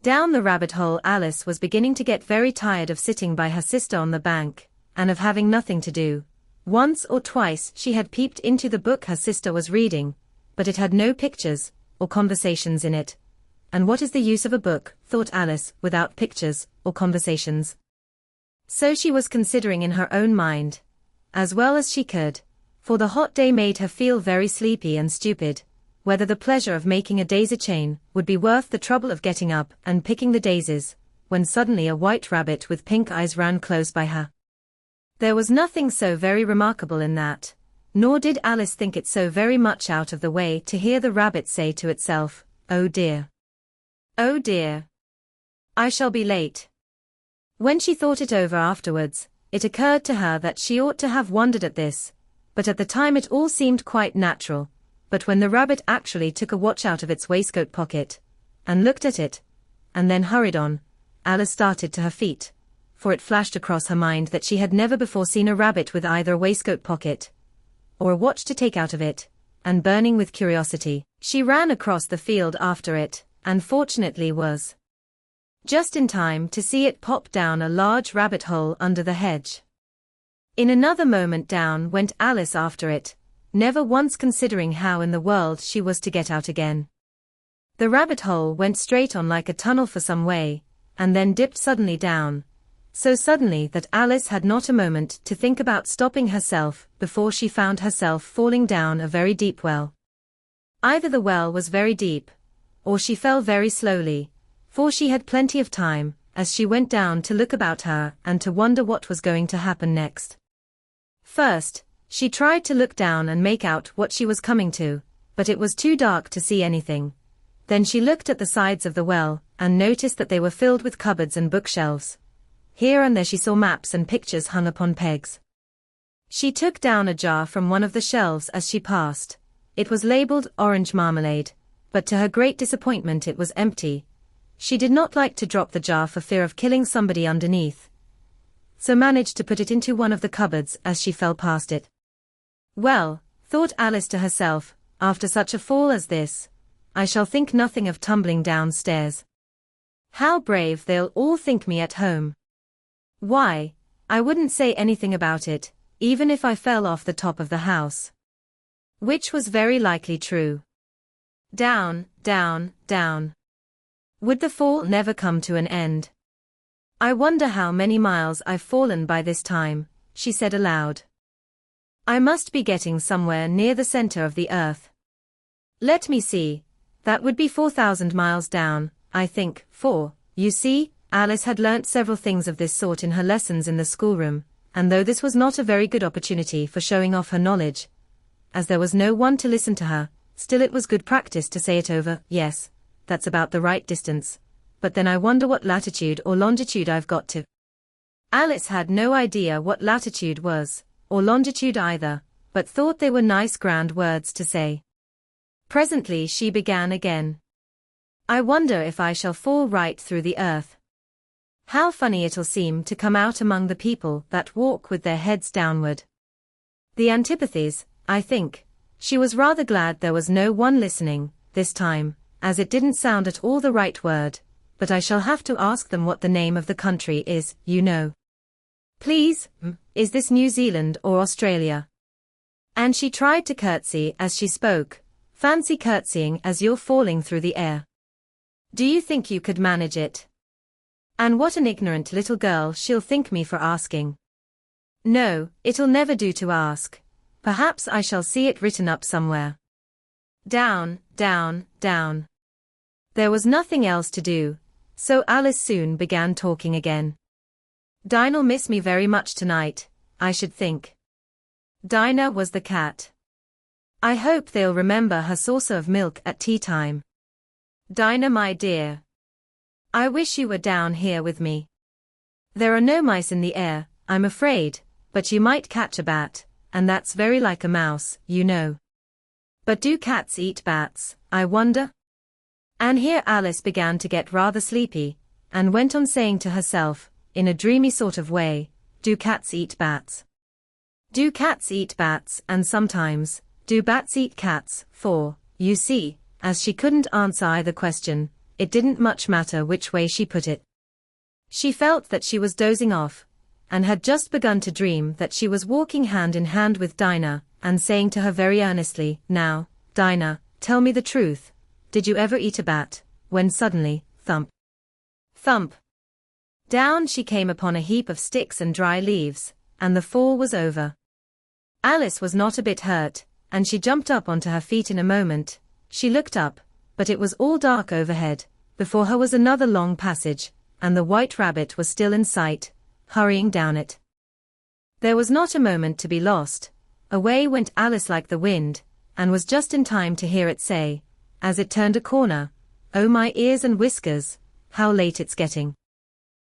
Down the rabbit hole. Alice was beginning to get very tired of sitting by her sister on the bank, and of having nothing to do. Once or twice she had peeped into the book her sister was reading, but it had no pictures or conversations in it. And what is the use of a book, thought Alice, without pictures or conversations? So she was considering in her own mind, as well as she could, for the hot day made her feel very sleepy and stupid, whether the pleasure of making a daisy chain would be worth the trouble of getting up and picking the daisies, when suddenly a white rabbit with pink eyes ran close by her. There was nothing so very remarkable in that, nor did Alice think it so very much out of the way to hear the rabbit say to itself, "Oh dear. Oh dear. I shall be late." When she thought it over afterwards, it occurred to her that she ought to have wondered at this, but at the time it all seemed quite natural. But when the rabbit actually took a watch out of its waistcoat pocket, and looked at it, and then hurried on, Alice started to her feet, for it flashed across her mind that she had never before seen a rabbit with either a waistcoat pocket, or a watch to take out of it, and burning with curiosity, she ran across the field after it, and fortunately was just in time to see it pop down a large rabbit hole under the hedge. In another moment down went Alice after it, never once considering how in the world she was to get out again. The rabbit hole went straight on like a tunnel for some way, and then dipped suddenly down, so suddenly that Alice had not a moment to think about stopping herself before she found herself falling down a very deep well. Either the well was very deep, or she fell very slowly, for she had plenty of time, as she went down, to look about her and to wonder what was going to happen next. First, she tried to look down and make out what she was coming to, but it was too dark to see anything. Then she looked at the sides of the well, and noticed that they were filled with cupboards and bookshelves. Here and there she saw maps and pictures hung upon pegs. She took down a jar from one of the shelves as she passed. It was labeled orange marmalade, but to her great disappointment it was empty. She did not like to drop the jar for fear of killing somebody underneath, so managed to put it into one of the cupboards as she fell past it. Well, thought Alice to herself, after such a fall as this, I shall think nothing of tumbling downstairs. How brave they'll all think me at home. Why, I wouldn't say anything about it, even if I fell off the top of the house. Which was very likely true. Down, down, down. Would the fall never come to an end? I wonder how many miles I've fallen by this time, she said aloud. I must be getting somewhere near the center of the earth. Let me see, that would be 4,000 miles down, I think, for, you see, Alice had learnt several things of this sort in her lessons in the schoolroom, and though this was not a very good opportunity for showing off her knowledge, as there was no one to listen to her, still it was good practice to say it over. Yes, that's about the right distance, but then I wonder what latitude or longitude I've got to. Alice had no idea what latitude was, or longitude either, but thought they were nice grand words to say. Presently she began again. I wonder if I shall fall right through the earth. How funny it'll seem to come out among the people that walk with their heads downward. The antipathies, I think. She was rather glad there was no one listening, this time, as it didn't sound at all the right word, but I shall have to ask them what the name of the country is, you know. Please, is this New Zealand or Australia? And she tried to curtsy as she spoke. Fancy curtsying as you're falling through the air. Do you think you could manage it? And what an ignorant little girl she'll think me for asking. No, it'll never do to ask. Perhaps I shall see it written up somewhere. Down, down, down. There was nothing else to do, so Alice soon began talking again. Dinah'll miss me very much tonight, I should think. Dinah was the cat. I hope they'll remember her saucer of milk at tea time. Dinah, my dear. I wish you were down here with me. There are no mice in the air, I'm afraid, but you might catch a bat, and that's very like a mouse, you know. But do cats eat bats, I wonder? And here Alice began to get rather sleepy, and went on saying to herself, in a dreamy sort of way, do cats eat bats? Do cats eat bats, and sometimes, do bats eat cats? For, you see, as she couldn't answer either question, it didn't much matter which way she put it. She felt that she was dozing off, and had just begun to dream that she was walking hand in hand with Dinah, and saying to her very earnestly, "Now, Dinah, tell me the truth, did you ever eat a bat?" when suddenly, thump, thump, down she came upon a heap of sticks and dry leaves, and the fall was over. Alice was not a bit hurt, and she jumped up onto her feet in a moment. She looked up, but it was all dark overhead. Before her was another long passage, and the White Rabbit was still in sight, hurrying down it. There was not a moment to be lost. Away went Alice like the wind, and was just in time to hear it say, as it turned a corner, "Oh my ears and whiskers, how late it's getting."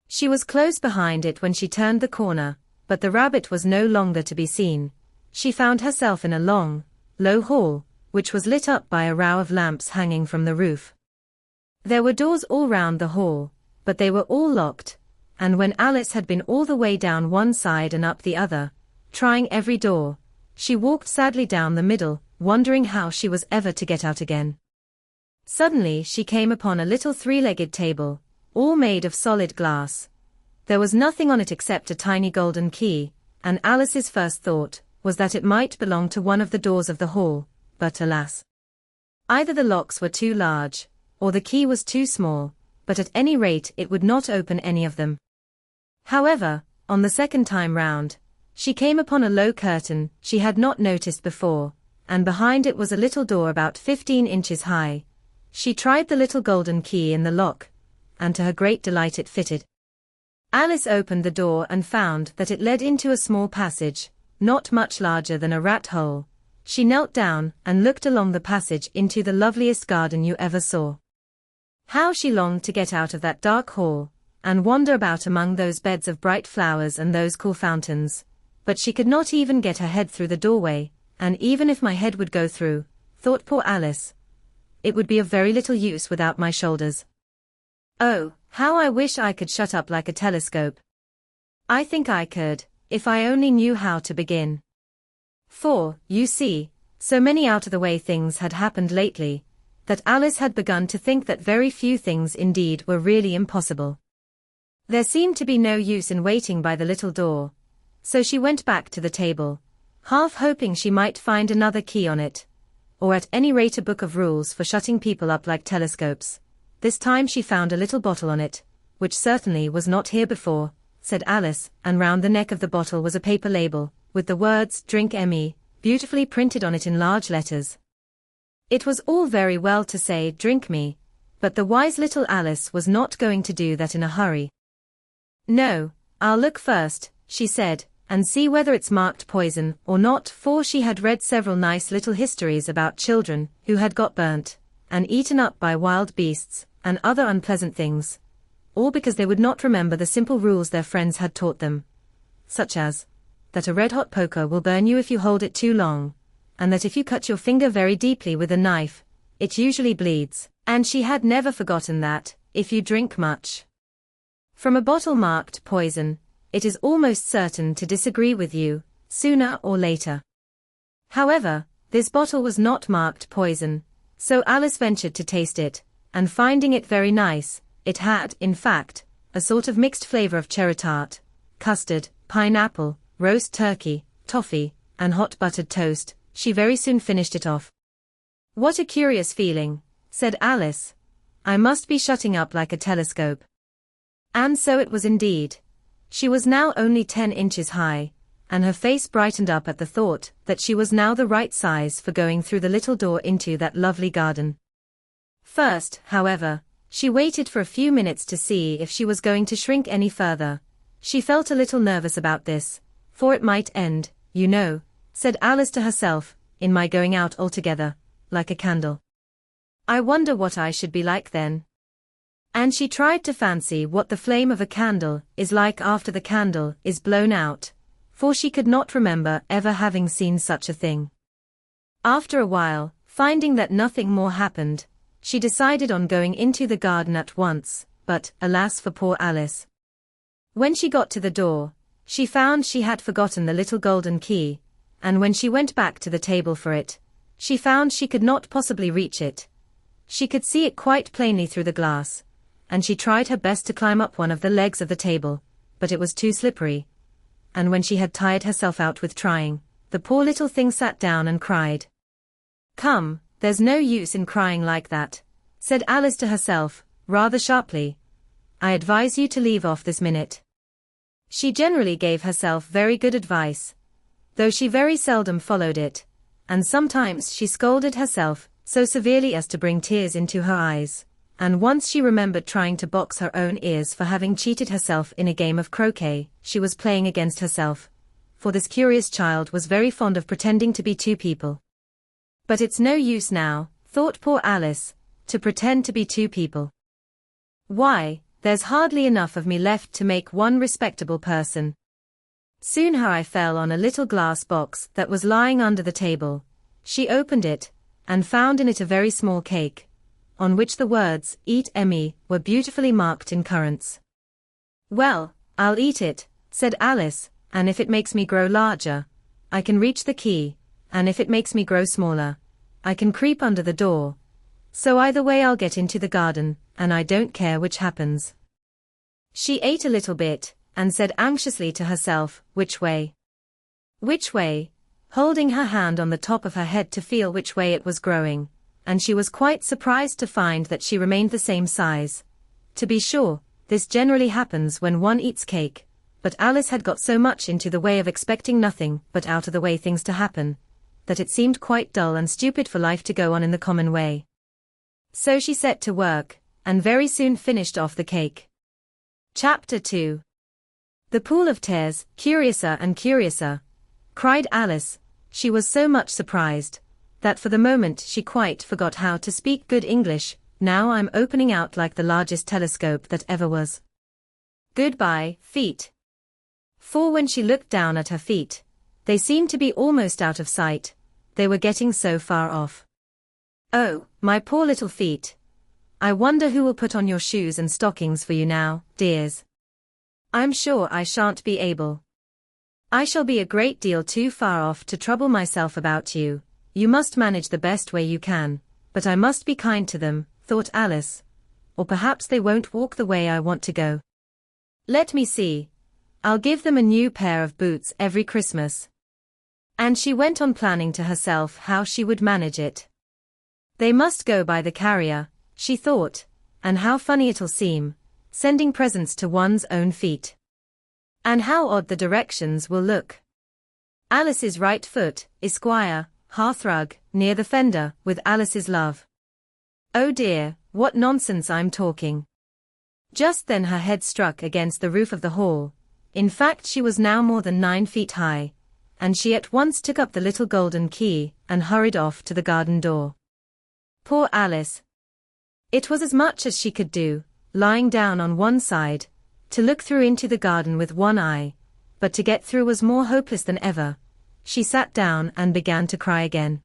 She was close behind it when she turned the corner, but the rabbit was no longer to be seen. She found herself in a long, low hall, which was lit up by a row of lamps hanging from the roof. There were doors all round the hall, but they were all locked, and when Alice had been all the way down one side and up the other, trying every door, she walked sadly down the middle, wondering how she was ever to get out again. Suddenly she came upon a little three-legged table, all made of solid glass. There was nothing on it except a tiny golden key, and Alice's first thought was that it might belong to one of the doors of the hall, but alas! Either the locks were too large, or the key was too small, but at any rate it would not open any of them. However, on the second time round, she came upon a low curtain she had not noticed before, and behind it was a little door about 15 inches high. She tried the little golden key in the lock, and to her great delight it fitted. Alice opened the door and found that it led into a small passage, not much larger than a rat hole. She knelt down and looked along the passage into the loveliest garden you ever saw. How she longed to get out of that dark hall, and wander about among those beds of bright flowers and those cool fountains, but she could not even get her head through the doorway, and even if my head would go through, thought poor Alice, it would be of very little use without my shoulders. Oh, how I wish I could shut up like a telescope. I think I could, if I only knew how to begin. For, you see, so many out-of-the-way things had happened lately, that Alice had begun to think that very few things indeed were really impossible. There seemed to be no use in waiting by the little door, so she went back to the table, half hoping she might find another key on it, or at any rate a book of rules for shutting people up like telescopes. This time she found a little bottle on it, which certainly was not here before, said Alice, and round the neck of the bottle was a paper label, with the words "Drink Me" beautifully printed on it in large letters. It was all very well to say "Drink me," but the wise little Alice was not going to do that in a hurry. "No, I'll look first," she said, "and see whether it's marked poison or not," for she had read several nice little histories about children who had got burnt and eaten up by wild beasts and other unpleasant things, all because they would not remember the simple rules their friends had taught them, such as that a red-hot poker will burn you if you hold it too long, and that if you cut your finger very deeply with a knife, it usually bleeds, and she had never forgotten that, if you drink much from a bottle marked poison, it is almost certain to disagree with you, sooner or later. However, this bottle was not marked poison, so Alice ventured to taste it, and finding it very nice, it had, in fact, a sort of mixed flavor of cherry tart, custard, pineapple, roast turkey, toffee, and hot buttered toast. She very soon finished it off. "What a curious feeling," said Alice. "I must be shutting up like a telescope." And so it was indeed. She was now only 10 inches high, and her face brightened up at the thought that she was now the right size for going through the little door into that lovely garden. First, however, she waited for a few minutes to see if she was going to shrink any further. She felt a little nervous about this, for it might end, you know, said Alice to herself, in my going out altogether, like a candle. I wonder what I should be like then. And she tried to fancy what the flame of a candle is like after the candle is blown out, for she could not remember ever having seen such a thing. After a while, finding that nothing more happened, she decided on going into the garden at once, but, alas for poor Alice. When she got to the door, she found she had forgotten the little golden key, and when she went back to the table for it, she found she could not possibly reach it. She could see it quite plainly through the glass, and she tried her best to climb up one of the legs of the table, but it was too slippery. And when she had tired herself out with trying, the poor little thing sat down and cried. "Come, there's no use in crying like that," said Alice to herself, rather sharply. "I advise you to leave off this minute." She generally gave herself very good advice, though she very seldom followed it, and sometimes she scolded herself so severely as to bring tears into her eyes, and once she remembered trying to box her own ears for having cheated herself in a game of croquet she was playing against herself, for this curious child was very fond of pretending to be two people. But it's no use now, thought poor Alice, to pretend to be two people. Why, there's hardly enough of me left to make one respectable person. Soon her eye fell on a little glass box that was lying under the table. She opened it, and found in it a very small cake, on which the words, "Eat Emmy," were beautifully marked in currants. "Well, I'll eat it," said Alice, "and if it makes me grow larger, I can reach the key, and if it makes me grow smaller, I can creep under the door. So either way I'll get into the garden, and I don't care which happens." She ate a little bit, and said anxiously to herself, "Which way? Which way?" holding her hand on the top of her head to feel which way it was growing, and she was quite surprised to find that she remained the same size. To be sure, this generally happens when one eats cake, but Alice had got so much into the way of expecting nothing but out-of-the-way things to happen, that it seemed quite dull and stupid for life to go on in the common way. So she set to work, and very soon finished off the cake. Chapter 2. "The pool of tears, curiouser and curiouser," cried Alice. She was so much surprised, that for the moment she quite forgot how to speak good English. "Now I'm opening out like the largest telescope that ever was. Goodbye, feet." For when she looked down at her feet, they seemed to be almost out of sight, they were getting so far off. "Oh, my poor little feet. I wonder who will put on your shoes and stockings for you now, dears. I'm sure I shan't be able. I shall be a great deal too far off to trouble myself about you. You must manage the best way you can, but I must be kind to them," thought Alice. "Or perhaps they won't walk the way I want to go. Let me see. I'll give them a new pair of boots every Christmas." And she went on planning to herself how she would manage it. "They must go by the carrier," she thought, "and how funny it'll seem, sending presents to one's own feet. And how odd the directions will look. Alice's right foot, Esquire, hearthrug, near the fender, with Alice's love. Oh dear, what nonsense I'm talking." Just then her head struck against the roof of the hall. In fact she was now more than 9 feet high, and she at once took up the little golden key, and hurried off to the garden door. Poor Alice! It was as much as she could do, lying down on one side, to look through into the garden with one eye, but to get through was more hopeless than ever. She sat down and began to cry again.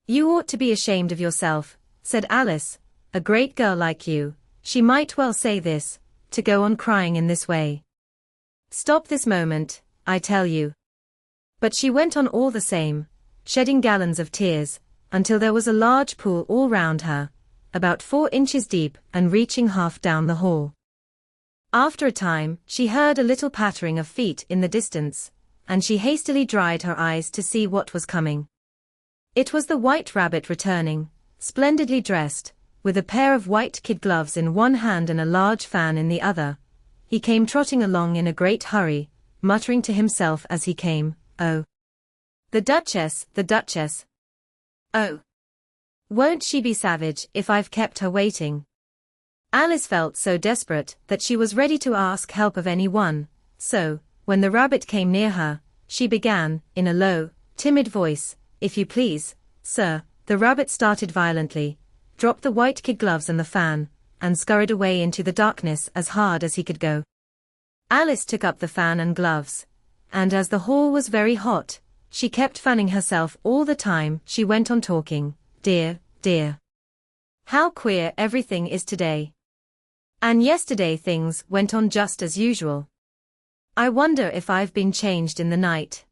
"You ought to be ashamed of yourself," said Alice, "a great girl like you," she might well say this, "to go on crying in this way. Stop this moment, I tell you." But she went on all the same, shedding gallons of tears, until there was a large pool all round her, about 4 inches deep and reaching half down the hall. After a time, she heard a little pattering of feet in the distance, and she hastily dried her eyes to see what was coming. It was the White Rabbit returning, splendidly dressed, with a pair of white kid gloves in one hand and a large fan in the other. He came trotting along in a great hurry, muttering to himself as he came, "Oh, the Duchess, the Duchess. Oh, won't she be savage if I've kept her waiting?" Alice felt so desperate that she was ready to ask help of any one, so, when the rabbit came near her, she began, in a low, timid voice, "If you please, sir." The rabbit started violently, dropped the white kid gloves and the fan, and scurried away into the darkness as hard as he could go. Alice took up the fan and gloves, and as the hall was very hot, she kept fanning herself all the time she went on talking. "Dear, dear. How queer everything is today. And yesterday things went on just as usual. I wonder if I've been changed in the night.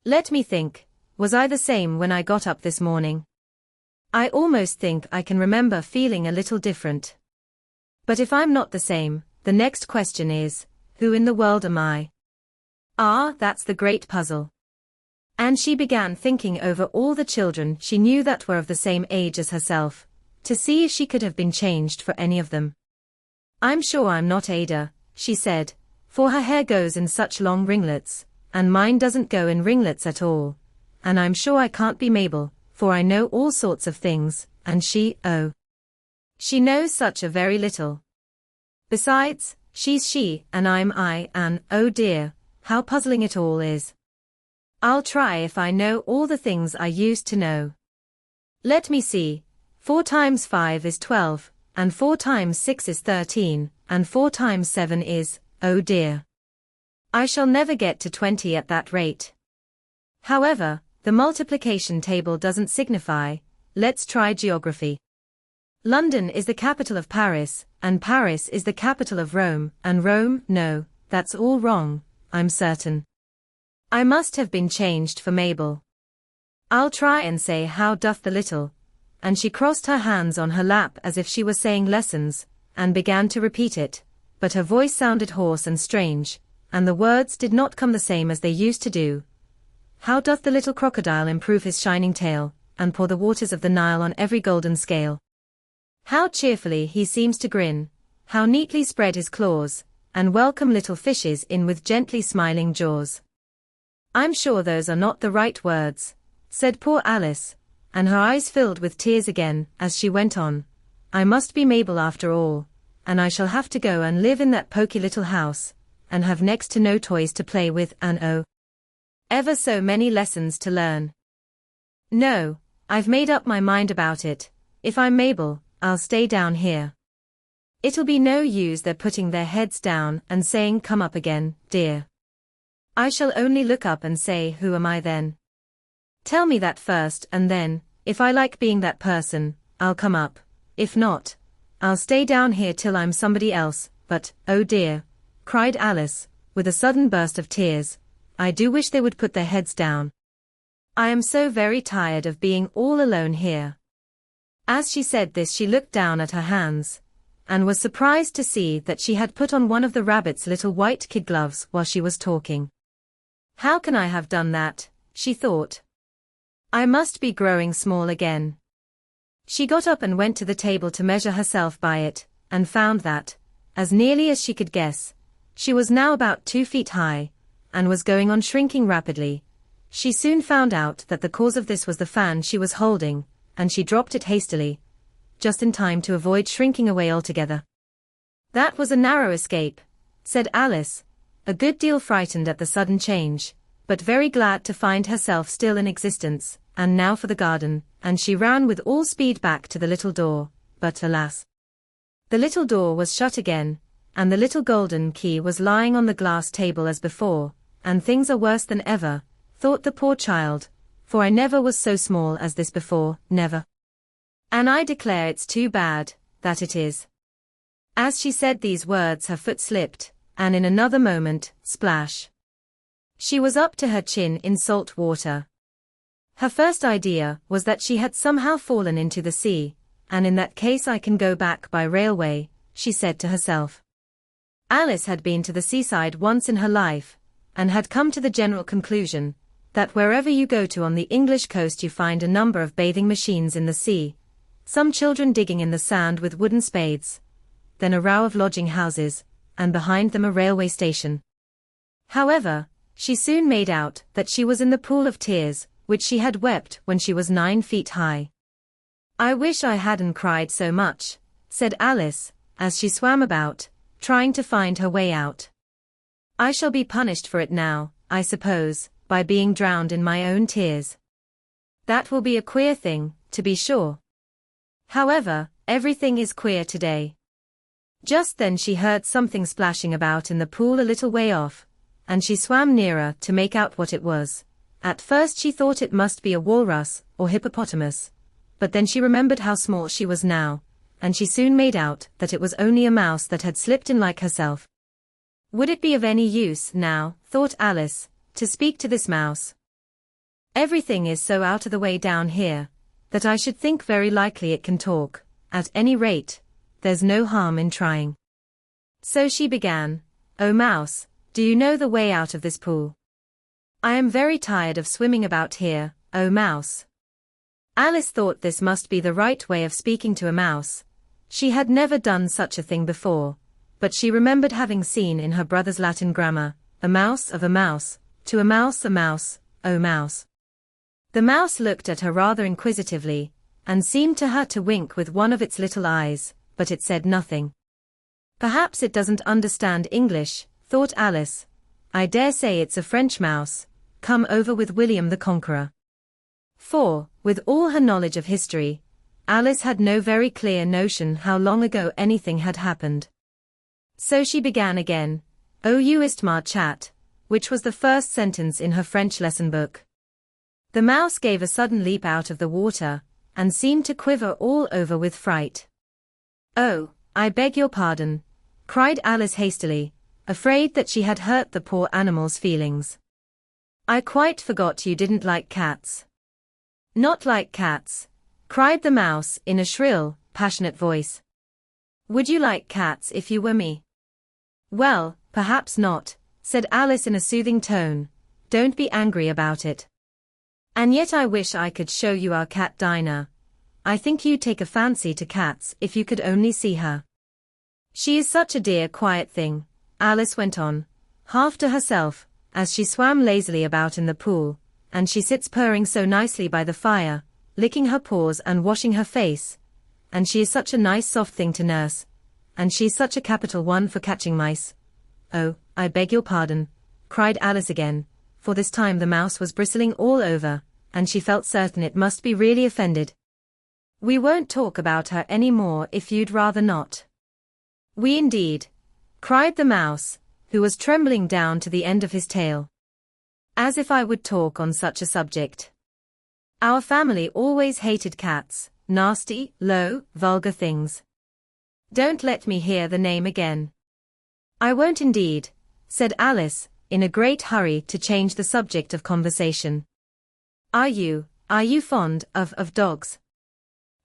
Let me think, was I the same when I got up this morning? I almost think I can remember feeling a little different. But if I'm not the same, the next question is, who in the world am I? Ah, that's the great puzzle. And she began thinking over all the children she knew that were of the same age as herself, to see if she could have been changed for any of them. I'm sure I'm not Ada, she said, for her hair goes in such long ringlets, and mine doesn't go in ringlets at all. And I'm sure I can't be Mabel, for I know all sorts of things, and she knows such a very little. Besides, she's she, and I'm I, and, oh dear, how puzzling it all is. I'll try if I know all the things I used to know. Let me see. 4 times 5 is 12, and 4 times 6 is 13, and 4 times 7 is, oh dear. I shall never get to 20 at that rate. However, the multiplication table doesn't signify. Let's try geography. London is the capital of Paris, and Paris is the capital of Rome, and Rome, no, that's all wrong, I'm certain. I must have been changed for Mabel. I'll try and say how doth the little, and she crossed her hands on her lap as if she were saying lessons, and began to repeat it, but her voice sounded hoarse and strange, and the words did not come the same as they used to do. How doth the little crocodile improve his shining tail, and pour the waters of the Nile on every golden scale? How cheerfully he seems to grin, how neatly spread his claws, and welcome little fishes in with gently smiling jaws. I'm sure those are not the right words, said poor Alice, and her eyes filled with tears again as she went on. I must be Mabel after all, and I shall have to go and live in that poky little house, and have next to no toys to play with, and oh, ever so many lessons to learn. No, I've made up my mind about it. If I'm Mabel, I'll stay down here. It'll be no use their putting their heads down and saying come up again, dear. I shall only look up and say who am I then? Tell me that first, and then, if I like being that person, I'll come up. If not, I'll stay down here till I'm somebody else. But, oh dear, cried Alice, with a sudden burst of tears, I do wish they would put their heads down. I am so very tired of being all alone here. As she said this she looked down at her hands, and was surprised to see that she had put on one of the rabbit's little white kid gloves while she was talking. How can I have done that, she thought. I must be growing small again. She got up and went to the table to measure herself by it, and found that, as nearly as she could guess, she was now about 2 feet high, and was going on shrinking rapidly. She soon found out that the cause of this was the fan she was holding, and she dropped it hastily, just in time to avoid shrinking away altogether. That was a narrow escape, said Alice, a good deal frightened at the sudden change, but very glad to find herself still in existence. And now for the garden, and she ran with all speed back to the little door, but alas! The little door was shut again, and the little golden key was lying on the glass table as before, and things are worse than ever, thought the poor child, for I never was so small as this before, never. And I declare it's too bad, that it is. As she said these words her foot slipped, and in another moment, splash! She was up to her chin in salt water. Her first idea was that she had somehow fallen into the sea, and in that case I can go back by railway, she said to herself. Alice had been to the seaside once in her life, and had come to the general conclusion that wherever you go to on the English coast you find a number of bathing machines in the sea, some children digging in the sand with wooden spades, then a row of lodging houses, and behind them a railway station. However, she soon made out that she was in the pool of tears, which she had wept when she was 9 feet high. I wish I hadn't cried so much, said Alice, as she swam about, trying to find her way out. I shall be punished for it now, I suppose, by being drowned in my own tears. That will be a queer thing, to be sure. However, everything is queer today. Just then she heard something splashing about in the pool a little way off, and she swam nearer to make out what it was. At first she thought it must be a walrus or hippopotamus, but then she remembered how small she was now, and she soon made out that it was only a mouse that had slipped in like herself. Would it be of any use, now, thought Alice, to speak to this mouse? Everything is so out of the way down here, that I should think very likely it can talk. At any rate, there's no harm in trying. So she began, "Oh Mouse, do you know the way out of this pool? I am very tired of swimming about here, oh Mouse." Alice thought this must be the right way of speaking to a mouse. She had never done such a thing before, but she remembered having seen in her brother's Latin grammar, a mouse of a mouse, to a mouse, oh mouse. The mouse looked at her rather inquisitively, and seemed to her to wink with one of its little eyes, but it said nothing. Perhaps it doesn't understand English, thought Alice. I dare say it's a French mouse, come over with William the Conqueror. For, with all her knowledge of history, Alice had no very clear notion how long ago anything had happened. So she began again, "Oh you Istmar chat," which was the first sentence in her French lesson book. The mouse gave a sudden leap out of the water, and seemed to quiver all over with fright. "Oh, I beg your pardon," cried Alice hastily, afraid that she had hurt the poor animal's feelings. "I quite forgot you didn't like cats." "Not like cats?" cried the mouse in a shrill, passionate voice. "Would you like cats if you were me?" "Well, perhaps not," said Alice in a soothing tone. "Don't be angry about it. And yet I wish I could show you our cat Dinah. I think you'd take a fancy to cats if you could only see her. She is such a dear quiet thing," Alice went on, half to herself, as she swam lazily about in the pool, "and she sits purring so nicely by the fire, licking her paws and washing her face, and she is such a nice soft thing to nurse, and she's such a capital one for catching mice." "Oh, I beg your pardon," cried Alice again, for this time the mouse was bristling all over, and she felt certain it must be really offended. "We won't talk about her any more if you'd rather not." "We indeed," cried the mouse, who was trembling down to the end of his tail. "As if I would talk on such a subject. Our family always hated cats, nasty, low, vulgar things. Don't let me hear the name again." "I won't indeed," said Alice, in a great hurry to change the subject of conversation. Are you fond of dogs?"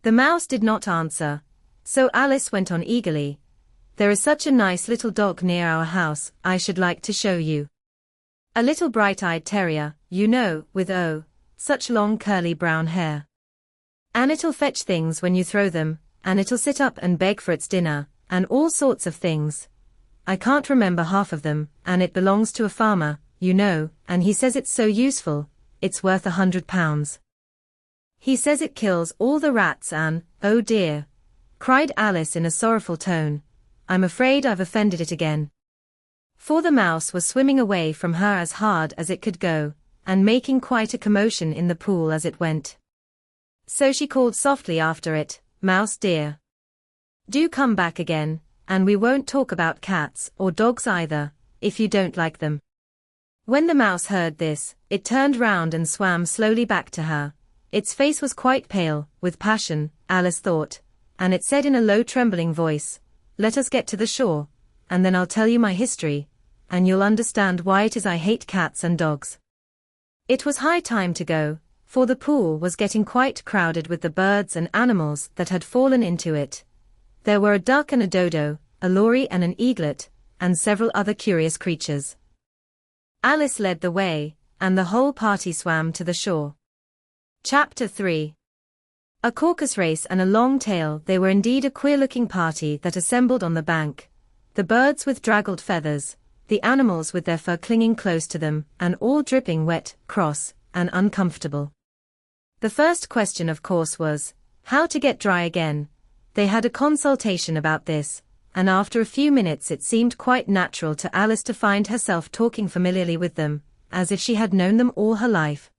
The mouse did not answer, so Alice went on eagerly. "There is such a nice little dog near our house I should like to show you. A little bright-eyed terrier, you know, with such long curly brown hair. And it'll fetch things when you throw them, and it'll sit up and beg for its dinner, and all sorts of things. I can't remember half of them, and it belongs to a farmer, you know, and he says it's so useful, it's worth £100. He says it kills all the rats and, oh dear," cried Alice in a sorrowful tone, "I'm afraid I've offended it again." For the mouse was swimming away from her as hard as it could go, and making quite a commotion in the pool as it went. So she called softly after it, "Mouse dear, do come back again, and we won't talk about cats or dogs either, if you don't like them." When the mouse heard this, it turned round and swam slowly back to her. Its face was quite pale, with passion, Alice thought, and it said in a low trembling voice, "Let us get to the shore, and then I'll tell you my history, and you'll understand why it is I hate cats and dogs." It was high time to go, for the pool was getting quite crowded with the birds and animals that had fallen into it. There were a duck and a dodo, a lory and an eaglet, and several other curious creatures. Alice led the way, and the whole party swam to the shore. Chapter 3. A Caucus-Race and a long tail. They were indeed a queer-looking party that assembled on the bank. The birds with draggled feathers, the animals with their fur clinging close to them, and all dripping wet, cross, and uncomfortable. The first question of course was, how to get dry again. They had a consultation about this, and after a few minutes it seemed quite natural to Alice to find herself talking familiarly with them, as if she had known them all her life.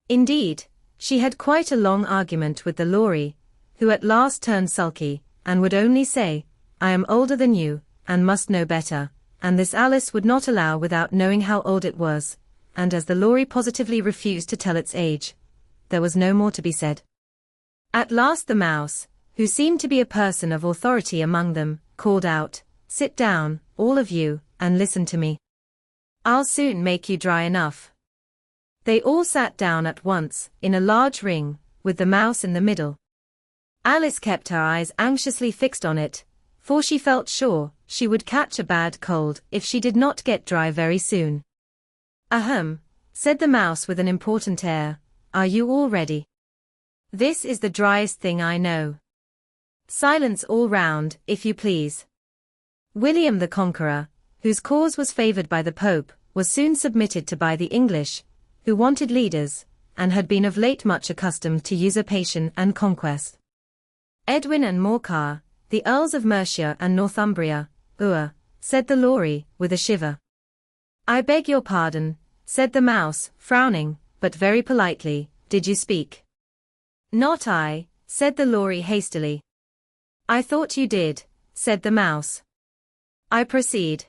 Indeed, she had quite a long argument with the lory, who at last turned sulky, and would only say, "I am older than you, and must know better," and this Alice would not allow without knowing how old it was, and as the lory positively refused to tell its age, there was no more to be said. At last the mouse, who seemed to be a person of authority among them, called out, "Sit down, all of you, and listen to me. I'll soon make you dry enough." They all sat down at once, in a large ring, with the mouse in the middle. Alice kept her eyes anxiously fixed on it, for she felt sure she would catch a bad cold if she did not get dry very soon. "Ahem," said the mouse with an important air, "are you all ready? This is the driest thing I know. Silence all round, if you please." William the Conqueror, whose cause was favored by the Pope, was soon submitted to by the English, who wanted leaders, and had been of late much accustomed to usurpation and conquest. Edwin and Morcar, the Earls of Mercia and Northumbria, said the Lory, with a shiver. "I beg your pardon," said the mouse, frowning, but very politely, "did you speak?" "Not I," said the Lory hastily. "I thought you did," said the mouse. "I proceed."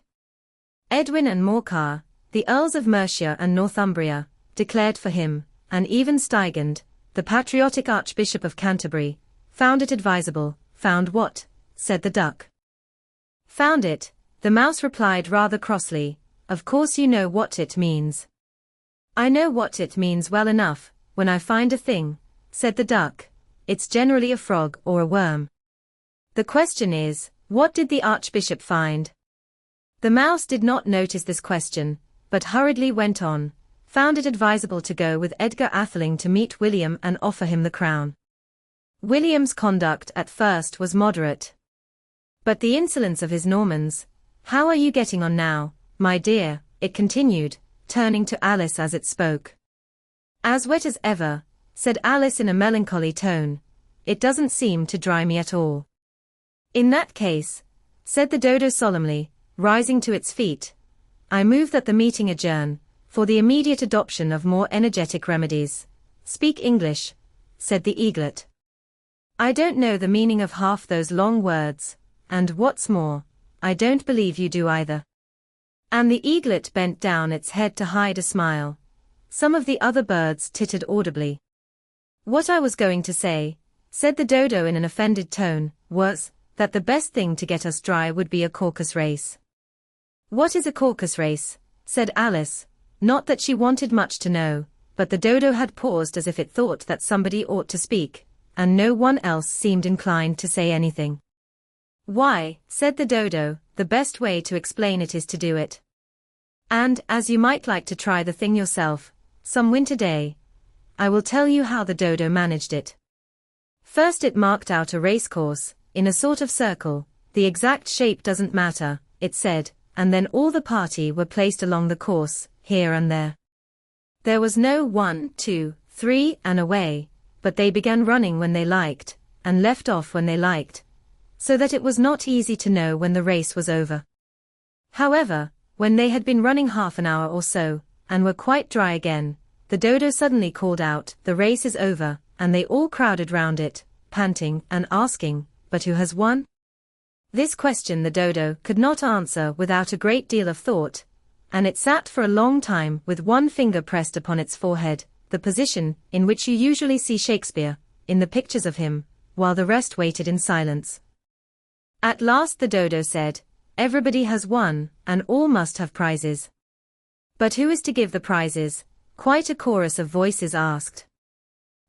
Edwin and Morcar, the Earls of Mercia and Northumbria, declared for him, and even Stigand, the patriotic Archbishop of Canterbury, found it advisable. "Found what?" said the duck. "Found it," the mouse replied rather crossly, "of course you know what it means." "I know what it means well enough. When I find a thing," said the duck, "it's generally a frog or a worm. The question is, what did the Archbishop find?" The mouse did not notice this question, but hurriedly went on, "Found it advisable to go with Edgar Atheling to meet William and offer him the crown." William's conduct at first was moderate. But the insolence of his Normans— "How are you getting on now, my dear?" it continued, turning to Alice as it spoke. "As wet as ever," said Alice in a melancholy tone. "It doesn't seem to dry me at all." "In that case," said the dodo solemnly, rising to its feet, "I move that the meeting adjourn, for the immediate adoption of more energetic remedies." "Speak English," said the eaglet. "I don't know the meaning of half those long words, and what's more, I don't believe you do either." And the eaglet bent down its head to hide a smile. Some of the other birds tittered audibly. "What I was going to say," said the dodo in an offended tone, "was that the best thing to get us dry would be a Caucus-Race." "What is a Caucus-Race?" said Alice, not that she wanted much to know, but the dodo had paused as if it thought that somebody ought to speak, and no one else seemed inclined to say anything. "Why," said the dodo, "the best way to explain it is to do it. And, as you might like to try the thing yourself, some winter day, I will tell you how the dodo managed it. First it marked out a racecourse, in a sort of circle, the exact shape doesn't matter, it said, and then all the party were placed along the course, here and there. There was no 1, 2, 3 and away, but they began running when they liked, and left off when they liked, so that it was not easy to know when the race was over. However, when they had been running half an hour or so, and were quite dry again, the dodo suddenly called out, 'The race is over,' and they all crowded round it, panting and asking, 'But who has won?' This question the dodo could not answer without a great deal of thought, and it sat for a long time with one finger pressed upon its forehead, the position in which you usually see Shakespeare, in the pictures of him, while the rest waited in silence. At last the dodo said, 'Everybody has won, and all must have prizes.' 'But who is to give the prizes?' quite a chorus of voices asked.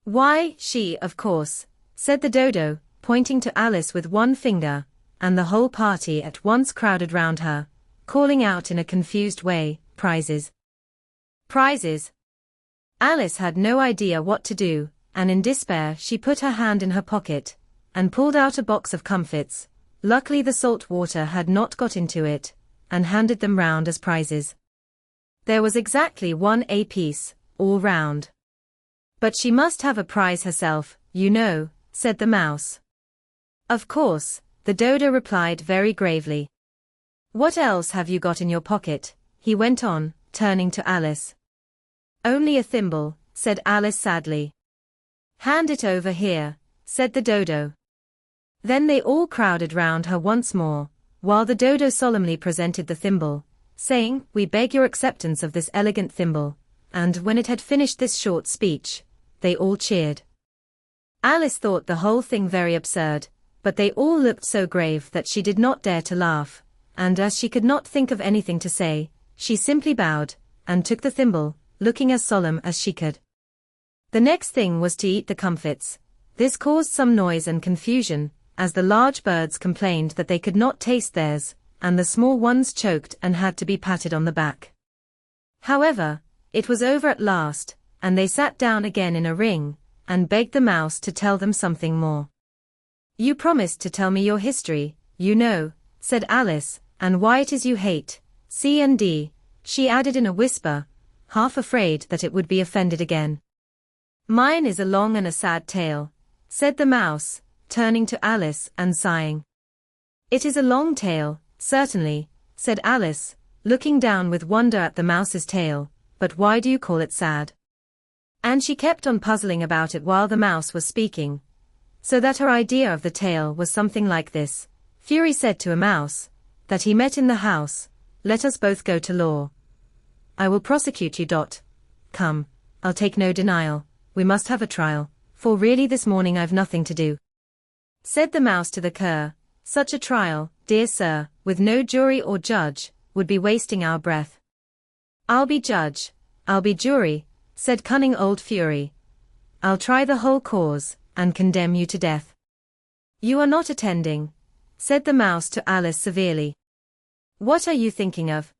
'Why, she, of course,' said the dodo, pointing to Alice with one finger, and the whole party at once crowded round her, calling out in a confused way, 'Prizes! Prizes!' Alice had no idea what to do, and in despair she put her hand in her pocket, and pulled out a box of comfits. Luckily the salt water had not got into it, and handed them round as prizes. There was exactly 1 apiece, all round. 'But she must have a prize herself, you know,' said the mouse. 'Of course,' the dodo replied very gravely. 'What else have you got in your pocket?' he went on, turning to Alice. 'Only a thimble,' said Alice sadly. 'Hand it over here,' said the dodo. Then they all crowded round her once more, while the dodo solemnly presented the thimble, saying, 'We beg your acceptance of this elegant thimble,' and when it had finished this short speech, they all cheered. Alice thought the whole thing very absurd, but they all looked so grave that she did not dare to laugh, and as she could not think of anything to say, she simply bowed, and took the thimble, looking as solemn as she could. The next thing was to eat the comfits. This caused some noise and confusion, as the large birds complained that they could not taste theirs, and the small ones choked and had to be patted on the back. However, it was over at last, and they sat down again in a ring, and begged the mouse to tell them something more. "You promised to tell me your history, you know," said Alice, "and why it is you hate C&D, she added in a whisper, half afraid that it would be offended again. "Mine is a long and a sad tale," said the mouse, turning to Alice and sighing. "It is a long tale, certainly," said Alice, looking down with wonder at the mouse's tail, "but why do you call it sad?" And she kept on puzzling about it while the mouse was speaking, so that her idea of the tale was something like this. Fury said to a mouse, that he met in the house, "Let us both go to law. I will prosecute you. Come, I'll take no denial, we must have a trial, for really this morning I've nothing to do." Said the mouse to the cur, "Such a trial, dear sir, with no jury or judge, would be wasting our breath." "I'll be judge, I'll be jury," said cunning old Fury. "I'll try the whole cause, and condemn you to death." "You are not attending," said the mouse to Alice severely. "What are you thinking of?"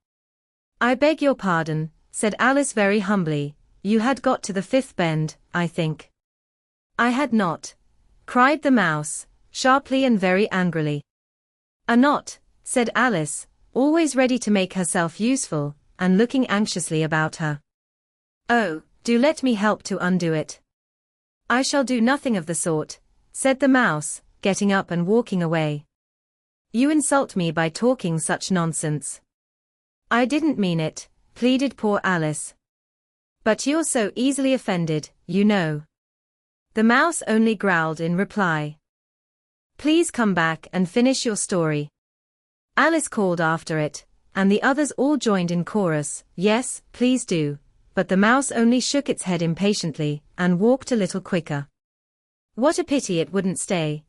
"I beg your pardon," said Alice very humbly, "you had got to the fifth bend, I think." "I had not," cried the mouse, sharply and very angrily. "A not," said Alice, always ready to make herself useful, and looking anxiously about her. "Oh, do let me help to undo it." "I shall do nothing of the sort," said the mouse, getting up and walking away. "You insult me by talking such nonsense." "I didn't mean it," pleaded poor Alice. "But you're so easily offended, you know." The mouse only growled in reply. "Please come back and finish your story," Alice called after it, and the others all joined in chorus, "Yes, please do," but the mouse only shook its head impatiently, and walked a little quicker. "What a pity it wouldn't stay,"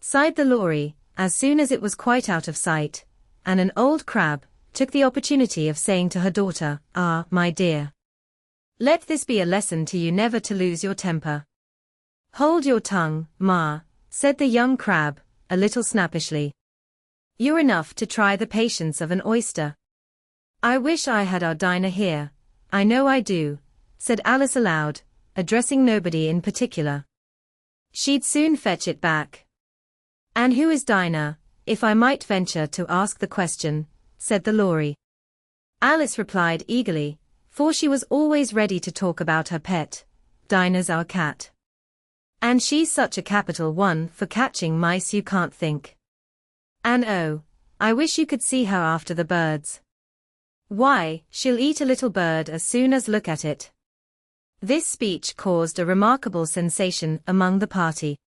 sighed the lory, as soon as it was quite out of sight, and an old crab took the opportunity of saying to her daughter, "Ah, my dear, let this be a lesson to you never to lose your temper." "Hold your tongue, ma," said the young crab, a little snappishly. "You're enough to try the patience of an oyster." "I wish I had our Dinah here, I know I do," said Alice aloud, addressing nobody in particular. "She'd soon fetch it back." "And who is Dinah, if I might venture to ask the question?" said the lory. Alice replied eagerly, for she was always ready to talk about her pet. "Dinah's our cat. And she's such a capital one for catching mice you can't think. And oh, I wish you could see her after the birds. Why, she'll eat a little bird as soon as look at it." This speech caused a remarkable sensation among the party.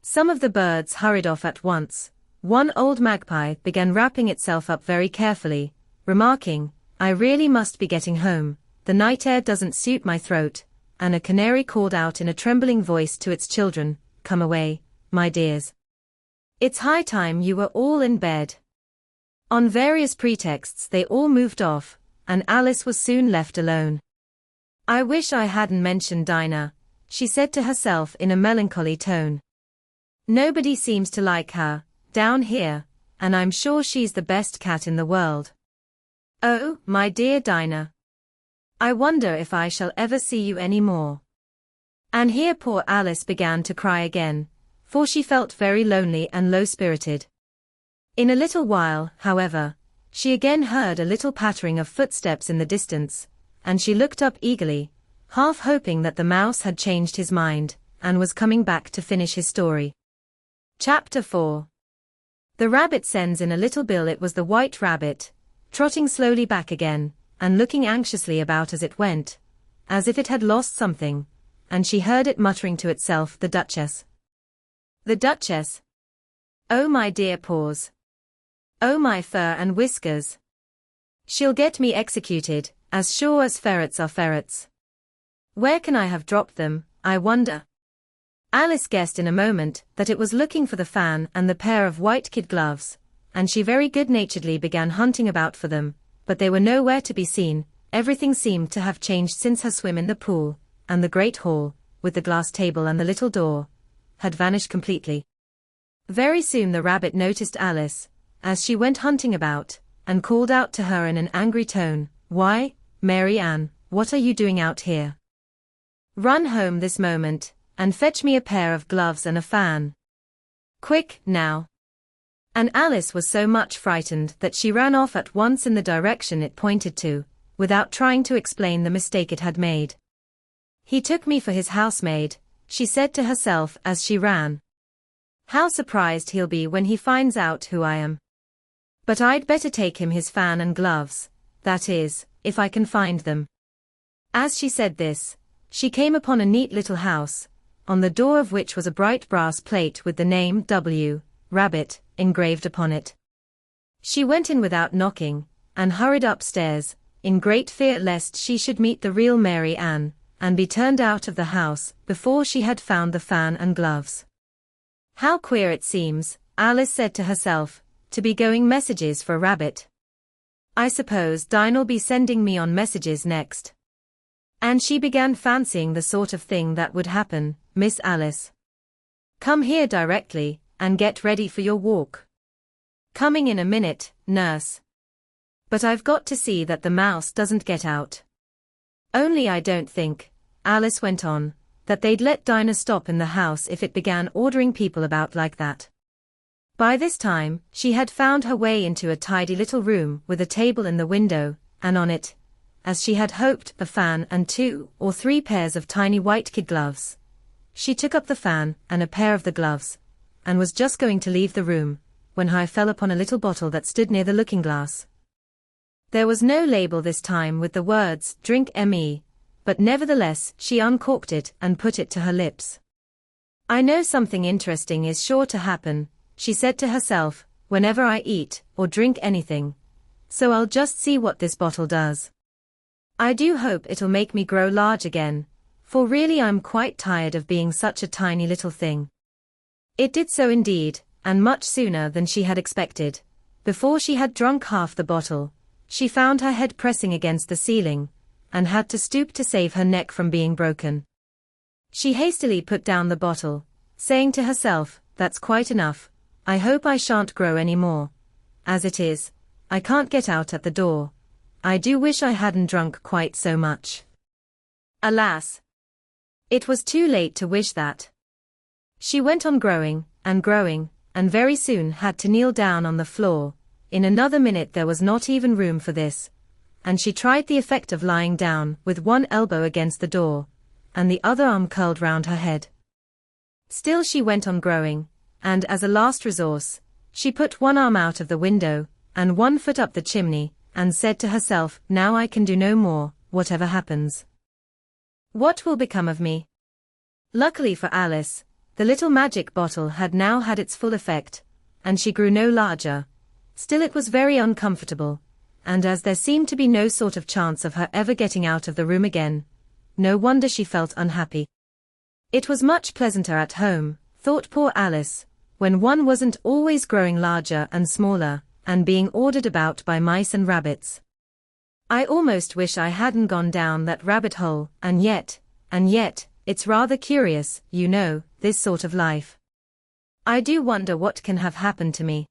Some of the birds hurried off at once. One old magpie began wrapping itself up very carefully, remarking, "I really must be getting home, the night air doesn't suit my throat," and a canary called out in a trembling voice to its children, "Come away, my dears. It's high time you were all in bed." On various pretexts they all moved off, and Alice was soon left alone. "I wish I hadn't mentioned Dinah," she said to herself in a melancholy tone. "Nobody seems to like her down here, and I'm sure she's the best cat in the world. Oh, my dear Dinah, I wonder if I shall ever see you any more." And here poor Alice began to cry again, for she felt very lonely and low-spirited. In a little while, however, she again heard a little pattering of footsteps in the distance, and she looked up eagerly, half hoping that the mouse had changed his mind, and was coming back to finish his story. Chapter 4. The rabbit sends in a little bill. It was the white rabbit, trotting slowly back again, and looking anxiously about as it went, as if it had lost something, and she heard it muttering to itself, "The Duchess. The Duchess. Oh my dear paws. Oh my fur and whiskers. She'll get me executed, as sure as ferrets are ferrets. Where can I have dropped them, I wonder?" Alice guessed in a moment that it was looking for the fan and the pair of white kid gloves, and she very good-naturedly began hunting about for them, but they were nowhere to be seen. Everything seemed to have changed since her swim in the pool, and the great hall, with the glass table and the little door, had vanished completely. Very soon the rabbit noticed Alice, as she went hunting about, and called out to her in an angry tone, "Why, Mary Ann, what are you doing out here? Run home this moment, and fetch me a pair of gloves and a fan. Quick, now." And Alice was so much frightened that she ran off at once in the direction it pointed to, without trying to explain the mistake it had made. "He took me for his housemaid," she said to herself as she ran. "How surprised he'll be when he finds out who I am. But I'd better take him his fan and gloves, that is, if I can find them." As she said this, she came upon a neat little house, on the door of which was a bright brass plate with the name W. Rabbit engraved upon it. She went in without knocking, and hurried upstairs, in great fear lest she should meet the real Mary Ann, and be turned out of the house before she had found the fan and gloves. "How queer it seems," Alice said to herself, "to be going messages for Rabbit. I suppose Dinah'll be sending me on messages next." And she began fancying the sort of thing that would happen. "Miss Alice, come here directly, and get ready for your walk." "Coming in a minute, nurse. But I've got to see that the mouse doesn't get out. Only I don't think," Alice went on, "that they'd let Dinah stop in the house if it began ordering people about like that." By this time, she had found her way into a tidy little room with a table in the window, and on it, as she had hoped, a fan and 2 or 3 pairs of tiny white kid gloves. She took up the fan and a pair of the gloves, and was just going to leave the room, when her eye fell upon a little bottle that stood near the looking-glass. There was no label this time with the words, "Drink me," but nevertheless she uncorked it and put it to her lips. "I know something interesting is sure to happen," she said to herself, "whenever I eat or drink anything. So I'll just see what this bottle does. I do hope it'll make me grow large again, for really I'm quite tired of being such a tiny little thing." It did so indeed, and much sooner than she had expected. Before she had drunk half the bottle, she found her head pressing against the ceiling, and had to stoop to save her neck from being broken. She hastily put down the bottle, saying to herself, "That's quite enough. I hope I shan't grow any more. As it is, I can't get out at the door. I do wish I hadn't drunk quite so much." Alas! It was too late to wish that. She went on growing, and very soon had to kneel down on the floor. In another minute there was not even room for this, and she tried the effect of lying down with one elbow against the door, and the other arm curled round her head. Still she went on growing, and as a last resource, she put one arm out of the window, and one foot up the chimney, and said to herself, "Now I can do no more, whatever happens. What will become of me?" Luckily for Alice, the little magic bottle had now had its full effect, and she grew no larger. Still it was very uncomfortable, and as there seemed to be no sort of chance of her ever getting out of the room again, no wonder she felt unhappy. It was much pleasanter at home, thought poor Alice, when one wasn't always growing larger and smaller, and being ordered about by mice and rabbits. "I almost wish I hadn't gone down that rabbit hole, and yet, it's rather curious, you know, this sort of life. I do wonder what can have happened to me.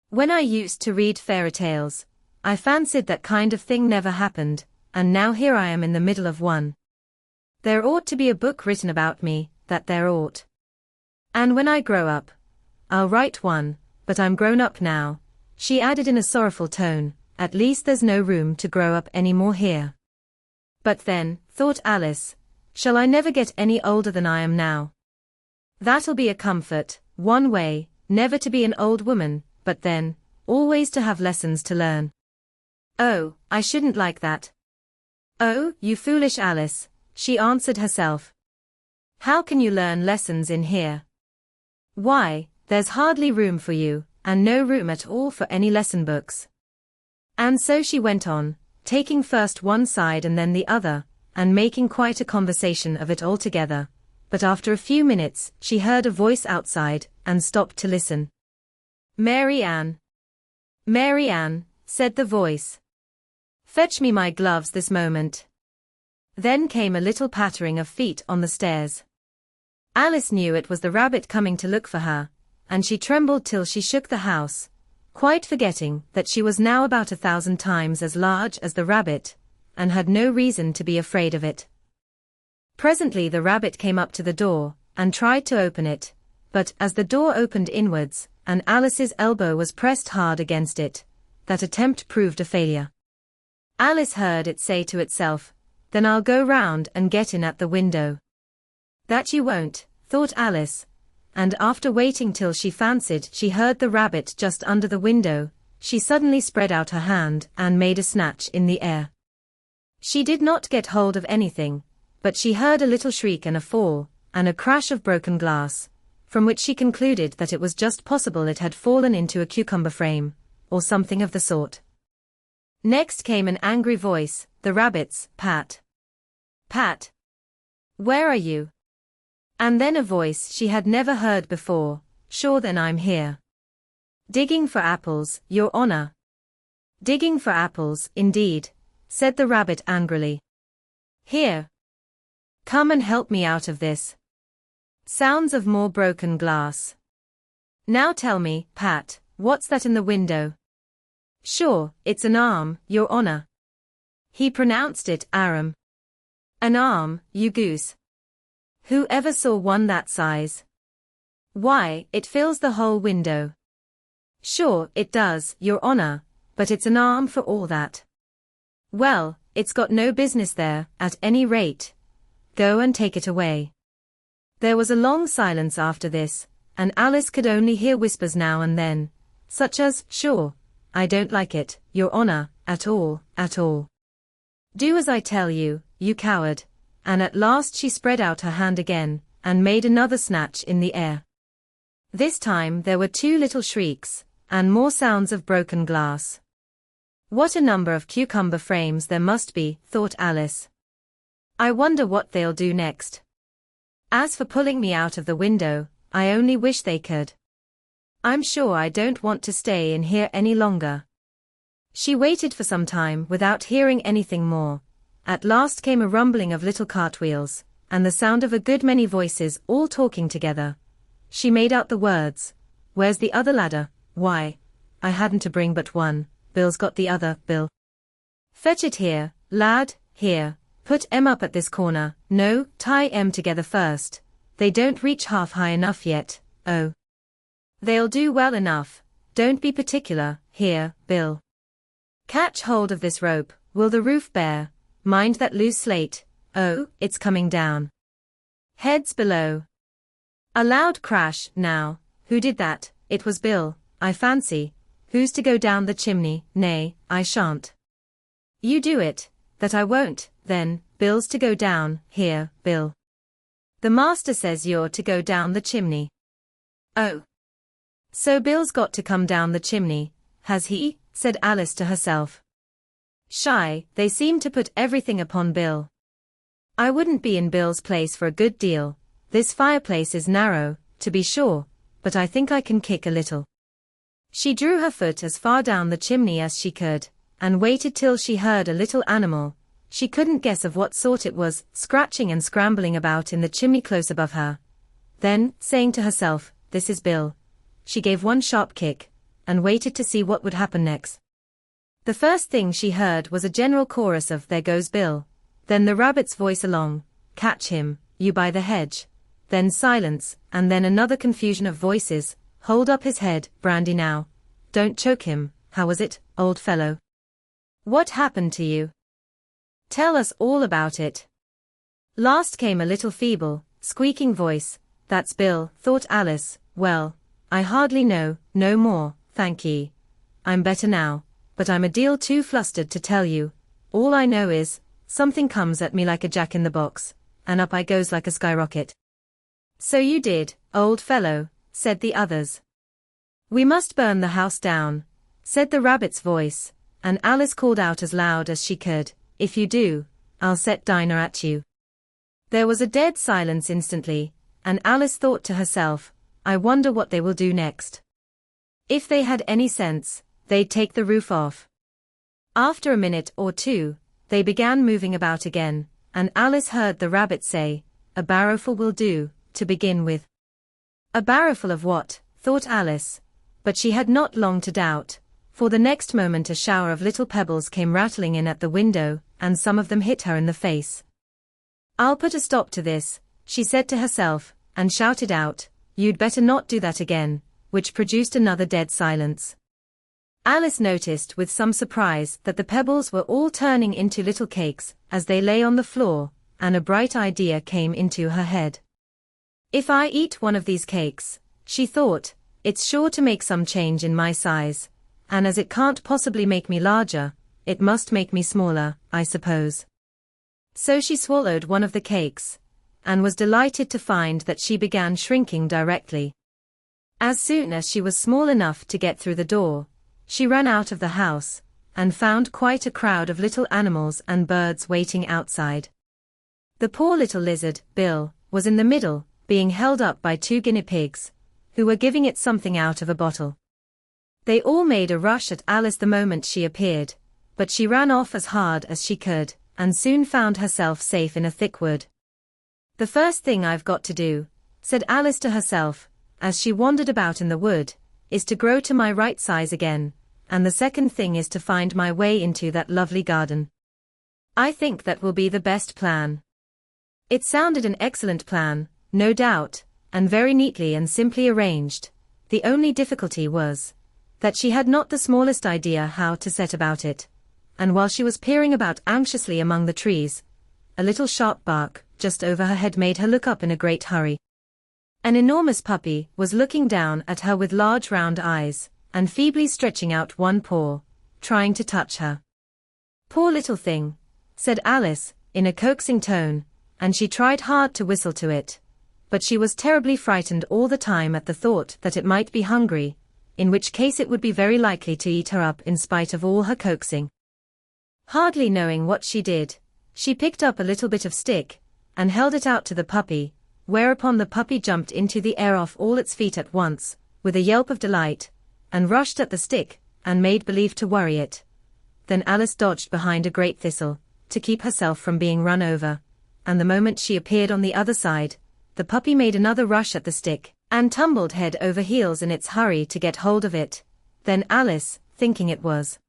When I used to read fairy tales, I fancied that kind of thing never happened, and now here I am in the middle of one. There ought to be a book written about me, that there ought. And when I grow up, I'll write one, but I'm grown up now," she added in a sorrowful tone. "At least there's no room to grow up any more here. But then," thought Alice, "shall I never get any older than I am now? That'll be a comfort, one way, never to be an old woman, but then, always to have lessons to learn. Oh, I shouldn't like that." "Oh, you foolish Alice," she answered herself. "How can you learn lessons in here? Why, there's hardly room for you, and no room at all for any lesson books." And so she went on, taking first one side and then the other, and making quite a conversation of it altogether. But after a few minutes she heard a voice outside, and stopped to listen. "Mary Ann. Mary Ann," said the voice. "Fetch me my gloves this moment." Then came a little pattering of feet on the stairs. Alice knew it was the rabbit coming to look for her, and she trembled till she shook the house, quite forgetting that she was now about 1,000 times as large as the rabbit, and had no reason to be afraid of it. Presently the rabbit came up to the door, and tried to open it, but as the door opened inwards, and Alice's elbow was pressed hard against it, that attempt proved a failure. Alice heard it say to itself, "Then I'll go round and get in at the window." "That you won't," thought Alice, and after waiting till she fancied she heard the rabbit just under the window, she suddenly spread out her hand and made a snatch in the air. She did not get hold of anything, but she heard a little shriek and a fall, and a crash of broken glass, from which she concluded that it was just possible it had fallen into a cucumber frame, or something of the sort. Next came an angry voice, the rabbit's, "Pat! Pat! Where are you?" And then a voice she had never heard before, "Sure then I'm here." "Digging for apples, Your Honor." "Digging for apples, indeed," said the rabbit angrily. "Here. Come and help me out of this." Sounds of more broken glass. "Now tell me, Pat, what's that in the window?" "Sure, it's an arm, Your Honor." He pronounced it arum. "An arm, you goose. Who ever saw one that size?" "Why, it fills the whole window." "Sure, it does, Your Honor, but it's an arm for all that." "Well, it's got no business there, at any rate. Go and take it away." There was a long silence after this, and Alice could only hear whispers now and then, such as, "Sure, I don't like it, Your Honor, at all, at all. Do as I tell you, you coward," and at last she spread out her hand again, and made another snatch in the air. This time there were 2 little shrieks, and more sounds of broken glass. "What a number of cucumber frames there must be," thought Alice. "I wonder what they'll do next. As for pulling me out of the window, I only wish they could. I'm sure I don't want to stay in here any longer." She waited for some time without hearing anything more. At last came a rumbling of little cartwheels, and the sound of a good many voices all talking together. She made out the words, "Where's the other ladder? Why, I hadn't to bring but one, Bill's got the other, Bill. Fetch it here, lad, here, put 'em up at this corner, no, tie 'em together first, they don't reach half high enough yet, oh. They'll do well enough, don't be particular, here, Bill. Catch hold of this rope, will the roof bear? Mind that loose slate, oh, it's coming down. Heads below." A loud crash, now, who did that? It was Bill, I fancy. "Who's to go down the chimney?" "Nay, I shan't." "You do it." "That I won't, then, Bill's to go down, here, Bill. The master says you're to go down the chimney." "Oh. So Bill's got to come down the chimney, has he?" said Alice to herself. Shy, they seem to put everything upon Bill. "I wouldn't be in Bill's place for a good deal. This fireplace is narrow, to be sure, but I think I can kick a little." She drew her foot as far down the chimney as she could, and waited till she heard a little animal, she couldn't guess of what sort it was, scratching and scrambling about in the chimney close above her. Then, saying to herself, "This is Bill," she gave one sharp kick, and waited to see what would happen next. The first thing she heard was a general chorus of "There goes Bill," then the rabbit's voice along, "Catch him, you by the hedge," then silence, and then another confusion of voices, "Hold up his head, Brandy now. Don't choke him, how was it, old fellow? What happened to you? Tell us all about it." Last came a little feeble, squeaking voice, "That's Bill," thought Alice, "well, I hardly know, no more, thank ye. I'm better now, but I'm a deal too flustered to tell you. All I know is, something comes at me like a jack-in-the-box, and up I goes like a skyrocket." "So you did, old fellow," said the others. "We must burn the house down," said the rabbit's voice, and Alice called out as loud as she could, "If you do, I'll set Dinah at you." There was a dead silence instantly, and Alice thought to herself, "I wonder what they will do next. If they had any sense, they'd take the roof off." After a minute or two, they began moving about again, and Alice heard the rabbit say, "A barrowful will do, to begin with." A barrowful of what, thought Alice, but she had not long to doubt, for the next moment a shower of little pebbles came rattling in at the window, and some of them hit her in the face. "I'll put a stop to this," she said to herself, and shouted out, "You'd better not do that again," which produced another dead silence. Alice noticed with some surprise that the pebbles were all turning into little cakes as they lay on the floor, and a bright idea came into her head. "If I eat one of these cakes," she thought, "it's sure to make some change in my size, and as it can't possibly make me larger, it must make me smaller, I suppose." So she swallowed one of the cakes, and was delighted to find that she began shrinking directly. As soon as she was small enough to get through the door, she ran out of the house, and found quite a crowd of little animals and birds waiting outside. The poor little lizard, Bill, was in the middle, being held up by 2 guinea pigs, who were giving it something out of a bottle. They all made a rush at Alice the moment she appeared, but she ran off as hard as she could, and soon found herself safe in a thick wood. "The first thing I've got to do," said Alice to herself, as she wandered about in the wood, "is to grow to my right size again, and the second thing is to find my way into that lovely garden. I think that will be the best plan." It sounded an excellent plan, no doubt, and very neatly and simply arranged. The only difficulty was that she had not the smallest idea how to set about it, and while she was peering about anxiously among the trees, a little sharp bark just over her head made her look up in a great hurry. An enormous puppy was looking down at her with large round eyes, and feebly stretching out one paw, trying to touch her. "Poor little thing," said Alice, in a coaxing tone, and she tried hard to whistle to it, but she was terribly frightened all the time at the thought that it might be hungry, in which case it would be very likely to eat her up in spite of all her coaxing. Hardly knowing what she did, she picked up a little bit of stick, and held it out to the puppy, whereupon the puppy jumped into the air off all its feet at once, with a yelp of delight, and rushed at the stick, and made believe to worry it. Then Alice dodged behind a great thistle, to keep herself from being run over, and the moment she appeared on the other side, the puppy made another rush at the stick, and tumbled head over heels in its hurry to get hold of it. Then Alice, thinking it was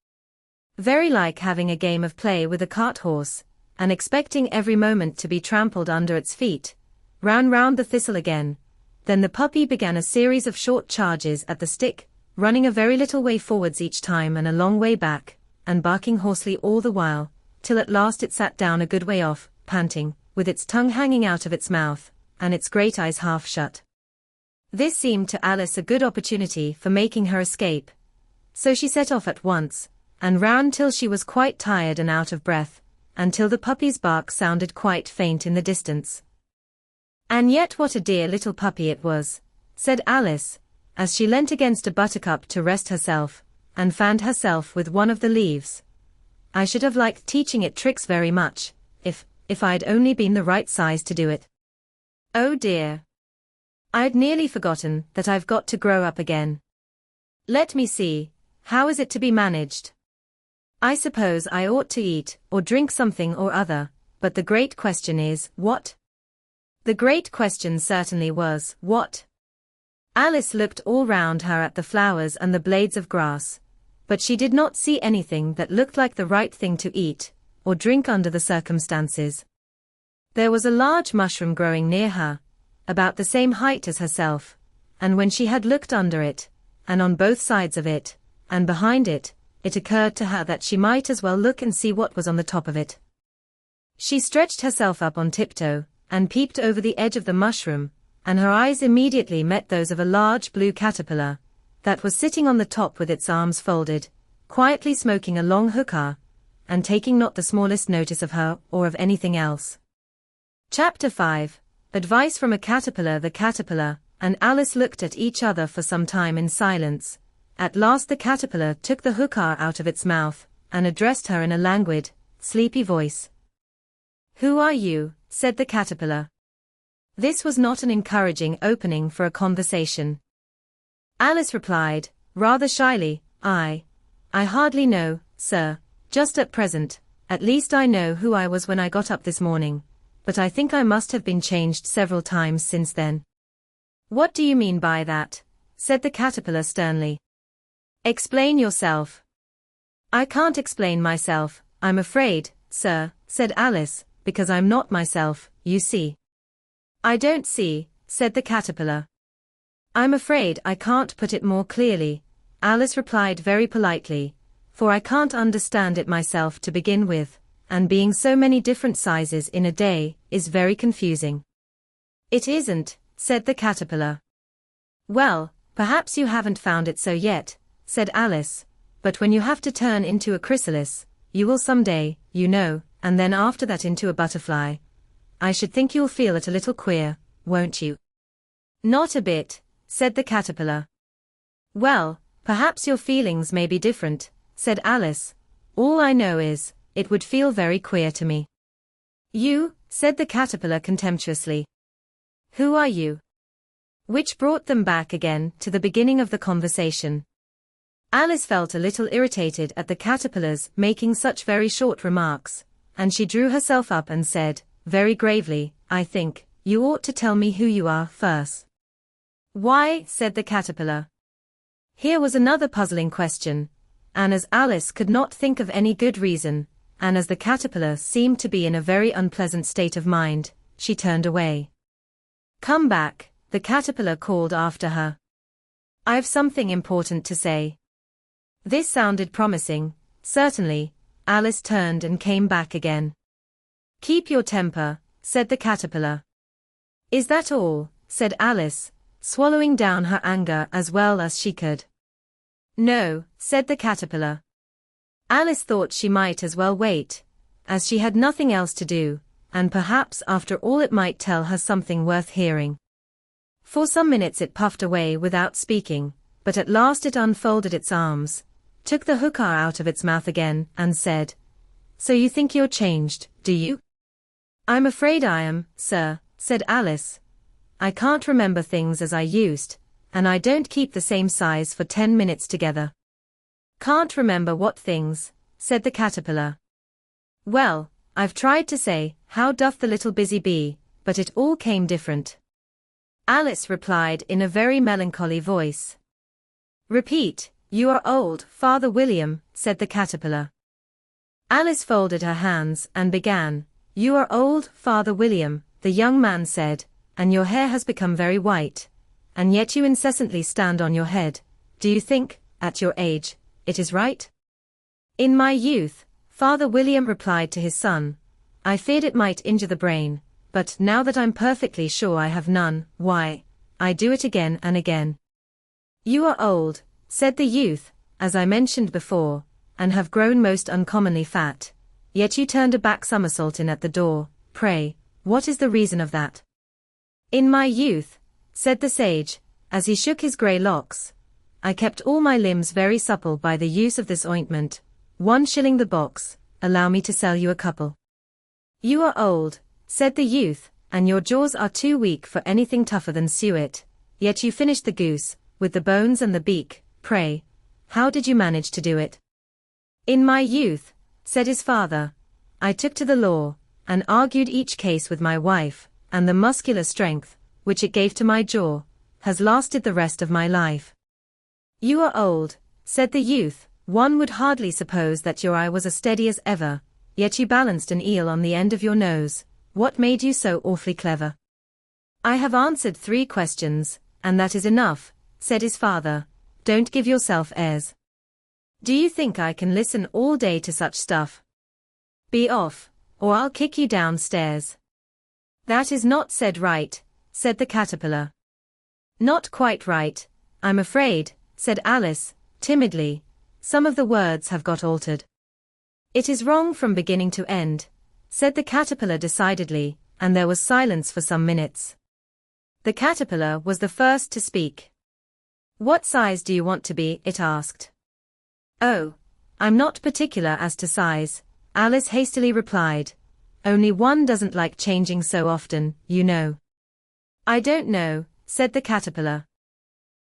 very like having a game of play with a cart horse, and expecting every moment to be trampled under its feet, ran round the thistle again. Then the puppy began a series of short charges at the stick, running a very little way forwards each time and a long way back, and barking hoarsely all the while, till at last it sat down a good way off, panting, with its tongue hanging out of its mouth, and its great eyes half shut. This seemed to Alice a good opportunity for making her escape, so she set off at once, and ran till she was quite tired and out of breath, until the puppy's bark sounded quite faint in the distance. "And yet what a dear little puppy it was," said Alice, as she leant against a buttercup to rest herself, and fanned herself with one of the leaves. "I should have liked teaching it tricks very much, if I'd only been the right size to do it. Oh dear. I'd nearly forgotten that I've got to grow up again. Let me see, how is it to be managed? I suppose I ought to eat or drink something or other, but the great question is, what?" The great question certainly was, what? Alice looked all round her at the flowers and the blades of grass, but she did not see anything that looked like the right thing to eat or drink under the circumstances. There was a large mushroom growing near her, about the same height as herself, and when she had looked under it, and on both sides of it, and behind it, it occurred to her that she might as well look and see what was on the top of it. She stretched herself up on tiptoe, and peeped over the edge of the mushroom, and her eyes immediately met those of a large blue caterpillar, that was sitting on the top with its arms folded, quietly smoking a long hookah, and taking not the smallest notice of her or of anything else. Chapter 5. Advice from a Caterpillar. The caterpillar and Alice looked at each other for some time in silence. At last the caterpillar took the hookah out of its mouth, and addressed her in a languid, sleepy voice. "Who are you?" said the caterpillar. This was not an encouraging opening for a conversation. Alice replied, rather shyly, I hardly know, sir, just at present, At least I know who I was when I got up this morning, but I think I must have been changed several times since then." "What do you mean by that?" said the caterpillar sternly. "Explain yourself." "I can't explain myself, I'm afraid, sir," said Alice, "because I'm not myself, you see." "I don't see," said the caterpillar. "I'm afraid I can't put it more clearly," Alice replied very politely, "for I can't understand it myself to begin with, and being so many different sizes in a day is very confusing." "It isn't," said the caterpillar. "Well, perhaps you haven't found it so yet," said Alice, "but when you have to turn into a chrysalis, you will someday, you know, and then after that into a butterfly. I should think you'll feel it a little queer, won't you?" "Not a bit," said the caterpillar. "Well, perhaps your feelings may be different," said Alice. "All I know is, it would feel very queer to me." "You," said the caterpillar contemptuously. "Who are you?" Which brought them back again to the beginning of the conversation. Alice felt a little irritated at the caterpillars making such very short remarks, and she drew herself up and said, very gravely, "I think you ought to tell me who you are first." "Why?" said the caterpillar. Here was another puzzling question, and as Alice could not think of any good reason, and as the caterpillar seemed to be in a very unpleasant state of mind, she turned away. "Come back," the caterpillar called after her. "I've something important to say." This sounded promising. Certainly, Alice turned and came back again. "Keep your temper," said the caterpillar. "Is that all?" said Alice, swallowing down her anger as well as she could. "No," said the caterpillar. Alice thought she might as well wait, as she had nothing else to do, and perhaps after all it might tell her something worth hearing. For some minutes it puffed away without speaking, but at last it unfolded its arms, took the hookah out of its mouth again, and said, "So you think you're changed, do you?" "I'm afraid I am, sir," said Alice. "I can't remember things as I used, and I don't keep the same size for 10 minutes together." "Can't remember what things?" said the caterpillar. "Well, I've tried to say, how doth the little busy bee, but it all came different." Alice replied in a very melancholy voice. "Repeat, you are old, Father William," said the caterpillar. Alice folded her hands and began, "You are old, Father William," the young man said, "and your hair has become very white, and yet you incessantly stand on your head. Do you think, at your age, it is right?" "In my youth," Father William replied to his son, "I feared it might injure the brain, but now that I'm perfectly sure I have none, why, I do it again and again." "You are old," said the youth, "as I mentioned before, and have grown most uncommonly fat, yet you turned a back somersault in at the door. Pray, what is the reason of that?" "In my youth," said the sage, as he shook his grey locks, "I kept all my limbs very supple by the use of this ointment. 1 shilling the box, allow me to sell you a couple." "You are old," said the youth, "and your jaws are too weak for anything tougher than suet, yet you finished the goose, with the bones and the beak. Pray, how did you manage to do it?" "In my youth," said his father, "I took to the law, and argued each case with my wife, and the muscular strength, which it gave to my jaw, has lasted the rest of my life." "You are old," said the youth, "one would hardly suppose that your eye was as steady as ever, yet you balanced an eel on the end of your nose. What made you so awfully clever?" "I have answered 3 questions, and that is enough," said his father. "Don't give yourself airs. Do you think I can listen all day to such stuff? Be off, or I'll kick you downstairs." "That is not said right," said the caterpillar. "Not quite right, I'm afraid," said Alice, timidly. "Some of the words have got altered." "It is wrong from beginning to end," said the caterpillar decidedly, and there was silence for some minutes. The caterpillar was the first to speak. "What size do you want to be?" it asked. "Oh, I'm not particular as to size," Alice hastily replied. "Only one doesn't like changing so often, you know." "I don't know," said the caterpillar.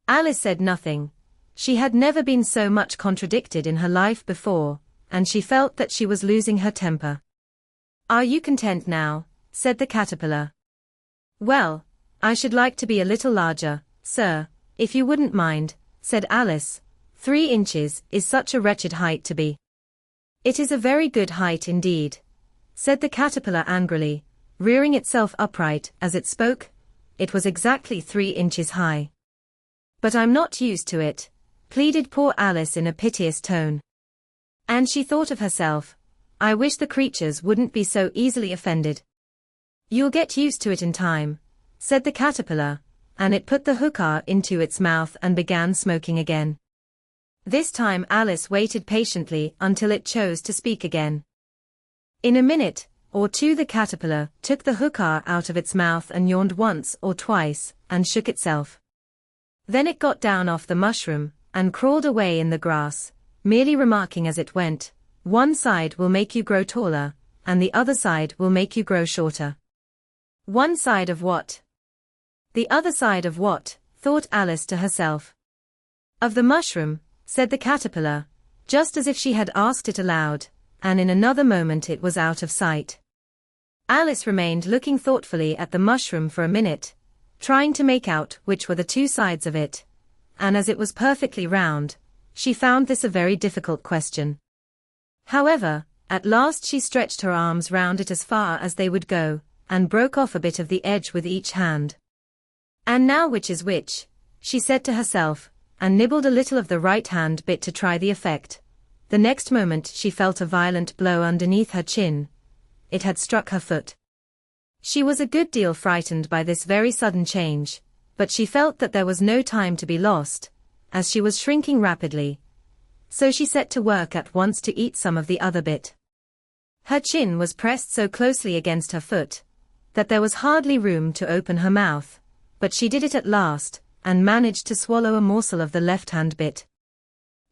Alice said nothing. She had never been so much contradicted in her life before, and she felt that she was losing her temper. "Are you content now?" said the caterpillar. "Well, I should like to be a little larger, sir, if you wouldn't mind," said Alice. 3 inches is such a wretched height to be." "It is a very good height indeed," said the caterpillar angrily, rearing itself upright as it spoke. It was exactly 3 inches high. "But I'm not used to it," pleaded poor Alice in a piteous tone. And she thought of herself, "I wish the creatures wouldn't be so easily offended." "You'll get used to it in time," said the caterpillar, and it put the hookah into its mouth and began smoking again. This time Alice waited patiently until it chose to speak again. In a minute or two the caterpillar took the hookah out of its mouth and yawned once or twice, and shook itself. Then it got down off the mushroom, and crawled away in the grass, merely remarking as it went, "One side will make you grow taller, and the other side will make you grow shorter." "One side of what?" "The other side of what?" thought Alice to herself. "Of the mushroom," said the caterpillar, just as if she had asked it aloud, and in another moment it was out of sight. Alice remained looking thoughtfully at the mushroom for a minute, trying to make out which were the 2 sides of it, and as it was perfectly round, she found this a very difficult question. However, at last she stretched her arms round it as far as they would go, and broke off a bit of the edge with each hand. "And now which is which?" she said to herself, and nibbled a little of the right-hand bit to try the effect. The next moment she felt a violent blow underneath her chin. It had struck her foot. She was a good deal frightened by this very sudden change, but she felt that there was no time to be lost, as she was shrinking rapidly. So she set to work at once to eat some of the other bit. Her chin was pressed so closely against her foot that there was hardly room to open her mouth, but she did it at last, and managed to swallow a morsel of the left-hand bit.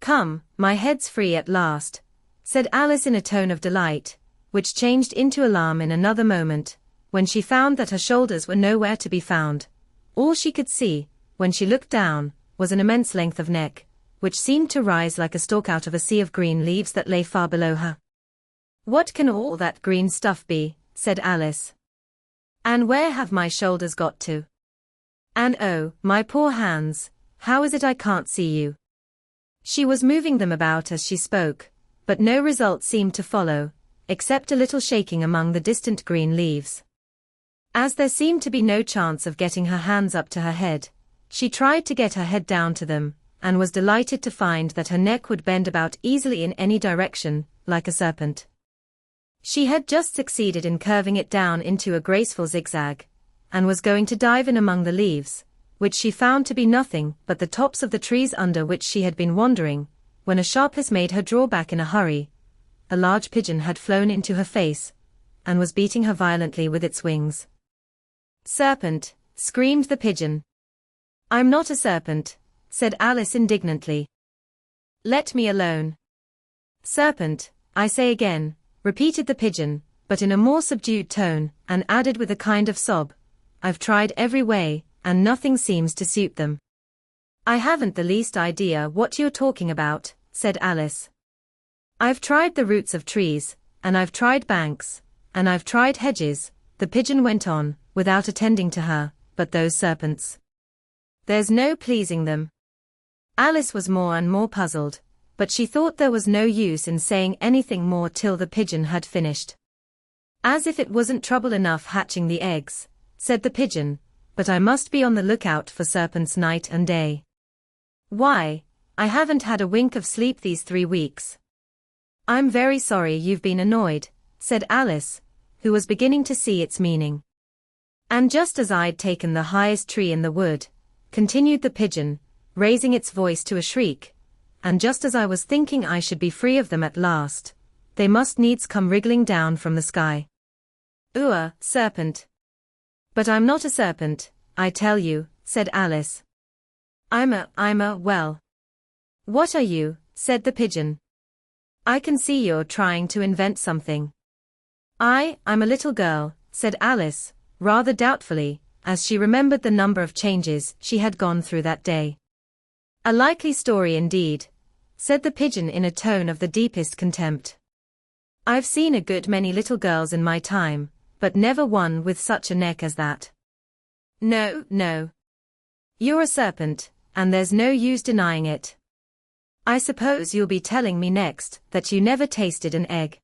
"Come, my head's free at last," said Alice in a tone of delight, which changed into alarm in another moment, when she found that her shoulders were nowhere to be found. All she could see, when she looked down, was an immense length of neck, which seemed to rise like a stalk out of a sea of green leaves that lay far below her. "What can all that green stuff be?" said Alice. "And where have my shoulders got to? And oh, my poor hands, how is it I can't see you?" She was moving them about as she spoke, but no result seemed to follow, except a little shaking among the distant green leaves. As there seemed to be no chance of getting her hands up to her head, she tried to get her head down to them, and was delighted to find that her neck would bend about easily in any direction, like a serpent. She had just succeeded in curving it down into a graceful zigzag, and was going to dive in among the leaves, which she found to be nothing but the tops of the trees under which she had been wandering, when a sharp hiss made her draw back in a hurry. A large pigeon had flown into her face, and was beating her violently with its wings. "Serpent!" screamed the pigeon. "I'm not a serpent," said Alice indignantly. "Let me alone." "Serpent, I say again," repeated the pigeon, but in a more subdued tone, and added with a kind of sob, "I've tried every way, and nothing seems to suit them." "I haven't the least idea what you're talking about," said Alice. "I've tried the roots of trees, and I've tried banks, and I've tried hedges," the pigeon went on, without attending to her, "but those serpents. There's no pleasing them." Alice was more and more puzzled, but she thought there was no use in saying anything more till the pigeon had finished. "As if it wasn't trouble enough hatching the eggs," said the pigeon, "but I must be on the lookout for serpents night and day. Why, I haven't had a wink of sleep these 3 weeks." "I'm very sorry you've been annoyed," said Alice, who was beginning to see its meaning. "And just as I'd taken the highest tree in the wood," continued the pigeon, raising its voice to a shriek, "and just as I was thinking I should be free of them at last, they must needs come wriggling down from the sky. Ooh, serpent. But I'm not a serpent, I tell you," said Alice. I'm a, well. "What are you?" said the pigeon. "I can see you're trying to invent something." I'm a little girl," said Alice, rather doubtfully, as she remembered the number of changes she had gone through that day. "A likely story indeed," said the pigeon in a tone of the deepest contempt. "I've seen a good many little girls in my time, but never one with such a neck as that. No, no. You're a serpent, and there's no use denying it. I suppose you'll be telling me next that you never tasted an egg."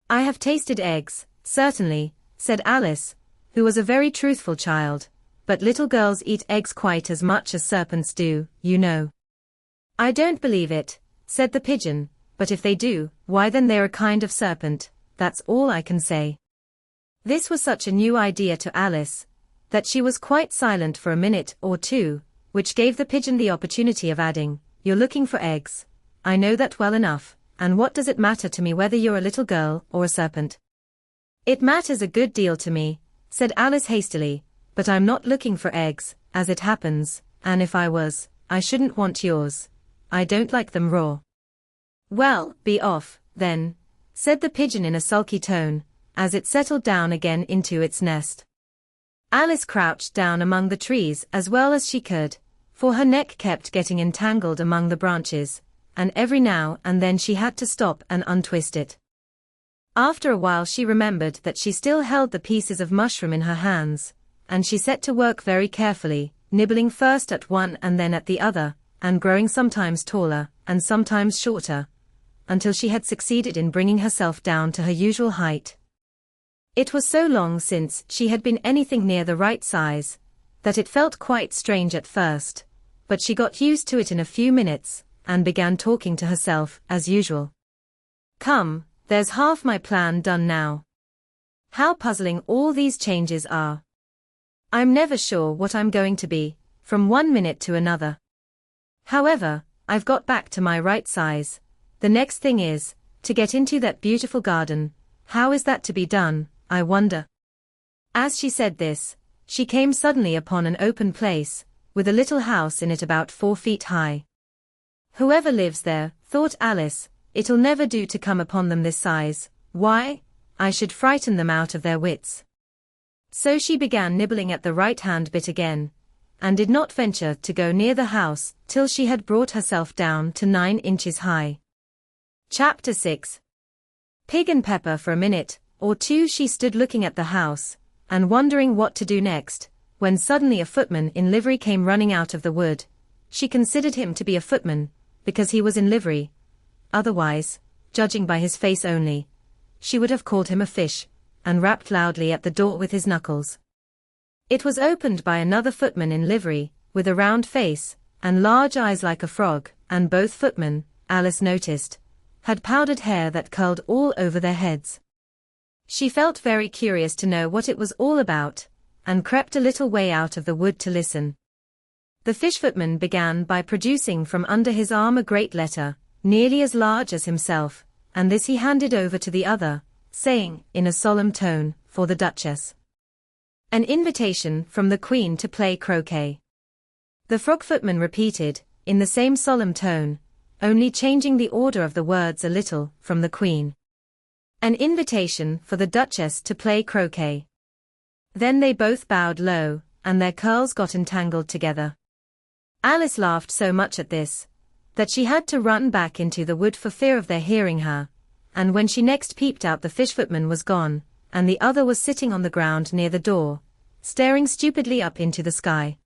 "I have tasted eggs, certainly," said Alice, who was a very truthful child, "but little girls eat eggs quite as much as serpents do, you know." "I don't believe it," said the pigeon, "but if they do, why then they're a kind of serpent, that's all I can say." This was such a new idea to Alice, that she was quite silent for a minute or two, which gave the pigeon the opportunity of adding, "You're looking for eggs. I know that well enough, and what does it matter to me whether you're a little girl or a serpent?" "It matters a good deal to me," said Alice hastily, "but I'm not looking for eggs, as it happens, and if I was, I shouldn't want yours. I don't like them raw." "Well, be off, then," said the pigeon in a sulky tone, as it settled down again into its nest. Alice crouched down among the trees as well as she could, for her neck kept getting entangled among the branches, and every now and then she had to stop and untwist it. After a while she remembered that she still held the pieces of mushroom in her hands, and she set to work very carefully, nibbling first at one and then at the other, and growing sometimes taller and sometimes shorter, until she had succeeded in bringing herself down to her usual height. It was so long since she had been anything near the right size, that it felt quite strange at first, but she got used to it in a few minutes, and began talking to herself as usual. "Come, there's half my plan done now. How puzzling all these changes are. I'm never sure what I'm going to be, from one minute to another. However, I've got back to my right size. The next thing is, to get into that beautiful garden. How is that to be done, I wonder?" As she said this, she came suddenly upon an open place, with a little house in it about 4 feet high. "Whoever lives there," thought Alice, "it'll never do to come upon them this size. Why? I should frighten them out of their wits." So she began nibbling at the right-hand bit again, and did not venture to go near the house till she had brought herself down to 9 inches high. Chapter 6. Pig and Pepper. For a minute or two she stood looking at the house, and wondering what to do next, when suddenly a footman in livery came running out of the wood. She considered him to be a footman, because he was in livery. Otherwise, judging by his face only, she would have called him a fish, and rapped loudly at the door with his knuckles. It was opened by another footman in livery, with a round face, and large eyes like a frog, and both footmen, Alice noticed, had powdered hair that curled all over their heads. She felt very curious to know what it was all about, and crept a little way out of the wood to listen. The fish footman began by producing from under his arm a great letter, nearly as large as himself, and this he handed over to the other, saying, in a solemn tone, "For the Duchess. An invitation from the Queen to play croquet." The frog footman repeated, in the same solemn tone, only changing the order of the words a little, "From the Queen. An invitation for the Duchess to play croquet." Then they both bowed low, and their curls got entangled together. Alice laughed so much at this, that she had to run back into the wood for fear of their hearing her, and when she next peeped out the fish footman was gone, and the other was sitting on the ground near the door, staring stupidly up into the sky.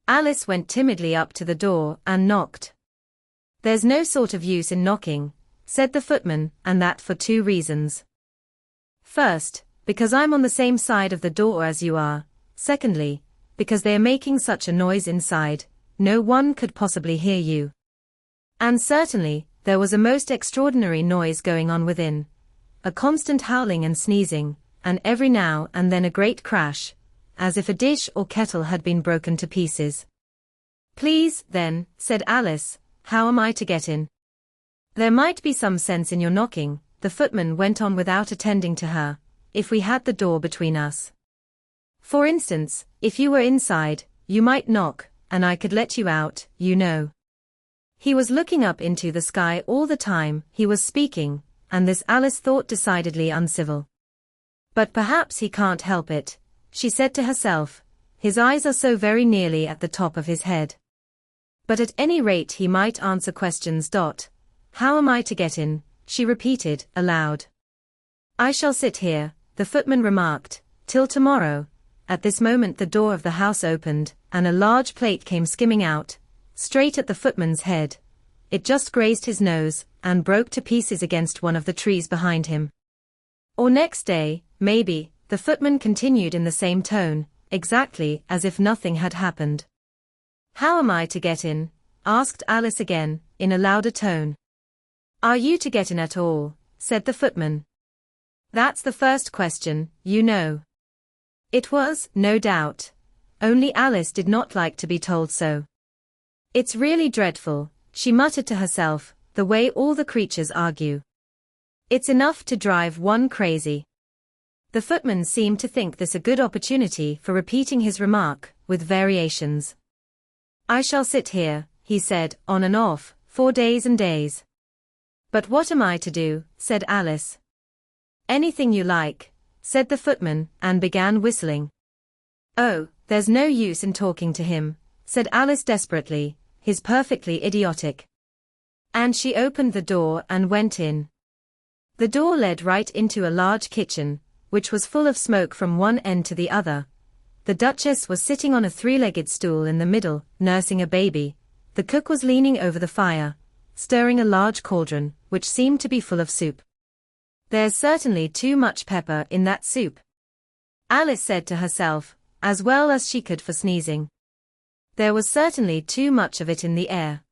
Alice went timidly up to the door and knocked. "There's no sort of use in knocking," said the footman, "and that for 2 reasons. First, because I'm on the same side of the door as you are. Secondly, because they are making such a noise inside, no one could possibly hear you." And certainly, there was a most extraordinary noise going on within. A constant howling and sneezing, and every now and then a great crash, as if a dish or kettle had been broken to pieces. "Please, then," said Alice, "how am I to get in?" "There might be some sense in your knocking," the footman went on without attending to her, "if we had the door between us. For instance, if you were inside, you might knock, and I could let you out, you know." He was looking up into the sky all the time he was speaking, and this Alice thought decidedly uncivil. "But perhaps he can't help it," she said to herself, "his eyes are so very nearly at the top of his head." But at any rate he might answer questions. How am I to get in? She repeated, aloud. I shall sit here, the footman remarked, till tomorrow. At this moment the door of the house opened, and a large plate came skimming out, straight at the footman's head. It just grazed his nose, and broke to pieces against one of the trees behind him. Or next day, maybe, the footman continued in the same tone, exactly as if nothing had happened. How am I to get in? Asked Alice again, in a louder tone. Are you to get in at all? Said the footman. That's the first question, you know. It was, no doubt. Only Alice did not like to be told so. It's really dreadful, she muttered to herself, the way all the creatures argue. It's enough to drive one crazy. The footman seemed to think this a good opportunity for repeating his remark, with variations. I shall sit here, he said, on and off, for days and days. But what am I to do? Said Alice. Anything you like, said the footman, and began whistling. Oh, there's no use in talking to him, said Alice desperately, he's perfectly idiotic. And she opened the door and went in. The door led right into a large kitchen, which was full of smoke from one end to the other. The Duchess was sitting on a three-legged stool in the middle, nursing a baby. The cook was leaning over the fire, stirring a large cauldron, which seemed to be full of soup. There's certainly too much pepper in that soup, Alice said to herself, as well as she could for sneezing. There was certainly too much of it in the air.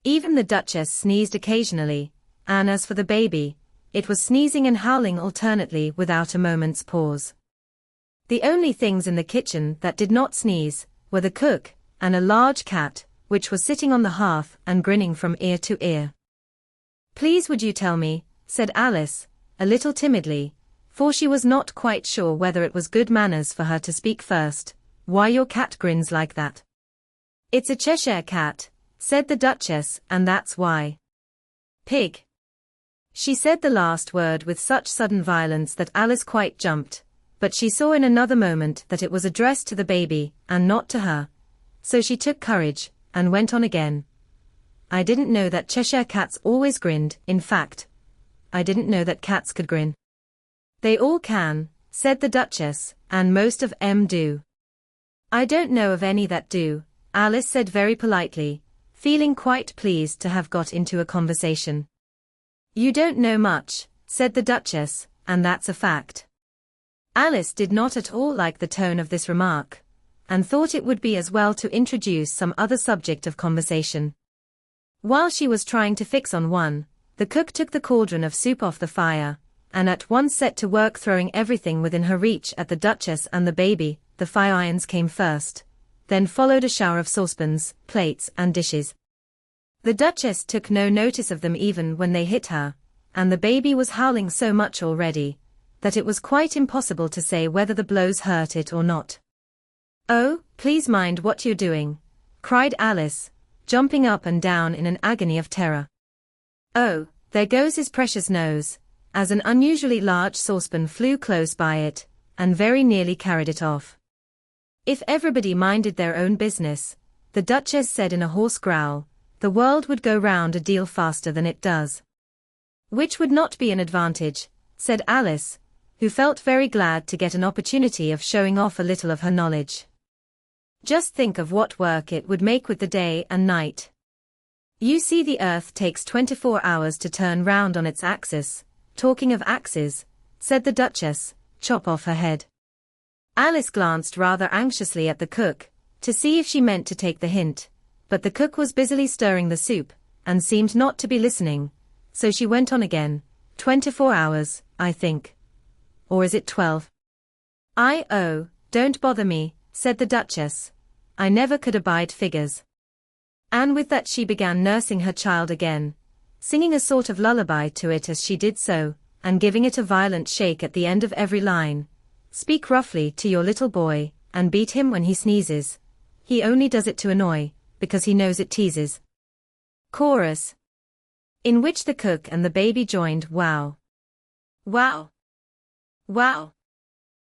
Even the Duchess sneezed occasionally, and as for the baby, it was sneezing and howling alternately without a moment's pause. The only things in the kitchen that did not sneeze were the cook and a large cat, which was sitting on the hearth and grinning from ear to ear. Please would you tell me, said Alice, a little timidly, for she was not quite sure whether it was good manners for her to speak first, why your cat grins like that. It's a Cheshire Cat, said the Duchess, and that's why. Pig. She said the last word with such sudden violence that Alice quite jumped, but she saw in another moment that it was addressed to the baby, and not to her. So she took courage, and went on again. I didn't know that Cheshire Cats always grinned, in fact. I didn't know that cats could grin. They all can, said the Duchess, and most of 'em do. I don't know of any that do, Alice said very politely, feeling quite pleased to have got into a conversation. You don't know much, said the Duchess, and that's a fact. Alice did not at all like the tone of this remark, and thought it would be as well to introduce some other subject of conversation. While she was trying to fix on one, the cook took the cauldron of soup off the fire, and at once set to work throwing everything within her reach at the Duchess and the baby. The fire irons came first. Then followed a shower of saucepans, plates, and dishes. The Duchess took no notice of them even when they hit her, and the baby was howling so much already, that it was quite impossible to say whether the blows hurt it or not. Oh, please mind what you're doing, cried Alice, jumping up and down in an agony of terror. Oh, there goes his precious nose, as an unusually large saucepan flew close by it, and very nearly carried it off. If everybody minded their own business, the Duchess said in a hoarse growl, the world would go round a deal faster than it does. Which would not be an advantage, said Alice, who felt very glad to get an opportunity of showing off a little of her knowledge. Just think of what work it would make with the day and night. You see, the earth takes 24 hours to turn round on its axis. Talking of axes, said the Duchess, chop off her head. Alice glanced rather anxiously at the cook, to see if she meant to take the hint, but the cook was busily stirring the soup, and seemed not to be listening, so she went on again. 24 hours, I think. Or is it 12? Oh, don't bother me, said the Duchess. I never could abide figures. And with that she began nursing her child again, singing a sort of lullaby to it as she did so, and giving it a violent shake at the end of every line. Speak roughly to your little boy, and beat him when he sneezes. He only does it to annoy, because he knows it teases. Chorus. In which the cook and the baby joined. Wow. Wow. Wow.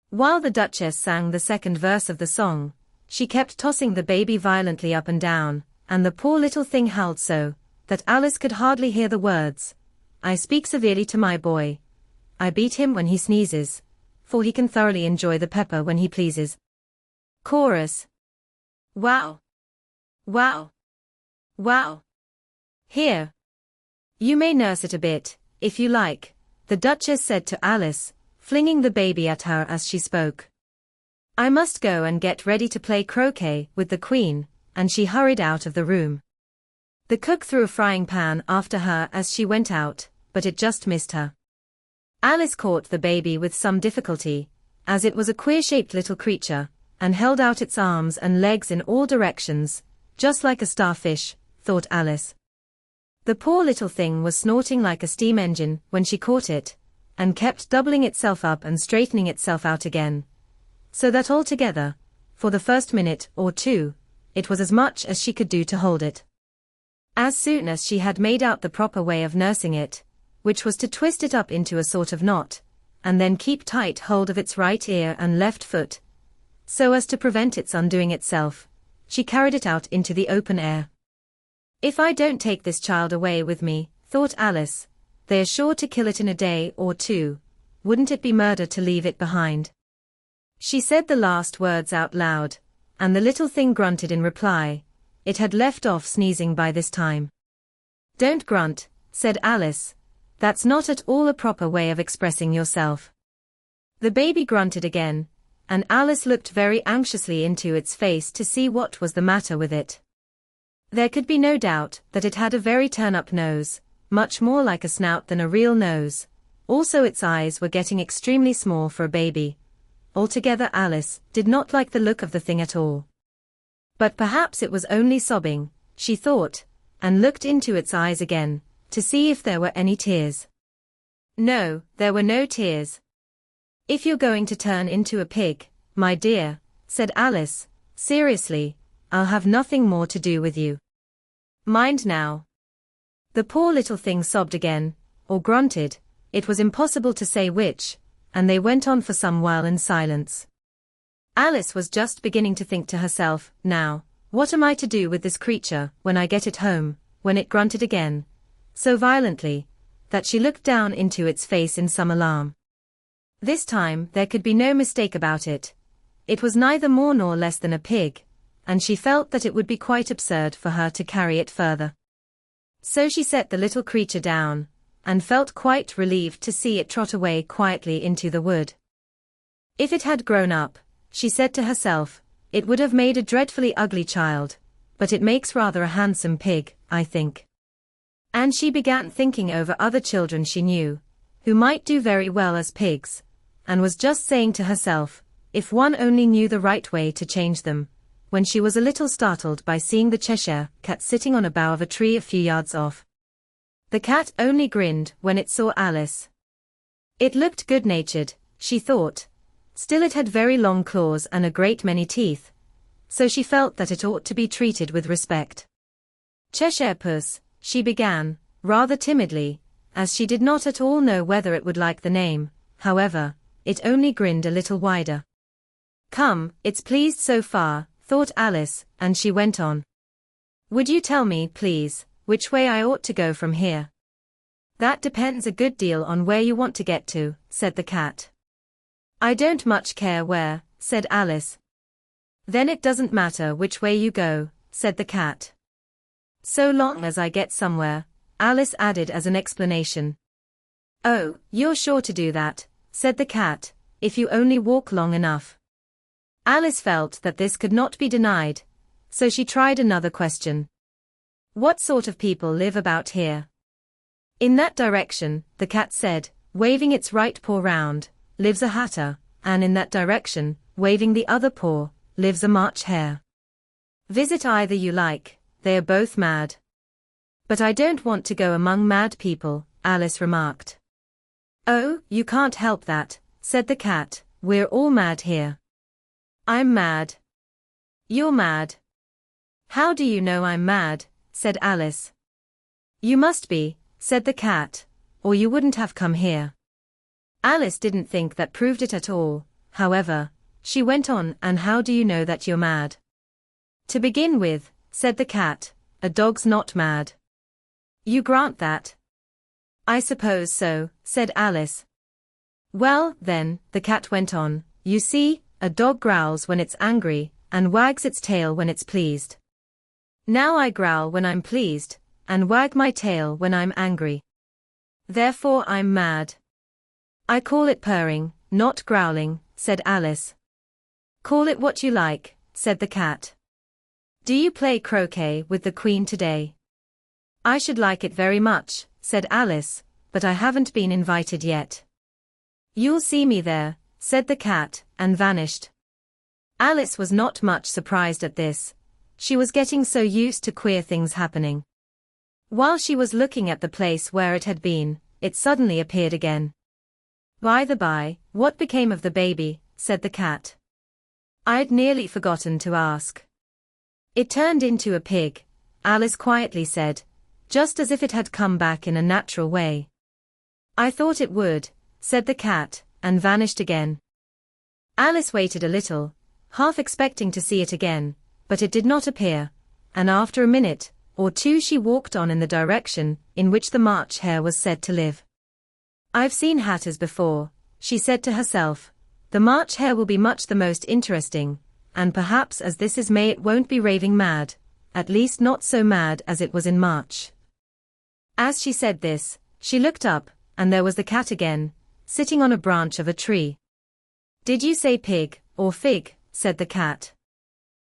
While the Duchess sang the second verse of the song, she kept tossing the baby violently up and down, and the poor little thing howled so that Alice could hardly hear the words. I speak severely to my boy. I beat him when he sneezes, for he can thoroughly enjoy the pepper when he pleases. Chorus. Wow. Wow. Wow. Here. You may nurse it a bit, if you like, the Duchess said to Alice, flinging the baby at her as she spoke. I must go and get ready to play croquet with the Queen, and she hurried out of the room. The cook threw a frying pan after her as she went out, but it just missed her. Alice caught the baby with some difficulty, as it was a queer-shaped little creature, and held out its arms and legs in all directions, just like a starfish, thought Alice. The poor little thing was snorting like a steam engine when she caught it, and kept doubling itself up and straightening itself out again, so that altogether, for the first minute or two, it was as much as she could do to hold it. As soon as she had made out the proper way of nursing it, which was to twist it up into a sort of knot, and then keep tight hold of its right ear and left foot, so as to prevent its undoing itself, she carried it out into the open air. If I don't take this child away with me, thought Alice, they are sure to kill it in a day or two. Wouldn't it be murder to leave it behind? She said the last words out loud, and the little thing grunted in reply. It had left off sneezing by this time. Don't grunt, said Alice. That's not at all a proper way of expressing yourself. The baby grunted again, and Alice looked very anxiously into its face to see what was the matter with it. There could be no doubt that it had a very turn-up nose, much more like a snout than a real nose. Also its eyes were getting extremely small for a baby. Altogether Alice did not like the look of the thing at all. But perhaps it was only sobbing, she thought, and looked into its eyes again, to see if there were any tears. No, there were no tears. If you're going to turn into a pig, my dear, said Alice, seriously, I'll have nothing more to do with you. Mind now. The poor little thing sobbed again, or grunted, it was impossible to say which, and they went on for some while in silence. Alice was just beginning to think to herself, now, what am I to do with this creature when I get it home, when it grunted again, so violently, that she looked down into its face in some alarm. This time there could be no mistake about it. It was neither more nor less than a pig, and she felt that it would be quite absurd for her to carry it further. So she set the little creature down, and felt quite relieved to see it trot away quietly into the wood. If it had grown up, she said to herself, it would have made a dreadfully ugly child, but it makes rather a handsome pig, I think. And she began thinking over other children she knew, who might do very well as pigs, and was just saying to herself, if one only knew the right way to change them, when she was a little startled by seeing the Cheshire Cat sitting on a bough of a tree a few yards off. The cat only grinned when it saw Alice. It looked good-natured, she thought. Still it had very long claws and a great many teeth, so she felt that it ought to be treated with respect. Cheshire Puss, she began, rather timidly, as she did not at all know whether it would like the name. However, it only grinned a little wider. Come, it's pleased so far, thought Alice, and she went on. Would you tell me, please, which way I ought to go from here? That depends a good deal on where you want to get to, said the cat. I don't much care where, said Alice. Then it doesn't matter which way you go, said the cat. So long as I get somewhere, Alice added as an explanation. Oh, you're sure to do that, said the cat, if you only walk long enough. Alice felt that this could not be denied, so she tried another question. What sort of people live about here? In that direction, the cat said, waving its right paw round, lives a hatter, and in that direction, waving the other paw, lives a March hare. Visit either you like, they are both mad. But I don't want to go among mad people, Alice remarked. Oh, you can't help that, said the cat, we're all mad here. I'm mad. You're mad. How do you know I'm mad, said Alice. You must be, said the cat, or you wouldn't have come here. Alice didn't think that proved it at all, however, she went on, and how do you know that you're mad? To begin with, said the cat, a dog's not mad. You grant that? I suppose so, said Alice. Well, then, the cat went on, you see, a dog growls when it's angry, and wags its tail when it's pleased. Now I growl when I'm pleased, and wag my tail when I'm angry. Therefore I'm mad. I call it purring, not growling, said Alice. Call it what you like, said the cat. Do you play croquet with the Queen today? I should like it very much, said Alice, but I haven't been invited yet. You'll see me there, said the cat, and vanished. Alice was not much surprised at this. She was getting so used to queer things happening. While she was looking at the place where it had been, it suddenly appeared again. By the by, what became of the baby, said the cat. I'd nearly forgotten to ask. It turned into a pig, Alice quietly said, just as if it had come back in a natural way. I thought it would, said the cat, and vanished again. Alice waited a little, half expecting to see it again, but it did not appear, and after a minute or two she walked on in the direction in which the March Hare was said to live. I've seen hatters before, she said to herself. The March Hare will be much the most interesting, and perhaps as this is May it won't be raving mad, at least not so mad as it was in March. As she said this, she looked up, and there was the cat again, sitting on a branch of a tree. Did you say pig, or fig, said the cat.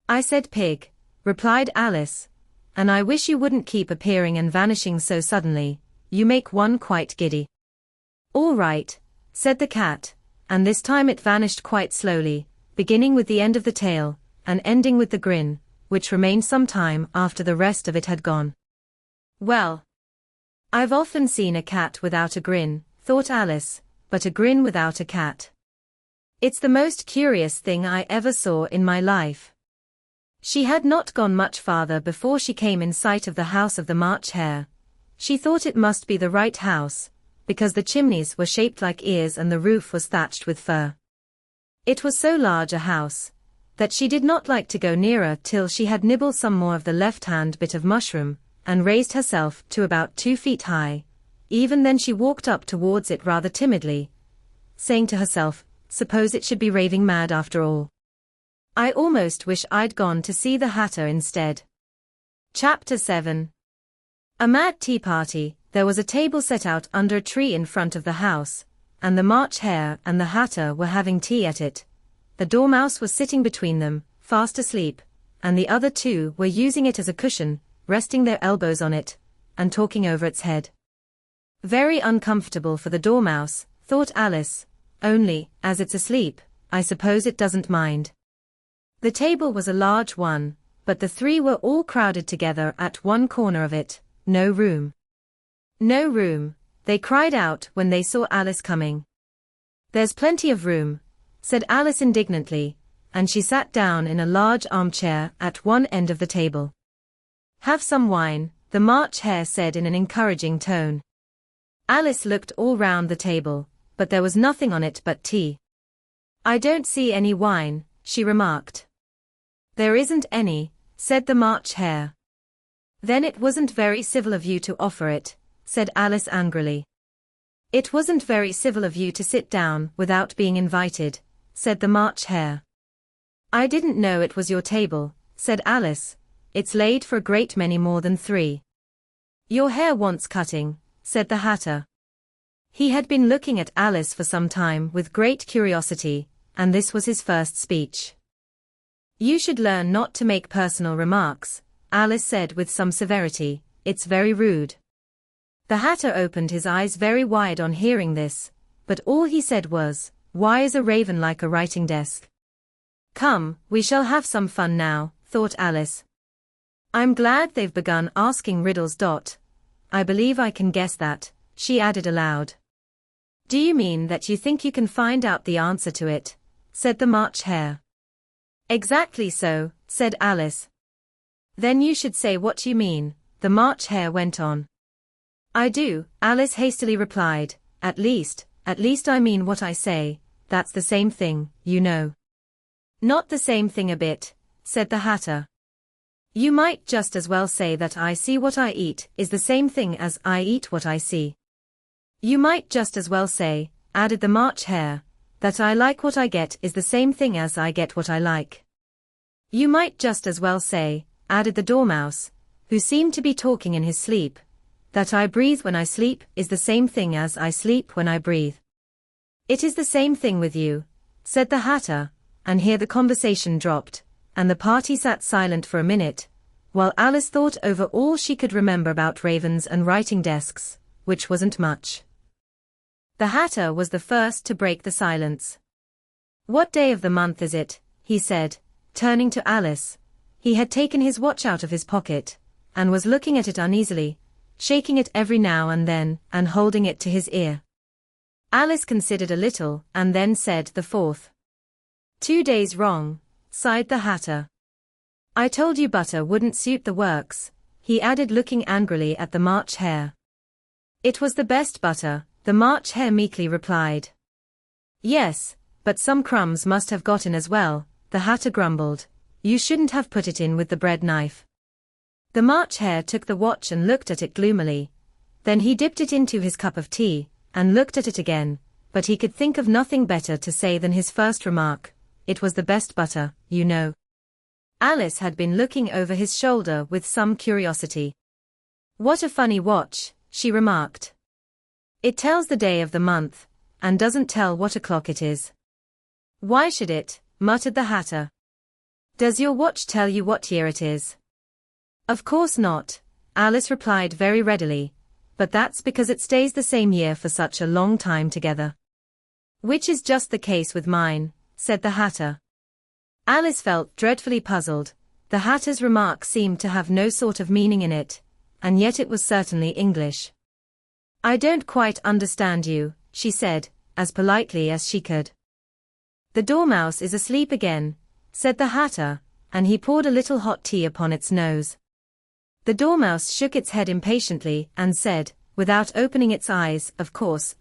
I said pig, replied Alice, and I wish you wouldn't keep appearing and vanishing so suddenly, you make one quite giddy. All right, said the cat, and this time it vanished quite slowly, beginning with the end of the tail, and ending with the grin, which remained some time after the rest of it had gone. Well, I've often seen a cat without a grin, thought Alice, but a grin without a cat. It's the most curious thing I ever saw in my life. She had not gone much farther before she came in sight of the house of the March Hare. She thought it must be the right house, because the chimneys were shaped like ears and the roof was thatched with fur. It was so large a house that she did not like to go nearer till she had nibbled some more of the left-hand bit of mushroom, and raised herself to about 2 feet high. Even then she walked up towards it rather timidly, saying to herself, suppose it should be raving mad after all. I almost wish I'd gone to see the Hatter instead. Chapter 7. A mad tea party. There was a table set out under a tree in front of the house, and the March Hare and the Hatter were having tea at it. The Dormouse was sitting between them, fast asleep, and the other two were using it as a cushion, resting their elbows on it, and talking over its head. Very uncomfortable for the Dormouse, thought Alice, only, as it's asleep, I suppose it doesn't mind. The table was a large one, but the three were all crowded together at one corner of it. No room. No room, they cried out when they saw Alice coming. There's plenty of room, said Alice indignantly, and she sat down in a large armchair at one end of the table. Have some wine, the March Hare said in an encouraging tone. Alice looked all round the table, but there was nothing on it but tea. I don't see any wine, she remarked. There isn't any, said the March Hare. Then it wasn't very civil of you to offer it, said Alice angrily. It wasn't very civil of you to sit down without being invited, said the March Hare. I didn't know it was your table, said Alice. It's laid for a great many more than 3. Your hair wants cutting, said the Hatter. He had been looking at Alice for some time with great curiosity, and this was his first speech. You should learn not to make personal remarks, Alice said with some severity, it's very rude. The Hatter opened his eyes very wide on hearing this, but all he said was, why is a raven like a writing desk? Come, we shall have some fun now, thought Alice. I'm glad they've begun asking riddles. I believe I can guess that, she added aloud. Do you mean that you think you can find out the answer to it? Said the March Hare. Exactly so, said Alice. Then you should say what you mean, the March Hare went on. I do, Alice hastily replied, at least I mean what I say, that's the same thing, you know. Not the same thing a bit, said the Hatter. You might just as well say that I see what I eat is the same thing as I eat what I see. You might just as well say, added the March Hare, that I like what I get is the same thing as I get what I like. You might just as well say, added the Dormouse, who seemed to be talking in his sleep, that I breathe when I sleep is the same thing as I sleep when I breathe. It is the same thing with you, said the Hatter, and here the conversation dropped, and the party sat silent for a minute, while Alice thought over all she could remember about ravens and writing desks, which wasn't much. The Hatter was the first to break the silence. What day of the month is it? He said, turning to Alice. He had taken his watch out of his pocket, and was looking at it uneasily, shaking it every now and then, and holding it to his ear. Alice considered a little, and then said the 4th. 2 days wrong, sighed the Hatter. I told you butter wouldn't suit the works, he added looking angrily at the March Hare. It was the best butter, the March Hare meekly replied. Yes, but some crumbs must have got in as well, the Hatter grumbled. You shouldn't have put it in with the bread knife. The March Hare took the watch and looked at it gloomily. Then he dipped it into his cup of tea, and looked at it again, but he could think of nothing better to say than his first remark. It was the best butter, you know. Alice had been looking over his shoulder with some curiosity. What a funny watch, she remarked. It tells the day of the month, and doesn't tell what o'clock it is. Why should it? Muttered the Hatter. Does your watch tell you what year it is? Of course not, Alice replied very readily, but that's because it stays the same year for such a long time together. Which is just the case with mine, said the Hatter. Alice felt dreadfully puzzled. The Hatter's remark seemed to have no sort of meaning in it, and yet it was certainly English. I don't quite understand you, she said, as politely as she could. The Dormouse is asleep again, said the Hatter, and he poured a little hot tea upon its nose. The Dormouse shook its head impatiently and said, without opening its eyes, of course,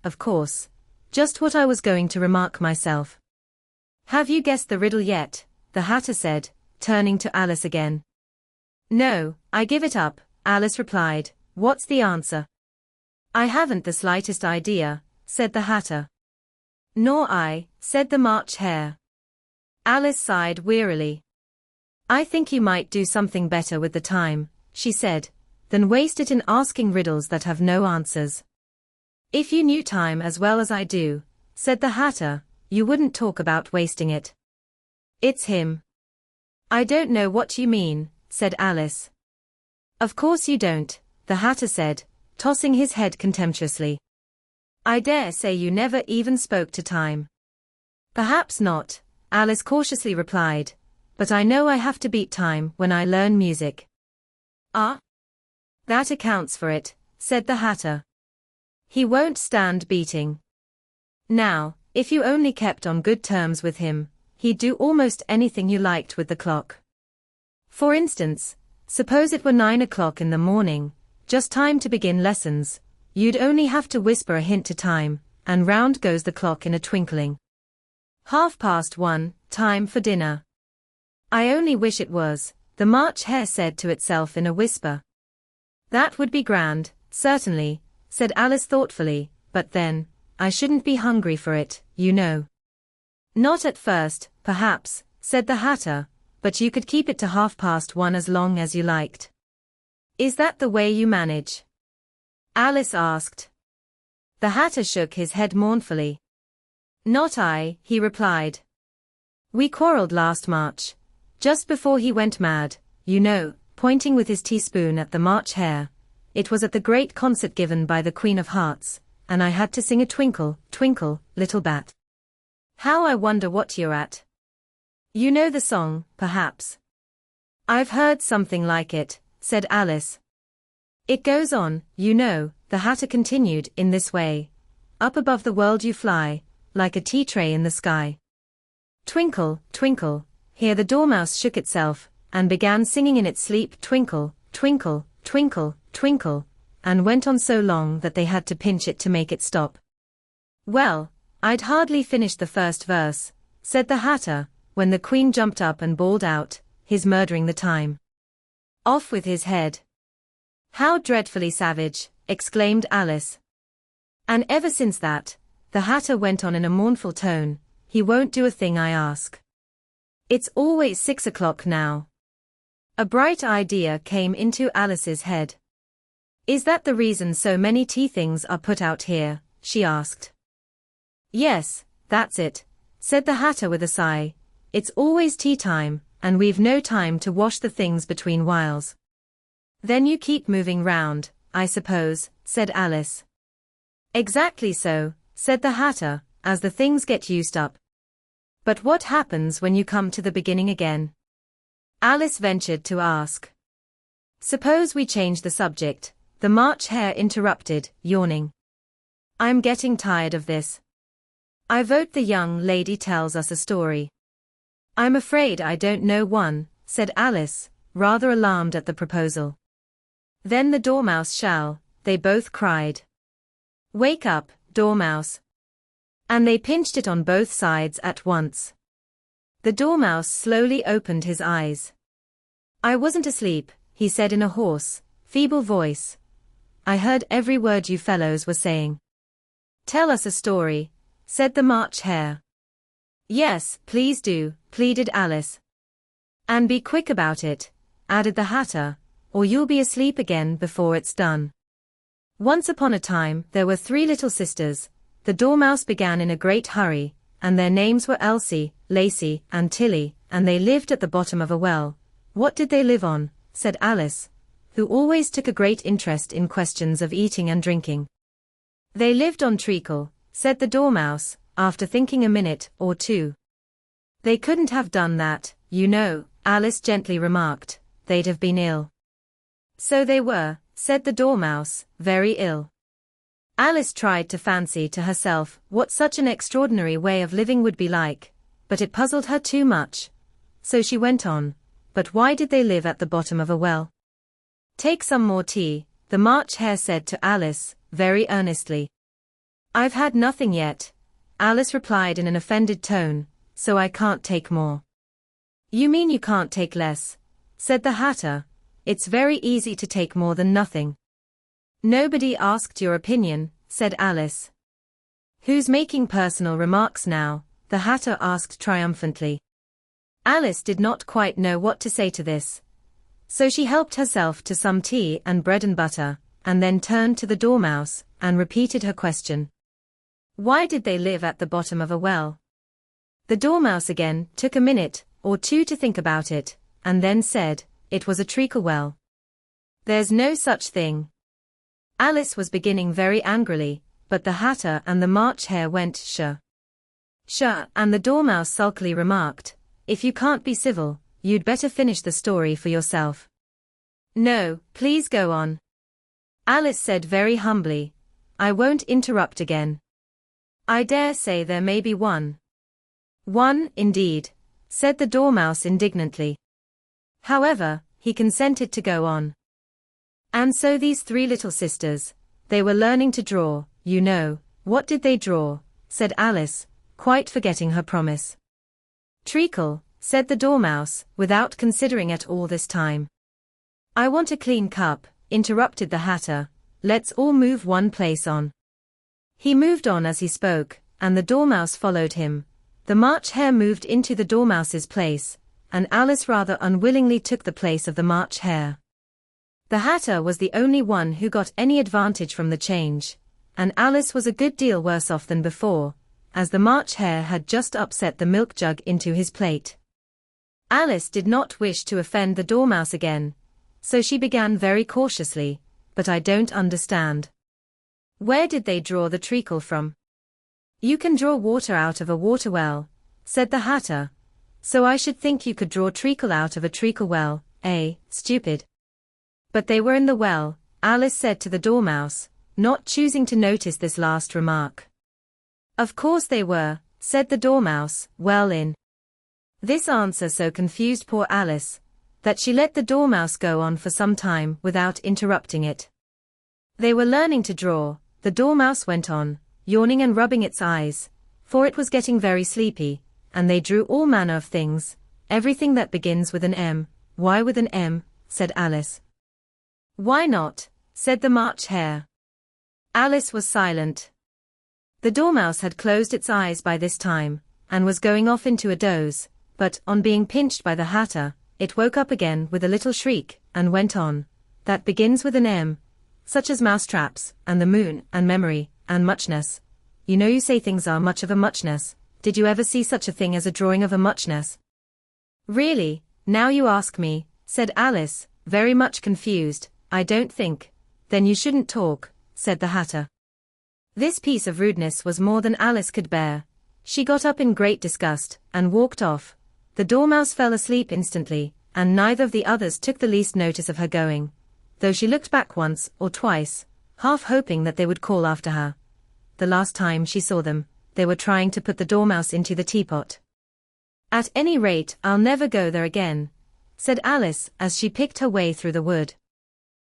just what I was going to remark myself. Have you guessed the riddle yet? The Hatter said, turning to Alice again. No, I give it up, Alice replied. What's the answer? I haven't the slightest idea, said the Hatter. Nor I, said the March Hare. Alice sighed wearily. I think you might do something better with the time, she said, than waste it in asking riddles that have no answers. If you knew time as well as I do, said the Hatter, you wouldn't talk about wasting it. It's him. I don't know what you mean, said Alice. Of course you don't, the Hatter said, tossing his head contemptuously. I dare say you never even spoke to time. Perhaps not, Alice cautiously replied, but I know I have to beat time when I learn music. Ah? That accounts for it, said the Hatter. He won't stand beating. Now, if you only kept on good terms with him, he'd do almost anything you liked with the clock. For instance, suppose it were 9 o'clock in the morning, just time to begin lessons, you'd only have to whisper a hint to time, and round goes the clock in a twinkling. 1:30, time for dinner. I only wish it was, the March Hare said to itself in a whisper. That would be grand, certainly, said Alice thoughtfully, but then, I shouldn't be hungry for it, you know. Not at first, perhaps, said the Hatter, but you could keep it to 1:30 as long as you liked. Is that the way you manage? Alice asked. The Hatter shook his head mournfully. Not I, he replied. We quarrelled last March, just before he went mad, you know, pointing with his teaspoon at the March Hare. It was at the great concert given by the Queen of Hearts, and I had to sing a Twinkle, Twinkle, Little Bat. How I wonder what you're at. You know the song, perhaps? I've heard something like it, said Alice. It goes on, you know, the Hatter continued in this way. Up above the world you fly, like a tea tray in the sky. Twinkle, twinkle, here the Dormouse shook itself, and began singing in its sleep Twinkle, twinkle, twinkle, twinkle, and went on so long that they had to pinch it to make it stop. Well, I'd hardly finished the first verse, said the Hatter, when the Queen jumped up and bawled out, he's murdering the time. Off with his head. How dreadfully savage, exclaimed Alice. And ever since that, the Hatter went on in a mournful tone, he won't do a thing I ask. It's always 6 o'clock now. A bright idea came into Alice's head. Is that the reason so many tea things are put out here? She asked. Yes, that's it, said the Hatter with a sigh. It's always tea time, and we've no time to wash the things between whiles. Then you keep moving round, I suppose, said Alice. Exactly so, said the Hatter, as the things get used up. But what happens when you come to the beginning again? Alice ventured to ask. Suppose we change the subject, the March Hare interrupted, yawning. I'm getting tired of this. I vote the young lady tells us a story. I'm afraid I don't know one, said Alice, rather alarmed at the proposal. Then the Dormouse shall, they both cried. Wake up, Dormouse. And they pinched it on both sides at once. The Dormouse slowly opened his eyes. I wasn't asleep, he said in a hoarse, feeble voice. I heard every word you fellows were saying. Tell us a story, said the March Hare. Yes, please do, pleaded Alice. And be quick about it, added the Hatter, or you'll be asleep again before it's done. Once upon a time there were 3 little sisters. The Dormouse began in a great hurry, and their names were Elsie, Lacey, and Tilly, and they lived at the bottom of a well. What did they live on? Said Alice, who always took a great interest in questions of eating and drinking. They lived on treacle, said the Dormouse, after thinking a minute or two. They couldn't have done that, you know, Alice gently remarked, they'd have been ill. So they were, said the Dormouse, very ill. Alice tried to fancy to herself what such an extraordinary way of living would be like, but it puzzled her too much. So she went on, but why did they live at the bottom of a well? Take some more tea, the March Hare said to Alice, very earnestly. I've had nothing yet, Alice replied in an offended tone, so I can't take more. You mean you can't take less, said the Hatter. It's very easy to take more than nothing. Nobody asked your opinion, said Alice. Who's making personal remarks now? The Hatter asked triumphantly. Alice did not quite know what to say to this. So she helped herself to some tea and bread and butter, and then turned to the Dormouse, and repeated her question. Why did they live at the bottom of a well? The Dormouse again took a minute or two to think about it, and then said, it was a treacle well. There's no such thing. Alice was beginning very angrily, but the Hatter and the March Hare went "Sure. Sure," and the Dormouse sulkily remarked, if you can't be civil, you'd better finish the story for yourself. No, please go on. Alice said very humbly, I won't interrupt again. I dare say there may be one. One, indeed, said the Dormouse indignantly. However, he consented to go on. And so these 3 little sisters, they were learning to draw, you know. What did they draw? Said Alice, quite forgetting her promise. Treacle, said the Dormouse, without considering at all this time. I want a clean cup, interrupted the Hatter. Let's all move one place on. He moved on as he spoke, and the Dormouse followed him. The March Hare moved into the Dormouse's place, and Alice rather unwillingly took the place of the March Hare. The Hatter was the only one who got any advantage from the change, and Alice was a good deal worse off than before, as the March Hare had just upset the milk jug into his plate. Alice did not wish to offend the Dormouse again, so she began very cautiously, but I don't understand. Where did they draw the treacle from? You can draw water out of a water well, said the Hatter, so I should think you could draw treacle out of a treacle well, eh, stupid? But they were in the well, Alice said to the Dormouse, not choosing to notice this last remark. Of course they were, said the Dormouse, well in. This answer so confused poor Alice, that she let the Dormouse go on for some time without interrupting it. They were learning to draw, the Dormouse went on, yawning and rubbing its eyes, for it was getting very sleepy, and they drew all manner of things, everything that begins with an M. Why with an M? said Alice. Why not? Said the March Hare. Alice was silent. The Dormouse had closed its eyes by this time, and was going off into a doze, but, on being pinched by the Hatter, it woke up again with a little shriek, and went on. That begins with an M, such as mousetraps, and the moon, and memory, and muchness. You know you say things are much of a muchness. Did you ever see such a thing as a drawing of a muchness? Really, now you ask me, said Alice, very much confused. I don't think. Then you shouldn't talk, said the Hatter. This piece of rudeness was more than Alice could bear. She got up in great disgust, and walked off. The Dormouse fell asleep instantly, and neither of the others took the least notice of her going, though she looked back once or twice, half hoping that they would call after her. The last time she saw them, they were trying to put the Dormouse into the teapot. At any rate, I'll never go there again, said Alice as she picked her way through the wood.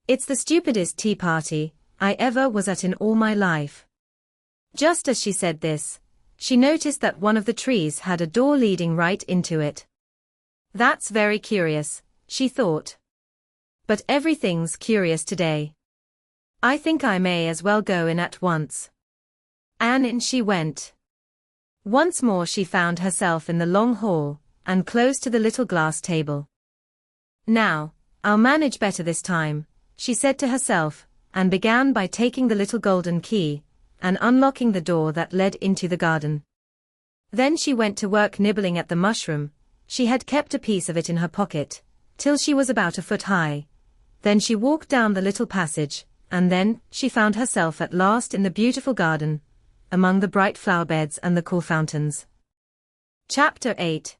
It's the stupidest tea party I ever was at in all my life. Just as she said this, she noticed that one of the trees had a door leading right into it. That's very curious, she thought. But everything's curious today. I think I may as well go in at once. And in she went. Once more she found herself in the long hall, and close to the little glass table. Now, I'll manage better this time, she said to herself, and began by taking the little golden key, and unlocking the door that led into the garden. Then she went to work nibbling at the mushroom. She had kept a piece of it in her pocket, till she was about a foot high. Then she walked down the little passage, and then she found herself at last in the beautiful garden, among the bright flower beds and the cool fountains. Chapter 8.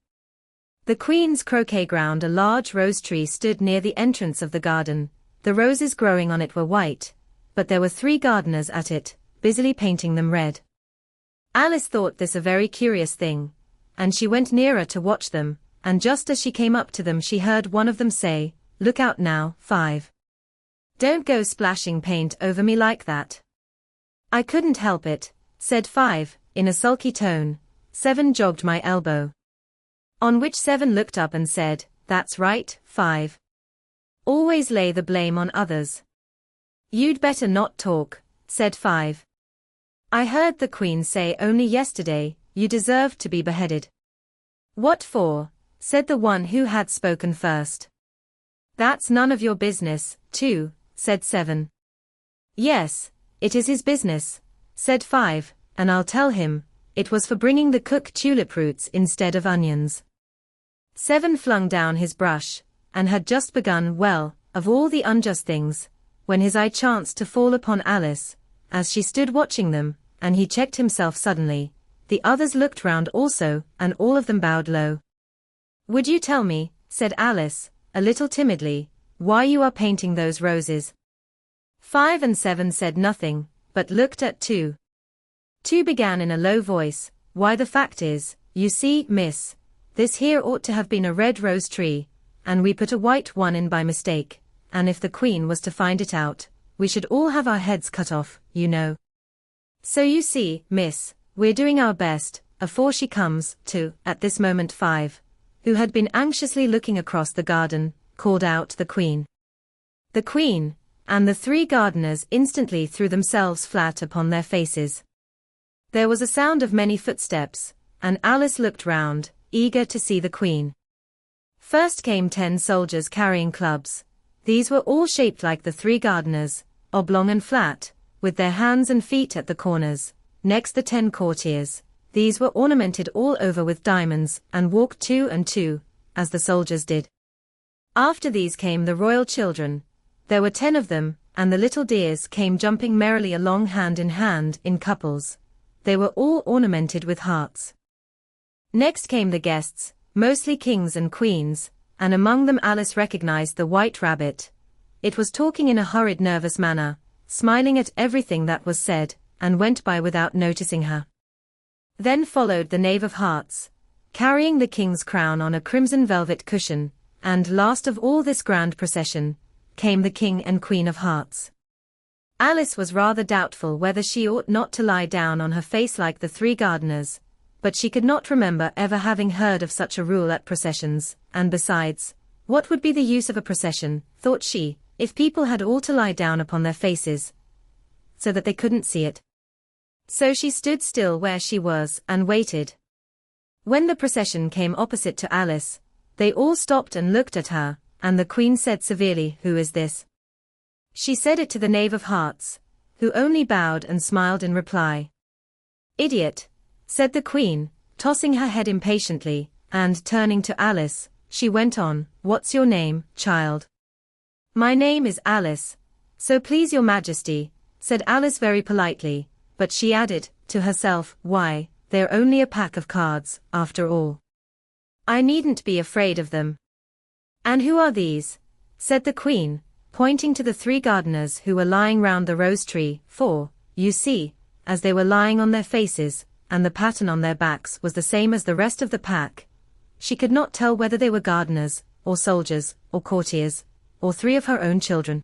The Queen's Croquet-Ground. A large rose tree stood near the entrance of the garden. The roses growing on it were white, but there were 3 gardeners at it, busily painting them red. Alice thought this a very curious thing, and she went nearer to watch them, and just as she came up to them she heard one of them say, "Look out now, 5. Don't go splashing paint over me like that." "I couldn't help it," said 5, in a sulky tone. 7 jogged my elbow. On which 7 looked up and said, "That's right, 5. Always lay the blame on others." "You'd better not talk," said 5. "I heard the Queen say only yesterday, you deserved to be beheaded." "What for?" said the one who had spoken first. "That's none of your business, too," said 7. "Yes, it is his business," said 5, "and I'll tell him, it was for bringing the cook tulip roots instead of onions." 7 flung down his brush, and had just begun, well, of all the unjust things, when his eye chanced to fall upon Alice, as she stood watching them, and he checked himself suddenly. The others looked round also, and all of them bowed low. "Would you tell me," said Alice, a little timidly, "why you are painting those roses?" 5 and 7 said nothing, but looked at 2. 2 began in a low voice, "Why, the fact is, you see, miss, this here ought to have been a red rose tree, and we put a white one in by mistake, and if the Queen was to find it out, we should all have our heads cut off, you know. So you see, miss, we're doing our best, afore she comes, to." At this moment 5, who had been anxiously looking across the garden, called out, "The Queen! The Queen!" and the 3 gardeners instantly threw themselves flat upon their faces. There was a sound of many footsteps, and Alice looked round, eager to see the Queen. First came 10 soldiers carrying clubs. These were all shaped like the 3 gardeners, oblong and flat, with their hands and feet at the corners. Next the 10 courtiers. These were ornamented all over with diamonds, and walked 2 and 2, as the soldiers did. After these came the royal children. There were 10 of them, and the little dears came jumping merrily along hand in couples. They were all ornamented with hearts. Next came the guests, mostly kings and queens, and among them Alice recognized the White Rabbit. It was talking in a hurried, nervous manner, smiling at everything that was said, and went by without noticing her. Then followed the Knave of Hearts, carrying the king's crown on a crimson velvet cushion, and last of all this grand procession, came the King and Queen of Hearts. Alice was rather doubtful whether she ought not to lie down on her face like the 3 gardeners, but she could not remember ever having heard of such a rule at processions, and besides, What would be the use of a procession, thought she, if people had all to lie down upon their faces, so that they couldn't see it? So she stood still where she was, and waited. When the procession came opposite to Alice, they all stopped and looked at her, and the Queen said severely, "Who is this?" She said it to the Knave of Hearts, who only bowed and smiled in reply. "Idiot," said the Queen, tossing her head impatiently, and turning to Alice, she went on, "What's your name, child?" "My name is Alice, so please your Majesty," said Alice very politely, but she added, to herself, "Why, they're only a pack of cards, after all. I needn't be afraid of them." "And who are these?" said the Queen, pointing to the 3 gardeners who were lying round the rose tree, for, you see, as they were lying on their faces, and the pattern on their backs was the same as the rest of the pack, she could not tell whether they were gardeners, or soldiers, or courtiers, or 3 of her own children.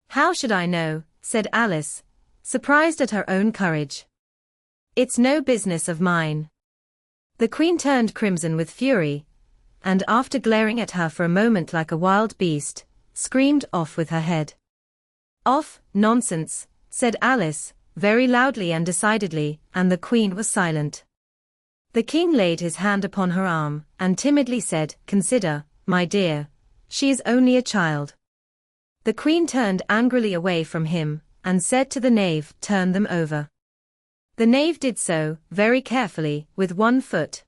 "How should I know?" said Alice, surprised at her own courage. "It's no business of mine." The Queen turned crimson with fury, and after glaring at her for a moment like a wild beast, screamed, "Off with her head." "Off, nonsense," said Alice, very loudly and decidedly, and the Queen was silent. The King laid his hand upon her arm, and timidly said, "Consider, my dear, she is only a child." The Queen turned angrily away from him, and said to the Knave, "Turn them over." The Knave did so, very carefully, with 1 foot.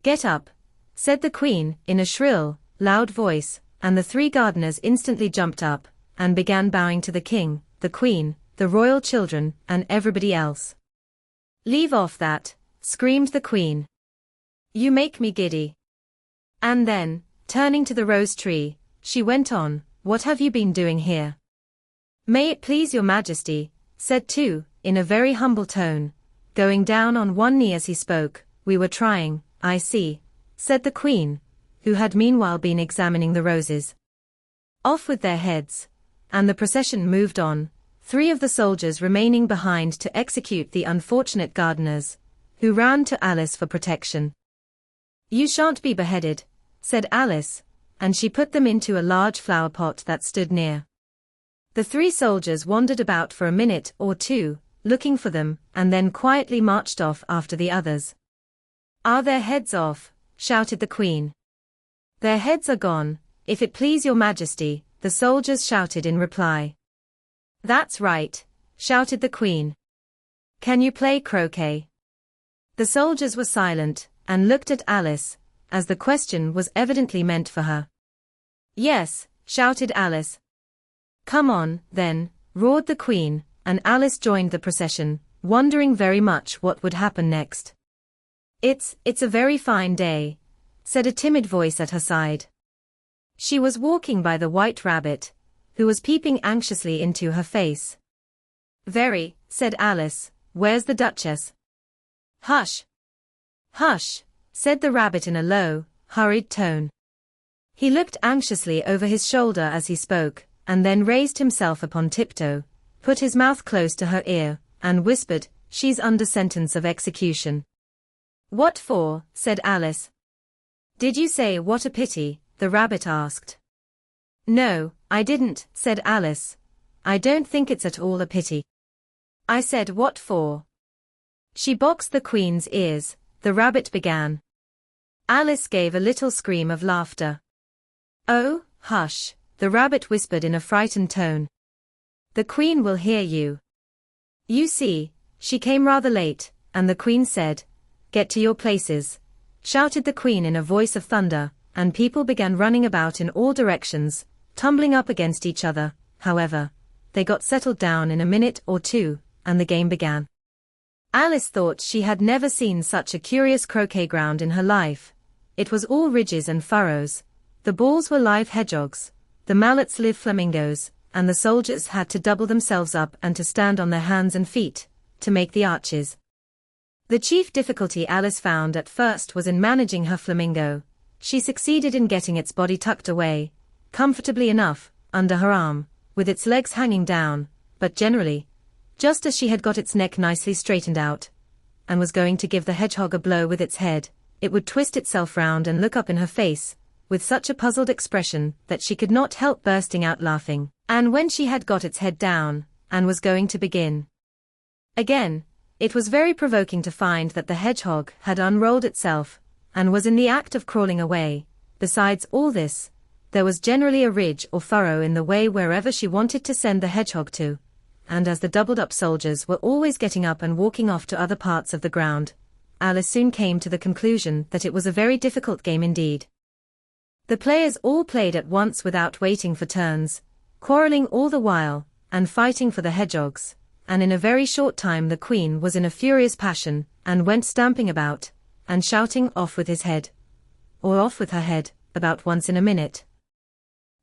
"Get up," said the Queen, in a shrill, loud voice, and the 3 gardeners instantly jumped up, and began bowing to the King, the Queen, the royal children, and everybody else. "Leave off that," screamed the Queen. "You make me giddy." And then, turning to the rose tree, she went on, "What have you been doing here?" "May it please your Majesty," said 2, in a very humble tone, going down on 1 knee as he spoke, "we were trying, I see," said the Queen, who had meanwhile been examining the roses. "Off with their heads," and the procession moved on, 3 of the soldiers remaining behind to execute the unfortunate gardeners, who ran to Alice for protection. "You shan't be beheaded," said Alice, and she put them into a large flower pot that stood near. The 3 soldiers wandered about for a minute or 2, looking for them, and then quietly marched off after the others. "Are their heads off?" shouted the Queen. "Their heads are gone, if it please your Majesty," the soldiers shouted in reply. "That's right," shouted the Queen. "Can you play croquet?" The soldiers were silent, and looked at Alice, as the question was evidently meant for her. "Yes," shouted Alice. "Come on, then," roared the Queen, and Alice joined the procession, wondering very much what would happen next. It's a very fine day," said a timid voice at her side. She was walking by the White Rabbit, who was peeping anxiously into her face. "Very," said Alice. "Where's the Duchess?" "Hush! Hush!" said the Rabbit in a low, hurried tone. He looked anxiously over his shoulder as he spoke, and then raised himself upon tiptoe, put his mouth close to her ear, and whispered, "She's under sentence of execution." "What for?" said Alice. "Did you say what a pity?" the Rabbit asked. "No, I didn't," said Alice. "I don't think it's at all a pity. I said what for." "She boxed the Queen's ears," the Rabbit began. Alice gave a little scream of laughter. "Oh, hush," the Rabbit whispered in a frightened tone. "The Queen will hear you. You see, she came rather late," and the Queen said, "Get to your places," shouted the Queen in a voice of thunder, and people began running about in all directions, tumbling up against each other. However, they got settled down in a minute or 2, and the game began. Alice thought she had never seen such a curious croquet ground in her life. It was all ridges and furrows. The balls were live hedgehogs, the mallets live flamingos, and the soldiers had to double themselves up and to stand on their hands and feet, to make the arches. The chief difficulty Alice found at first was in managing her flamingo. She succeeded in getting its body tucked away, comfortably enough, under her arm, with its legs hanging down, but generally, just as she had got its neck nicely straightened out, and was going to give the hedgehog a blow with its head, it would twist itself round and look up in her face, with such a puzzled expression that she could not help bursting out laughing. And when she had got its head down, and was going to begin again, it was very provoking to find that the hedgehog had unrolled itself, and was in the act of crawling away. Besides all this, there was generally a ridge or furrow in the way wherever she wanted to send the hedgehog to, and as the doubled-up soldiers were always getting up and walking off to other parts of the ground, Alice soon came to the conclusion that it was a very difficult game indeed. The players all played at once without waiting for turns, quarreling all the while, and fighting for the hedgehogs, and in a very short time the queen was in a furious passion, and went stamping about, and shouting off with his head, or off with her head, about once in a minute.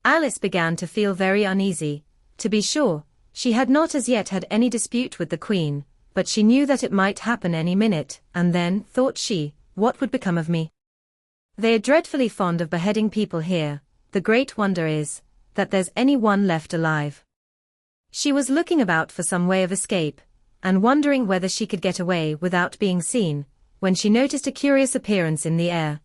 Alice began to feel very uneasy. To be sure, she had not as yet had any dispute with the queen, but she knew that it might happen any minute, and then, thought she, what would become of me? They are dreadfully fond of beheading people here. The great wonder is, that there's any one left alive. She was looking about for some way of escape, and wondering whether she could get away without being seen, when she noticed a curious appearance in the air.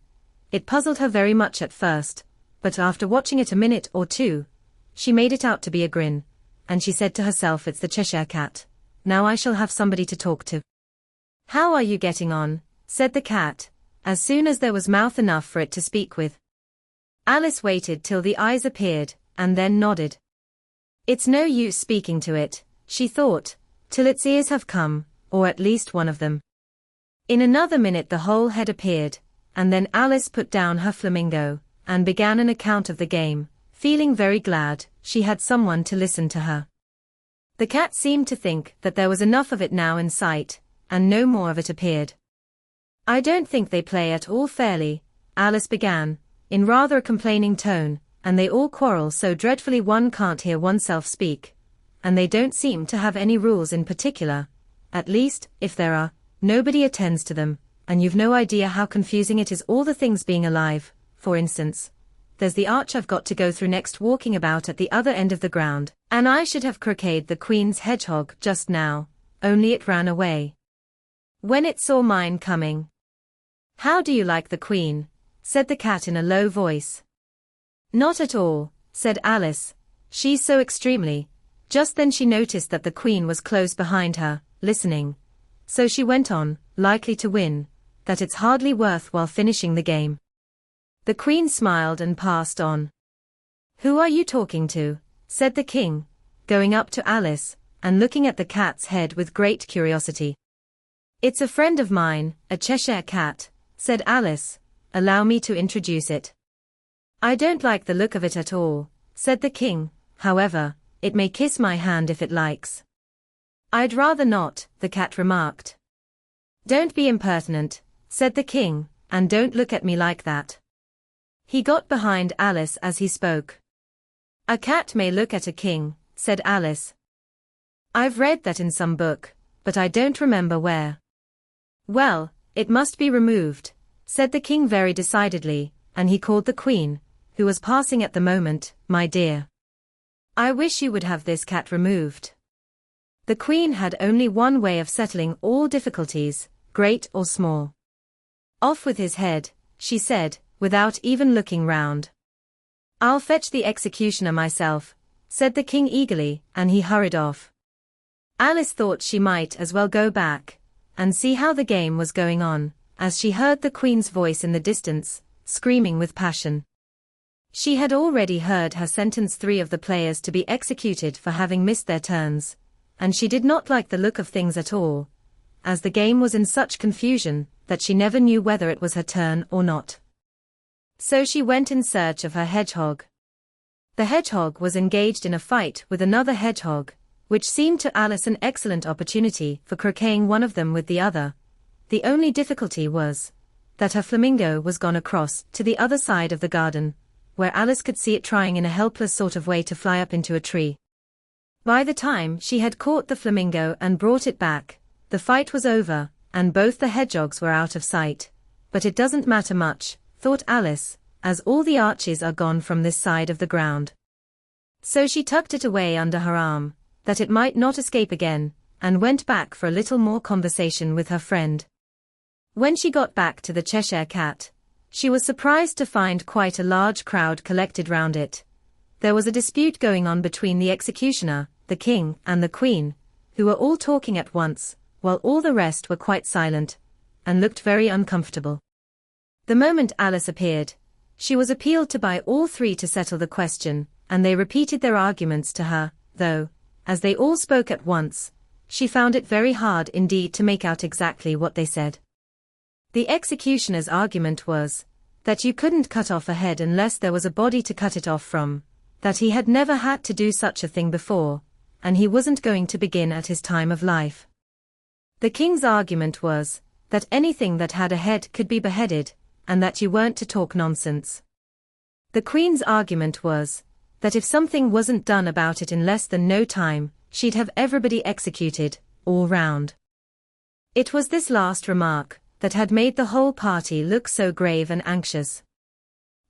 It puzzled her very much at first, but after watching it a minute or two, she made it out to be a grin, and she said to herself, it's the Cheshire Cat. Now I shall have somebody to talk to. How are you getting on? Said the cat, as soon as there was mouth enough for it to speak with. Alice waited till the eyes appeared, and then nodded. It's no use speaking to it, she thought, till its ears have come, or at least one of them. In another minute the whole head appeared, and then Alice put down her flamingo, and began an account of the game, feeling very glad she had someone to listen to her. The cat seemed to think that there was enough of it now in sight, and no more of it appeared. I don't think they play at all fairly, Alice began, in rather a complaining tone, and they all quarrel so dreadfully one can't hear oneself speak, and they don't seem to have any rules in particular. At least, if there are, nobody attends to them, and you've no idea how confusing it is, all the things being alive. For instance, there's the arch I've got to go through next, walking about at the other end of the ground, and I should have croqueted the queen's hedgehog just now, only it ran away when it saw mine coming. How do you like the queen? Said the cat in a low voice. Not at all, said Alice. She's so extremely. Just then she noticed that the queen was close behind her, listening. So she went on, likely to win, that it's hardly worth while finishing the game. The queen smiled and passed on. Who are you talking to? Said the king, going up to Alice, and looking at the cat's head with great curiosity. It's a friend of mine, a Cheshire Cat, said Alice. Allow me to introduce it. I don't like the look of it at all, said the king. However, it may kiss my hand if it likes. I'd rather not, the cat remarked. Don't be impertinent, said the king, and don't look at me like that. He got behind Alice as he spoke. A cat may look at a king, said Alice. I've read that in some book, but I don't remember where. Well, it must be removed, said the king very decidedly, and he called the queen, who was passing at the moment, my dear. I wish you would have this cat removed. The queen had only one way of settling all difficulties, great or small. Off with his head, she said, without even looking round. I'll fetch the executioner myself, said the king eagerly, and he hurried off. Alice thought she might as well go back, and see how the game was going on, as she heard the queen's voice in the distance, screaming with passion. She had already heard her sentence 3 of the players to be executed for having missed their turns, and she did not like the look of things at all, as the game was in such confusion that she never knew whether it was her turn or not. So she went in search of her hedgehog. The hedgehog was engaged in a fight with another hedgehog, which seemed to Alice an excellent opportunity for croqueting one of them with the other. The only difficulty was that her flamingo was gone across to the other side of the garden, where Alice could see it trying in a helpless sort of way to fly up into a tree. By the time she had caught the flamingo and brought it back, the fight was over, and both the hedgehogs were out of sight. But it doesn't matter much, thought Alice, as all the arches are gone from this side of the ground. So she tucked it away under her arm, that it might not escape again, and went back for a little more conversation with her friend. When she got back to the Cheshire Cat, She was surprised to find quite a large crowd collected round it. There was a dispute going on between the executioner, the king, and the queen, who were all talking at once, while all the rest were quite silent, and looked very uncomfortable. The moment Alice appeared, she was appealed to by all three to settle the question, and they repeated their arguments to her, though, as they all spoke at once, she found it very hard indeed to make out exactly what they said. The executioner's argument was, that you couldn't cut off a head unless there was a body to cut it off from, that he had never had to do such a thing before, and he wasn't going to begin at his time of life. The king's argument was, that anything that had a head could be beheaded, and that you weren't to talk nonsense. The queen's argument was, that if something wasn't done about it in less than no time, she'd have everybody executed, all round. It was this last remark that had made the whole party look so grave and anxious.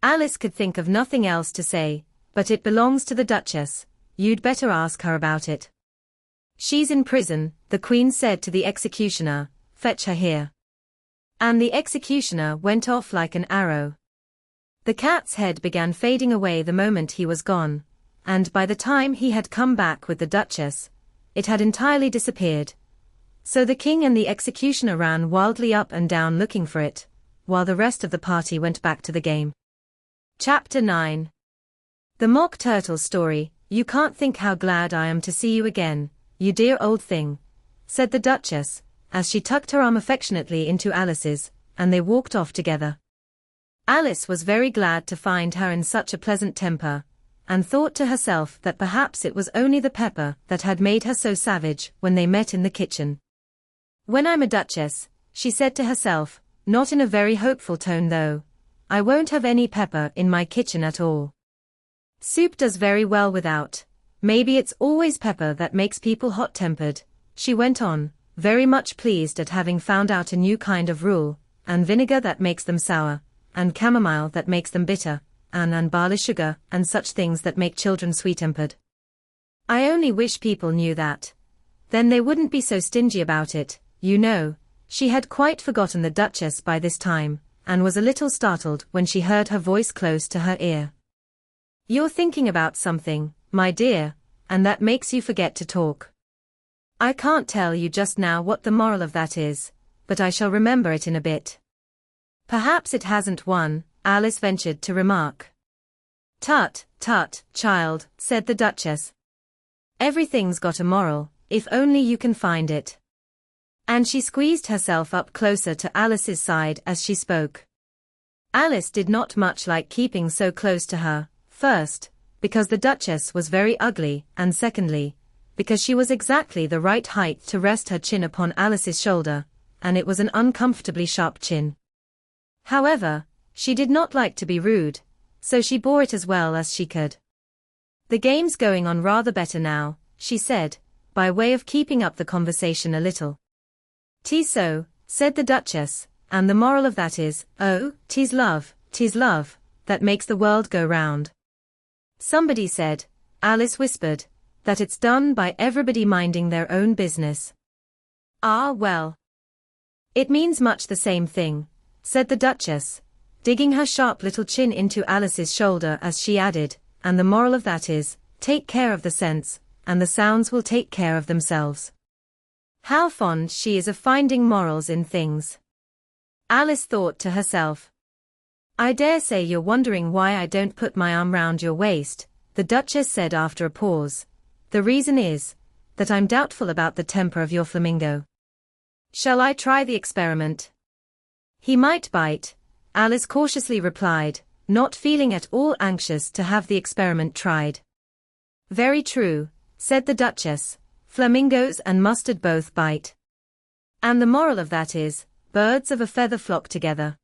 Alice could think of nothing else to say, but it belongs to the Duchess, you'd better ask her about it. She's in prison, the Queen said to the executioner, fetch her here. And the executioner went off like an arrow. The cat's head began fading away the moment he was gone, and by the time he had come back with the Duchess, it had entirely disappeared. So the king and the executioner ran wildly up and down looking for it, while the rest of the party went back to the game. Chapter 9. The Mock Turtle Story. You can't think how glad I am to see you again, you dear old thing, said the Duchess, as she tucked her arm affectionately into Alice's, and they walked off together. Alice was very glad to find her in such a pleasant temper, and thought to herself that perhaps it was only the pepper that had made her so savage when they met in the kitchen. When I'm a duchess, she said to herself, not in a very hopeful tone though, I won't have any pepper in my kitchen at all. Soup does very well without. Maybe it's always pepper that makes people hot-tempered, she went on, very much pleased at having found out a new kind of rule, and vinegar that makes them sour, and chamomile that makes them bitter, and barley sugar, and such things that make children sweet-tempered. I only wish people knew that. Then they wouldn't be so stingy about it, you know. She had quite forgotten the Duchess by this time, and was a little startled when she heard her voice close to her ear. You're thinking about something, my dear, and that makes you forget to talk. I can't tell you just now what the moral of that is, but I shall remember it in a bit. Perhaps it hasn't one, Alice ventured to remark. Tut, tut, child, said the Duchess. Everything's got a moral, if only you can find it. And she squeezed herself up closer to Alice's side as she spoke. Alice did not much like keeping so close to her, first, because the Duchess was very ugly, and secondly, because she was exactly the right height to rest her chin upon Alice's shoulder, and it was an uncomfortably sharp chin. However, she did not like to be rude, so she bore it as well as she could. The game's going on rather better now, she said, by way of keeping up the conversation a little. "'Tis so," said the Duchess, "and the moral of that is, oh, 'tis love, that makes the world go round." Somebody said, Alice whispered, that it's done by everybody minding their own business. Ah well. It means much the same thing, said the Duchess, digging her sharp little chin into Alice's shoulder as she added, and the moral of that is, take care of the sense, and the sounds will take care of themselves. How fond she is of finding morals in things. Alice thought to herself. I dare say you're wondering why I don't put my arm round your waist, the Duchess said after a pause. The reason is, that I'm doubtful about the temper of your flamingo. Shall I try the experiment? He might bite, Alice cautiously replied, not feeling at all anxious to have the experiment tried. Very true, said the Duchess, flamingos and mustard both bite. And the moral of that is, birds of a feather flock together.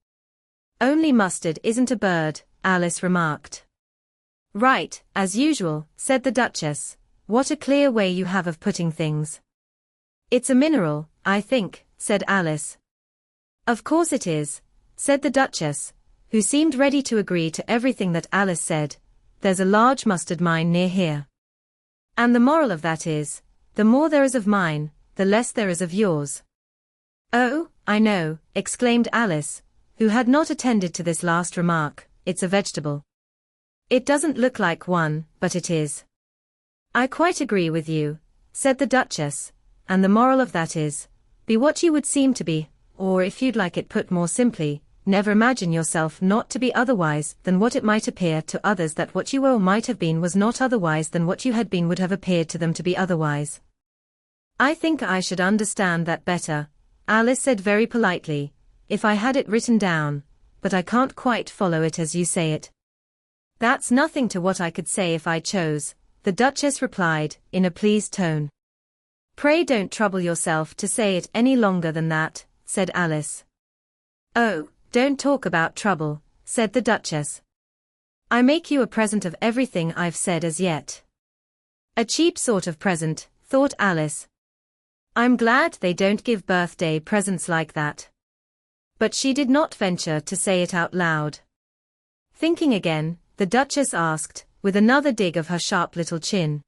Only mustard isn't a bird, Alice remarked. Right, as usual, said the Duchess. What a clear way you have of putting things. It's a mineral, I think, said Alice. Of course it is, said the Duchess, who seemed ready to agree to everything that Alice said. There's a large mustard mine near here. And the moral of that is, the more there is of mine, the less there is of yours. Oh, I know, exclaimed Alice, who had not attended to this last remark. "It's a vegetable." "It doesn't look like one, but it is." "I quite agree with you," said the Duchess, "and the moral of that is, be what you would seem to be, or if you'd like it put more simply, never imagine yourself not to be otherwise than what it might appear to others, that what you were or might have been was not otherwise than what you had been would have appeared to them to be otherwise." "I think I should understand that better," Alice said very politely, "if I had it written down, but I can't quite follow it as you say it." "That's nothing to what I could say if I chose," the Duchess replied, in a pleased tone. "Pray don't trouble yourself to say it any longer than that," said Alice. "Oh, don't talk about trouble," said the Duchess. "I make you a present of everything I've said as yet." A cheap sort of present, thought Alice. I'm glad they don't give birthday presents like that. But she did not venture to say it out loud. Thinking again, the Duchess asked, with another dig of her sharp little chin.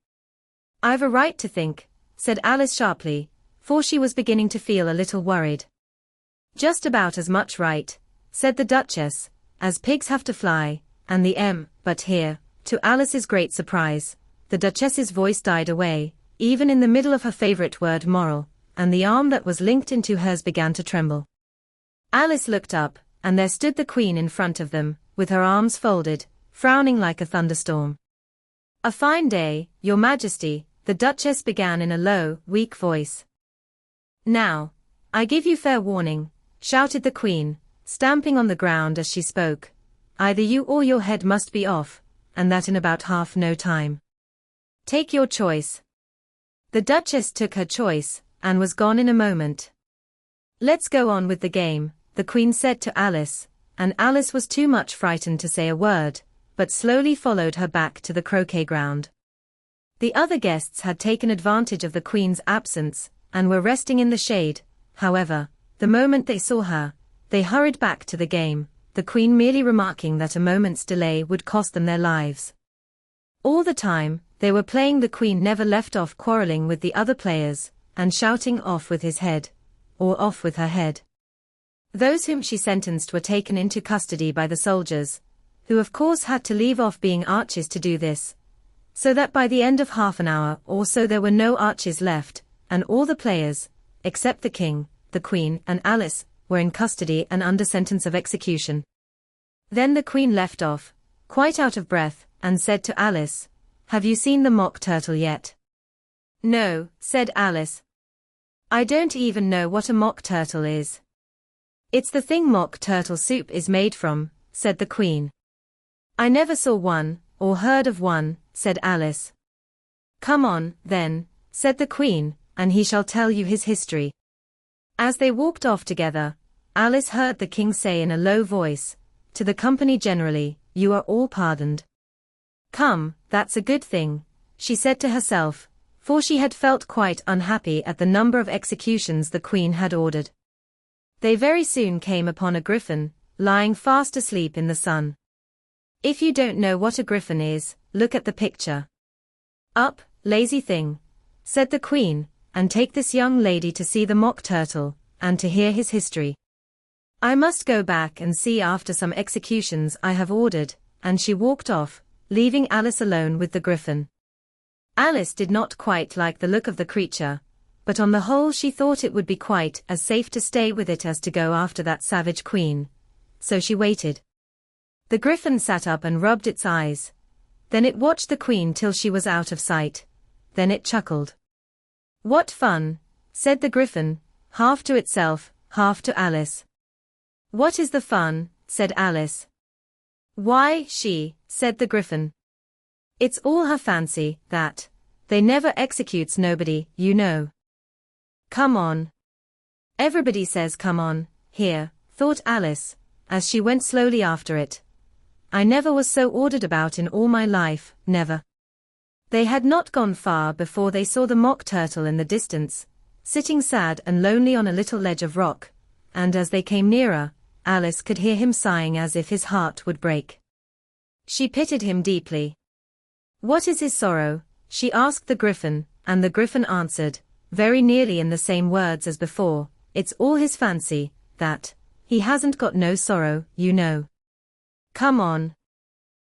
"I've a right to think," said Alice sharply, for she was beginning to feel a little worried. "Just about as much right," said the Duchess, "as pigs have to fly, and the but here," to Alice's great surprise, the Duchess's voice died away, even in the middle of her favorite word moral, and the arm that was linked into hers began to tremble. Alice looked up, and there stood the Queen in front of them, with her arms folded, frowning like a thunderstorm. "A fine day, Your Majesty," the Duchess began in a low, weak voice. "Now, I give you fair warning," shouted the Queen, stamping on the ground as she spoke. "Either you or your head must be off, and that in about half no time. Take your choice." The Duchess took her choice, and was gone in a moment. "Let's go on with the game," the Queen said to Alice, and Alice was too much frightened to say a word, but slowly followed her back to the croquet-ground. The other guests had taken advantage of the Queen's absence, and were resting in the shade. However, the moment they saw her, they hurried back to the game, the Queen merely remarking that a moment's delay would cost them their lives. All the time, they were playing, the Queen never left off quarreling with the other players, and shouting "off with his head," or "off with her head." Those whom she sentenced were taken into custody by the soldiers, who of course had to leave off being archers to do this, so that by the end of half an hour or so there were no archers left, and all the players, except the King, the Queen, and Alice, were in custody and under sentence of execution. Then the Queen left off, quite out of breath, and said to Alice, "Have you seen the mock turtle yet?" "No," said Alice. "I don't even know what a mock turtle is." "It's the thing mock turtle soup is made from," said the Queen. "I never saw one, or heard of one," said Alice. "Come on, then," said the Queen, "and he shall tell you his history." As they walked off together, Alice heard the King say in a low voice, to the company generally, "You are all pardoned." "Come, that's a good thing," she said to herself, for she had felt quite unhappy at the number of executions the Queen had ordered. They very soon came upon a griffin, lying fast asleep in the sun. If you don't know what a griffin is, look at the picture. "Up, lazy thing," said the Queen, "and take this young lady to see the mock turtle, and to hear his history. I must go back and see after some executions I have ordered," and she walked off, leaving Alice alone with the griffin. Alice did not quite like the look of the creature, but on the whole she thought it would be quite as safe to stay with it as to go after that savage Queen. So she waited. The griffin sat up and rubbed its eyes. Then it watched the Queen till she was out of sight. Then it chuckled. "What fun," said the griffin, half to itself, half to Alice. "What is the fun?" said Alice. "Why, said the griffin. "It's all her fancy, that. They never executes nobody, you know. Come on." "Everybody says come on, here," thought Alice, as she went slowly after it. "I never was so ordered about in all my life, never." They had not gone far before they saw the mock turtle in the distance, sitting sad and lonely on a little ledge of rock, and as they came nearer, Alice could hear him sighing as if his heart would break. She pitied him deeply. "What is his sorrow?" she asked the griffin, and the griffin answered, very nearly in the same words as before, "It's all his fancy, that. He hasn't got no sorrow, you know. Come on.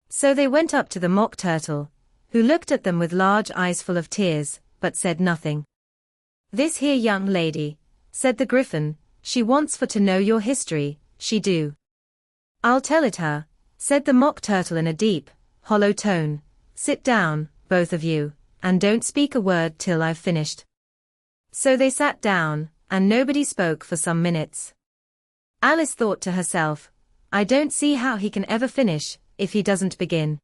So they went up to the Mock Turtle, who looked at them with large eyes full of tears, but said nothing. This here young lady, said the Gryphon, she wants for to know your history, she do. I'll tell it her, said the Mock Turtle in a deep, hollow tone. Sit down, both of you, and don't speak a word till I've finished. So they sat down, and nobody spoke for some minutes. Alice thought to herself, I don't see how he can ever finish, if he doesn't begin.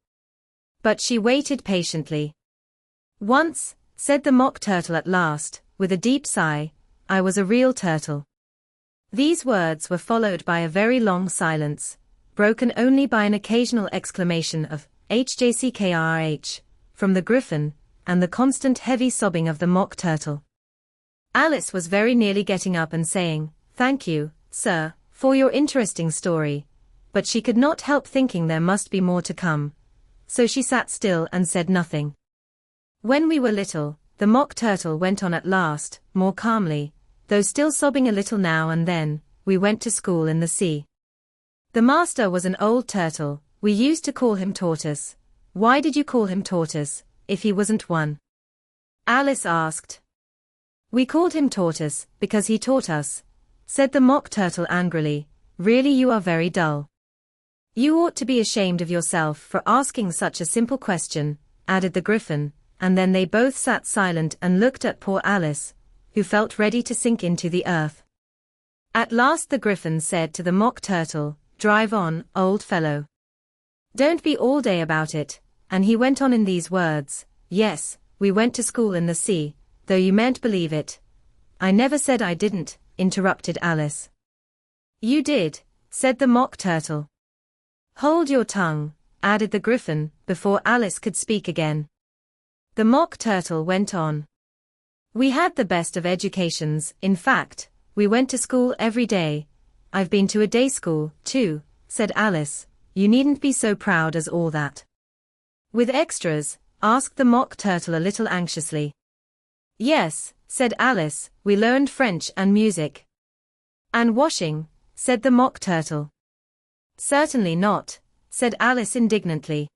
But she waited patiently. Once, said the Mock Turtle at last, with a deep sigh, I was a real turtle. These words were followed by a very long silence, broken only by an occasional exclamation of HJCKRH from the Gryphon, and the constant heavy sobbing of the Mock Turtle. Alice was very nearly getting up and saying, Thank you, sir, for your interesting story, but she could not help thinking there must be more to come, so she sat still and said nothing. When we were little, the Mock Turtle went on at last, more calmly, though still sobbing a little now and then, we went to school in the sea. The master was an old turtle, we used to call him Tortoise. Why did you call him Tortoise, if he wasn't one? Alice asked. We called him Tortoise, because he taught us, said the Mock Turtle angrily. Really you are very dull. You ought to be ashamed of yourself for asking such a simple question, added the Gryphon, and then they both sat silent and looked at poor Alice, who felt ready to sink into the earth. At last the Gryphon said to the Mock Turtle, Drive on, old fellow. Don't be all day about it, and he went on in these words, Yes, we went to school in the sea, though you mayn't believe it. I never said I didn't, interrupted Alice. You did, said the Mock Turtle. Hold your tongue, added the Gryphon, before Alice could speak again. The Mock Turtle went on. We had the best of educations, in fact, we went to school every day. I've been to a day school, too, said Alice. You needn't be so proud as all that. With extras, asked the Mock Turtle a little anxiously. Yes, said Alice, we learned French and music. And washing, said the Mock Turtle. Certainly not, said Alice indignantly.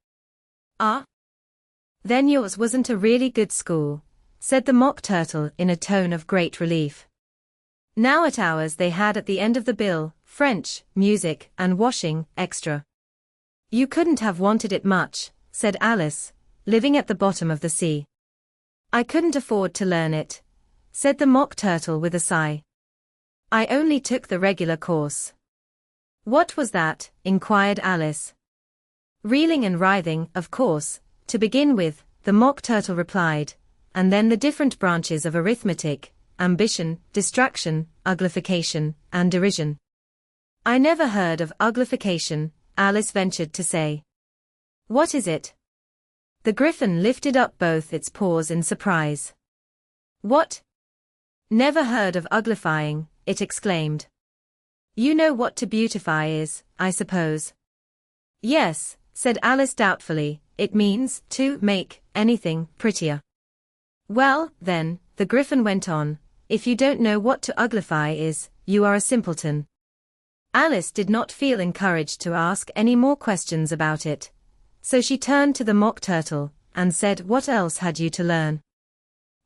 Ah? Then yours wasn't a really good school, said the Mock Turtle in a tone of great relief. Now at ours they had at the end of the bill, French, music, and washing, extra. You couldn't have wanted it much, said Alice, living at the bottom of the sea. I couldn't afford to learn it, said the Mock Turtle with a sigh. I only took the regular course. What was that? Inquired Alice. Reeling and writhing, of course, to begin with, the Mock Turtle replied, and then the different branches of arithmetic, ambition, distraction, uglification, and derision. I never heard of uglification, Alice ventured to say. What is it? The Gryphon lifted up both its paws in surprise. What? Never heard of uglifying, it exclaimed. You know what to beautify is, I suppose. Yes, said Alice doubtfully, it means to make anything prettier. Well, then, the Gryphon went on, if you don't know what to uglify is, you are a simpleton. Alice did not feel encouraged to ask any more questions about it. So she turned to the Mock Turtle, and said, What else had you to learn?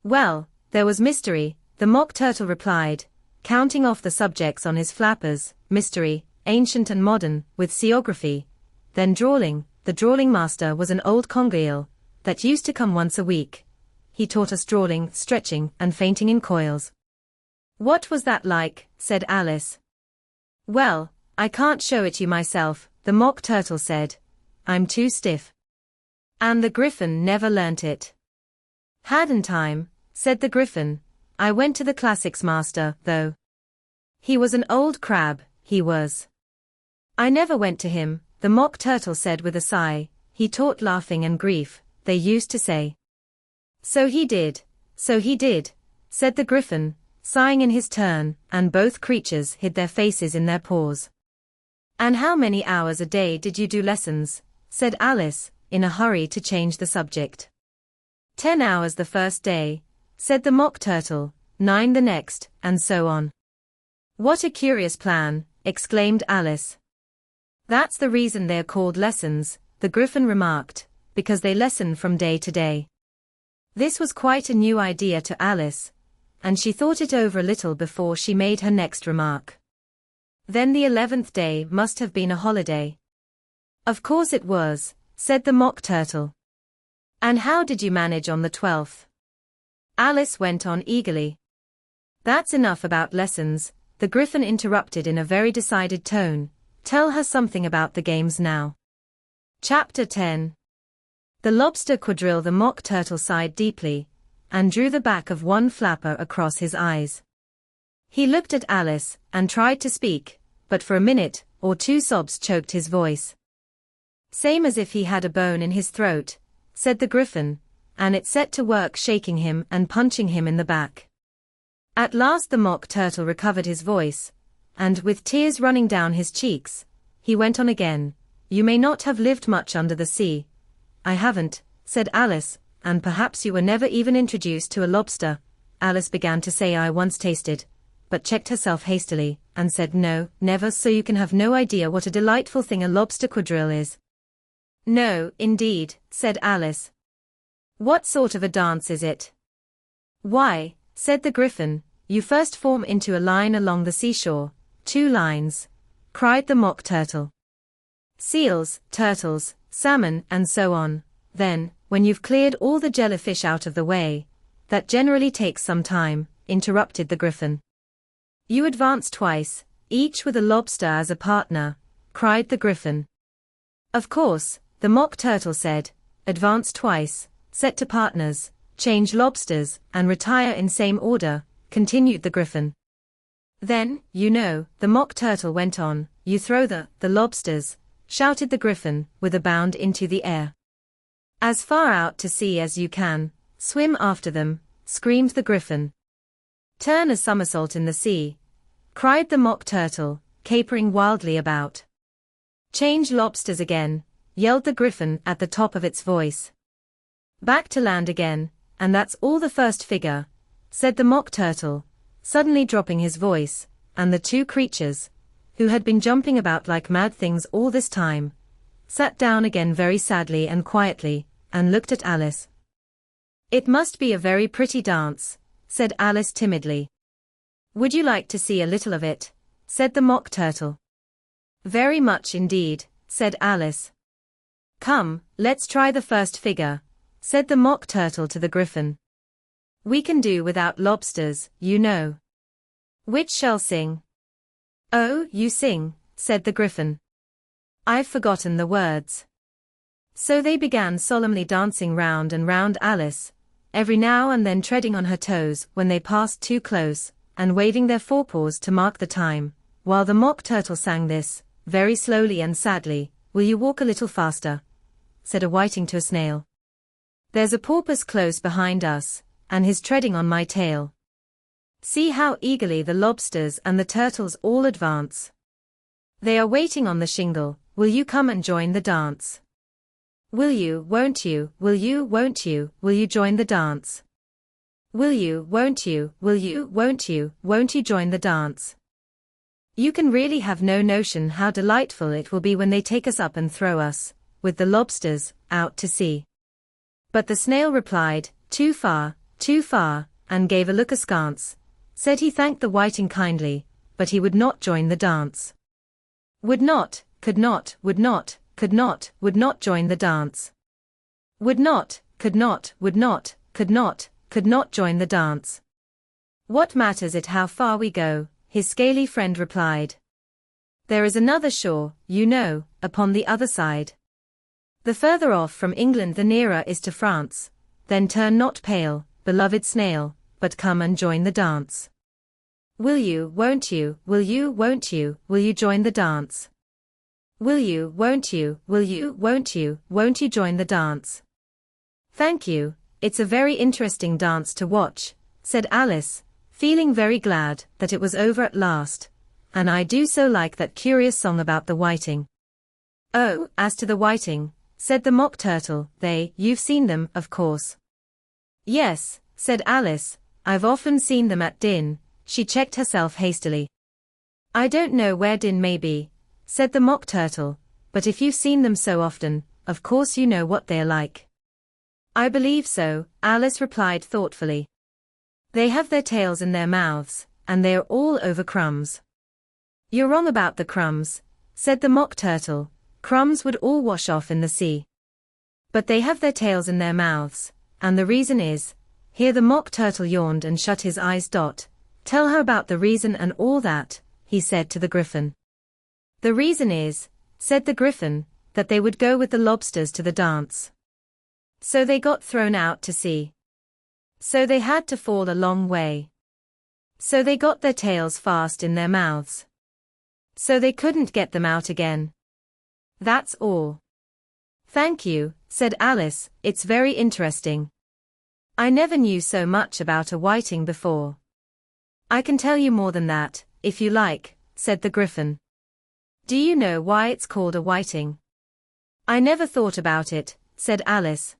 Well, there was mystery, the Mock Turtle replied, counting off the subjects on his flappers, mystery, ancient and modern, with seography. Then drawling, the drawling master was an old Quadrille, that used to come once a week. He taught us drawling, stretching, and fainting in coils. What was that like? Said Alice. Well, I can't show it you myself, the Mock Turtle said. I'm too stiff. And the Gryphon never learnt it. Hadn't time, said the Gryphon. I went to the classics master, though. He was an old crab, he was. I never went to him, the Mock Turtle said with a sigh. He taught laughing and grief, they used to say. So he did, said the Gryphon, sighing in his turn, and both creatures hid their faces in their paws. And how many hours a day did you do lessons? Said Alice, in a hurry to change the subject. 10 hours the first day, said the Mock Turtle, 9 the next, and so on. What a curious plan, exclaimed Alice. That's the reason they're called lessons, the Gryphon remarked, because they lesson from day to day. This was quite a new idea to Alice, and she thought it over a little before she made her next remark. Then the 11th day must have been a holiday. Of course it was, said the Mock Turtle. And how did you manage on the 12th? Alice went on eagerly. That's enough about lessons, the Gryphon interrupted in a very decided tone. Tell her something about the games now. Chapter 10. The Lobster Quadrille. The Mock Turtle sighed deeply, and drew the back of one flapper across his eyes. He looked at Alice, and tried to speak, but for a minute or two sobs choked his voice. Same as if he had a bone in his throat, said the Gryphon, and it set to work shaking him and punching him in the back. At last the Mock Turtle recovered his voice, and with tears running down his cheeks, he went on again. You may not have lived much under the sea. I haven't, said Alice, and perhaps you were never even introduced to a lobster. Alice began to say I once tasted, but checked herself hastily, and said no, never, so you can have no idea what a delightful thing a lobster quadrille is. No, indeed, said Alice. What sort of a dance is it? Why, said the Gryphon, you first form into a line along the seashore. 2 lines, cried the Mock Turtle. Seals, turtles, salmon, and so on. Then, when you've cleared all the jellyfish out of the way, that generally takes some time, interrupted the Gryphon. You advance twice, each with a lobster as a partner, cried the Gryphon. Of course, the Mock Turtle said, advance twice, set to partners, change lobsters, and retire in same order, continued the Gryphon. Then, you know, the Mock Turtle went on, you throw the lobsters, shouted the Gryphon, with a bound into the air. As far out to sea as you can, swim after them, screamed the Gryphon. Turn a somersault in the sea, cried the Mock Turtle, capering wildly about. Change lobsters again, yelled the Gryphon at the top of its voice. Back to land again, and that's all the first figure, said the Mock Turtle, suddenly dropping his voice, and the 2 creatures, who had been jumping about like mad things all this time, sat down again very sadly and quietly, and looked at Alice. It must be a very pretty dance, said Alice timidly. Would you like to see a little of it? Said the Mock Turtle. Very much indeed, said Alice. Come, let's try the first figure, said the Mock Turtle to the Gryphon. We can do without lobsters, you know. Which shall sing? Oh, you sing, said the Gryphon. I've forgotten the words. So they began solemnly dancing round and round Alice, every now and then treading on her toes when they passed too close, and waving their forepaws to mark the time, while the Mock Turtle sang this, very slowly and sadly. Will you walk a little faster? Said a whiting to a snail. There's a porpoise close behind us, and he's treading on my tail. See how eagerly the lobsters and the turtles all advance. They are waiting on the shingle. Will you come and join the dance? Will you, won't you, will you, won't you, will you join the dance? Will you, won't you, will you, won't you join the dance? You can really have no notion how delightful it will be when they take us up and throw us, with the lobsters, out to sea. But the snail replied, too far, and gave a look askance. Said he thanked the whiting kindly, but he would not join the dance. Would not, could not, would not, could not, would not join the dance. Would not, could not, would not, could not join the dance. What matters it how far we go, his scaly friend replied. There is another shore, you know, upon the other side. The further off from England the nearer is to France. Then turn not pale, beloved snail, but come and join the dance. Will you, won't you, will you, won't you, will you join the dance? Will you, won't you, will you, won't you join the dance? Thank you, it's a very interesting dance to watch, said Alice, feeling very glad that it was over at last, and I do so like that curious song about the whiting. Oh, as to the whiting, said the Mock Turtle, you've seen them, of course. Yes, said Alice, I've often seen them at din. She checked herself hastily. I don't know where Din may be, said the Mock Turtle, but if you've seen them so often, of course you know what they're like. I believe so, Alice replied thoughtfully. They have their tails in their mouths, and they're all over crumbs. You're wrong about the crumbs, said the Mock Turtle. Crumbs would all wash off in the sea. But they have their tails in their mouths, and the reason is, here the Mock Turtle yawned and shut his eyes. Tell her about the reason and all that, he said to the Griffin. The reason is, said the Griffin, that they would go with the lobsters to the dance. So they got thrown out to sea. So they had to fall a long way. So they got their tails fast in their mouths. So they couldn't get them out again. That's all. Thank you, said Alice, it's very interesting. I never knew so much about a whiting before. I can tell you more than that, if you like, said the Griffin. Do you know why it's called a whiting? I never thought about it, said Alice.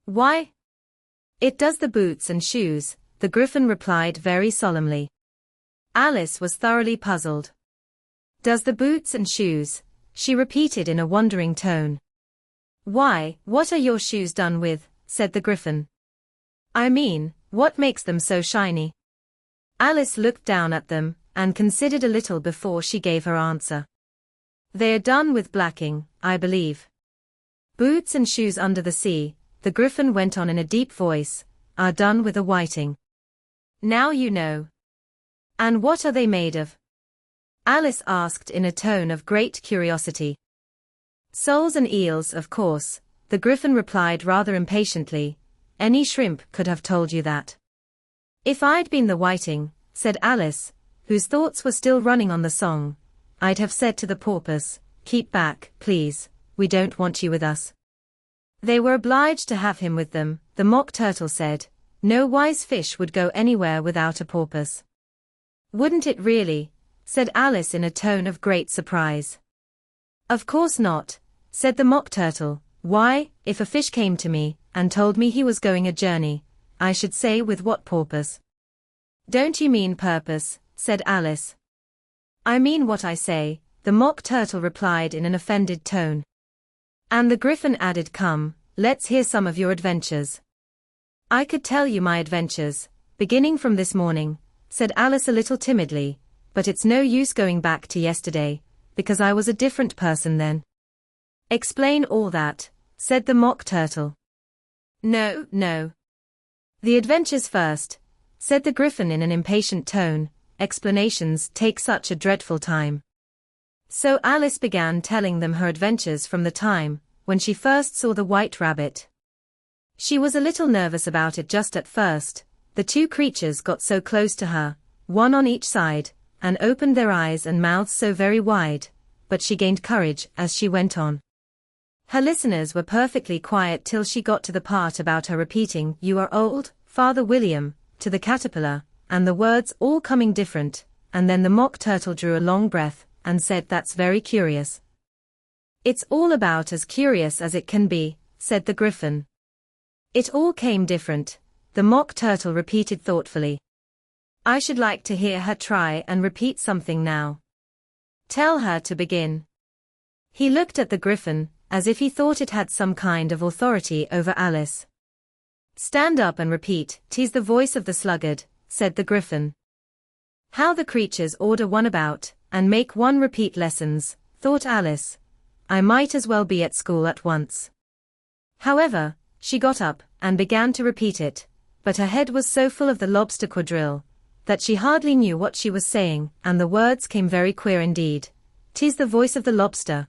Why? It does the boots and shoes, the Griffin replied very solemnly. Alice was thoroughly puzzled. Does the boots and shoes, she repeated in a wondering tone. Why, what are your shoes done with, said the Griffin. I mean, what makes them so shiny? Alice looked down at them, and considered a little before she gave her answer. They are done with blacking, I believe. Boots and shoes under the sea, the Griffin went on in a deep voice, are done with a whiting. Now you know. And what are they made of? Alice asked in a tone of great curiosity. Soles and eels, of course, the Griffin replied rather impatiently. Any shrimp could have told you that. If I'd been the whiting, said Alice, whose thoughts were still running on the song, I'd have said to the porpoise, keep back, please, we don't want you with us. They were obliged to have him with them, the Mock Turtle said. No wise fish would go anywhere without a porpoise. Wouldn't it really? Said Alice in a tone of great surprise. Of course not, said the Mock Turtle. Why, if a fish came to me, and told me he was going a journey, I should say with what purpose? Don't you mean purpose, said Alice. I mean what I say, the Mock Turtle replied in an offended tone. And the Griffin added, come, let's hear some of your adventures. I could tell you my adventures, beginning from this morning, said Alice a little timidly, but it's no use going back to yesterday, because I was a different person then. Explain all that, said the Mock Turtle. No, no. The adventures first, said the Griffin in an impatient tone, explanations take such a dreadful time. So Alice began telling them her adventures from the time when she first saw the white rabbit. She was a little nervous about it just at first. The two creatures got so close to her, one on each side, and opened their eyes and mouths so very wide, but she gained courage as she went on. Her listeners were perfectly quiet till she got to the part about her repeating, "You are old, Father William," to the caterpillar, and the words all coming different, and then the Mock Turtle drew a long breath, and said, "That's very curious." "It's all about as curious as it can be," said the Griffin. "It all came different," the Mock Turtle repeated thoughtfully. "I should like to hear her try and repeat something now. Tell her to begin." He looked at the Griffin, as if he thought it had some kind of authority over Alice. "Stand up and repeat, 'tis the voice of the sluggard," said the Griffin. How the creatures order one about, and make one repeat lessons, thought Alice. I might as well be at school at once. However, she got up, and began to repeat it, but her head was so full of the Lobster Quadrille, that she hardly knew what she was saying, and the words came very queer indeed. "'Tis the voice of the lobster,"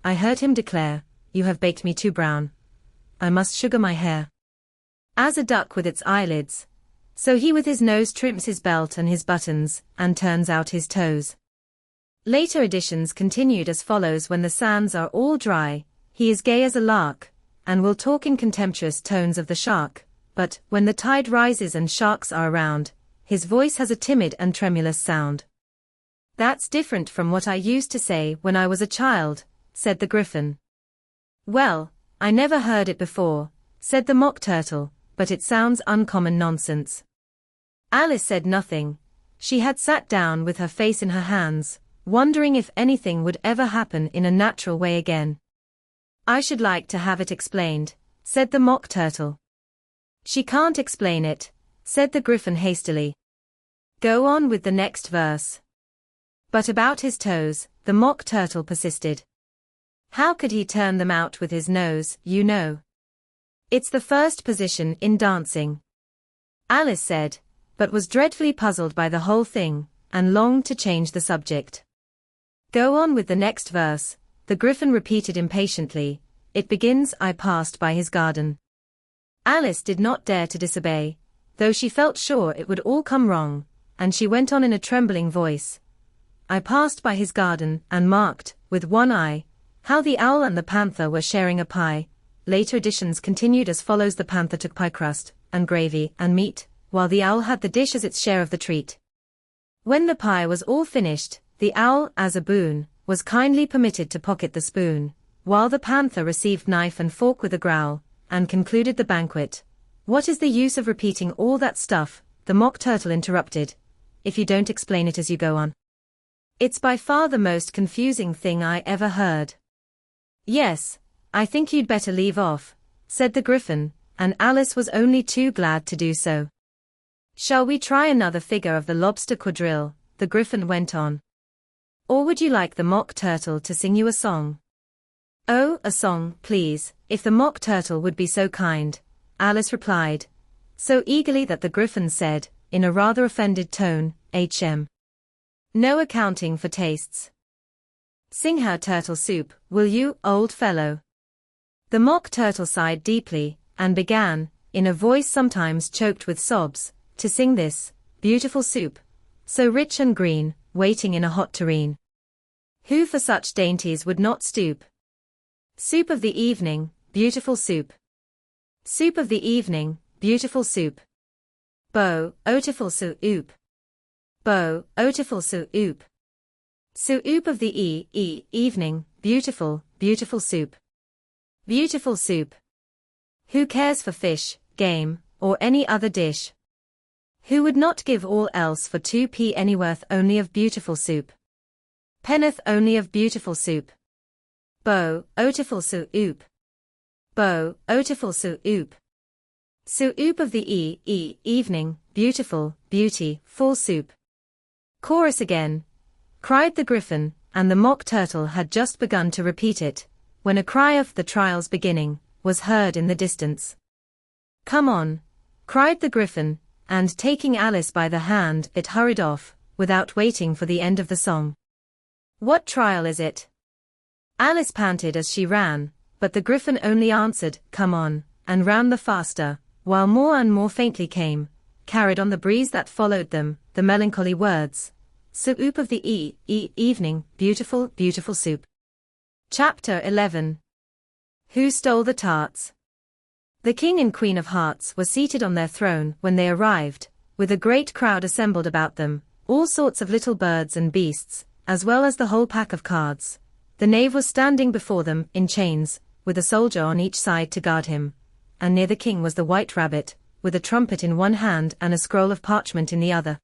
I heard him declare, "you have baked me too brown. I must sugar my hair." As a duck with its eyelids, so he with his nose trims his belt and his buttons, and turns out his toes. Later editions continued as follows: when the sands are all dry, he is gay as a lark, and will talk in contemptuous tones of the shark, but, when the tide rises and sharks are around, his voice has a timid and tremulous sound. "That's different from what I used to say when I was a child," said the Griffin. "Well, I never heard it before," said the Mock Turtle, "but it sounds uncommon nonsense." Alice said nothing. She had sat down with her face in her hands, wondering if anything would ever happen in a natural way again. "I should like to have it explained," said the Mock Turtle. "She can't explain it," said the Gryphon hastily. "Go on with the next verse." But about his toes, the Mock Turtle persisted. "How could he turn them out with his nose, you know? It's the first position in dancing," Alice said, but was dreadfully puzzled by the whole thing, and longed to change the subject. "Go on with the next verse," the Gryphon repeated impatiently. "It begins, 'I passed by his garden.'" Alice did not dare to disobey, though she felt sure it would all come wrong, and she went on in a trembling voice. "I passed by his garden, and marked, with one eye, how the owl and the panther were sharing a pie." Later editions continued as follows: "The panther took pie crust, and gravy, and meat, while the owl had the dish as its share of the treat. When the pie was all finished, the owl, as a boon, was kindly permitted to pocket the spoon, while the panther received knife and fork with a growl, and concluded the banquet." "What is the use of repeating all that stuff?" the Mock Turtle interrupted, "if you don't explain it as you go on? It's by far the most confusing thing I ever heard." "Yes, I think you'd better leave off," said the Gryphon, and Alice was only too glad to do so. "Shall we try another figure of the Lobster Quadrille?" the Gryphon went on. "Or would you like the Mock Turtle to sing you a song?" "Oh, a song, please, if the Mock Turtle would be so kind," Alice replied, so eagerly that the Gryphon said, in a rather offended tone, "No accounting for tastes. Sing her turtle soup, will you, old fellow?" The Mock Turtle sighed deeply, and began, in a voice sometimes choked with sobs, to sing this beautiful soup, so rich and green, waiting in a hot tureen. Who for such dainties would not stoop? Soup of the evening, beautiful soup. Soup of the evening, beautiful soup. Bo, otiful soup. Bo, otiful soup. Soup of the evening, beautiful, beautiful soup. Beautiful soup. Who cares for fish, game, or any other dish? Who would not give all else for 2p anyworth only of beautiful soup? Penneth only of beautiful soup. Bo, otiful soup. Bo, otiful soup. Soup of the evening, beautiful, beauty, full soup. Chorus again, cried the Gryphon, and the Mock Turtle had just begun to repeat it, when a cry of "the trial's beginning" was heard in the distance. "Come on," cried the Gryphon, and taking Alice by the hand, it hurried off, without waiting for the end of the song. "What trial is it?" Alice panted as she ran, but the Gryphon only answered, "Come on," and ran the faster, while more and more faintly came, carried on the breeze that followed them, the melancholy words, "Soup of the evening, beautiful, beautiful soup." Chapter 11. Who Stole the Tarts? The King and Queen of Hearts were seated on their throne when they arrived, with a great crowd assembled about them, all sorts of little birds and beasts, as well as the whole pack of cards. The knave was standing before them, in chains, with a soldier on each side to guard him, and near the king was the White Rabbit, with a trumpet in one hand and a scroll of parchment in the other.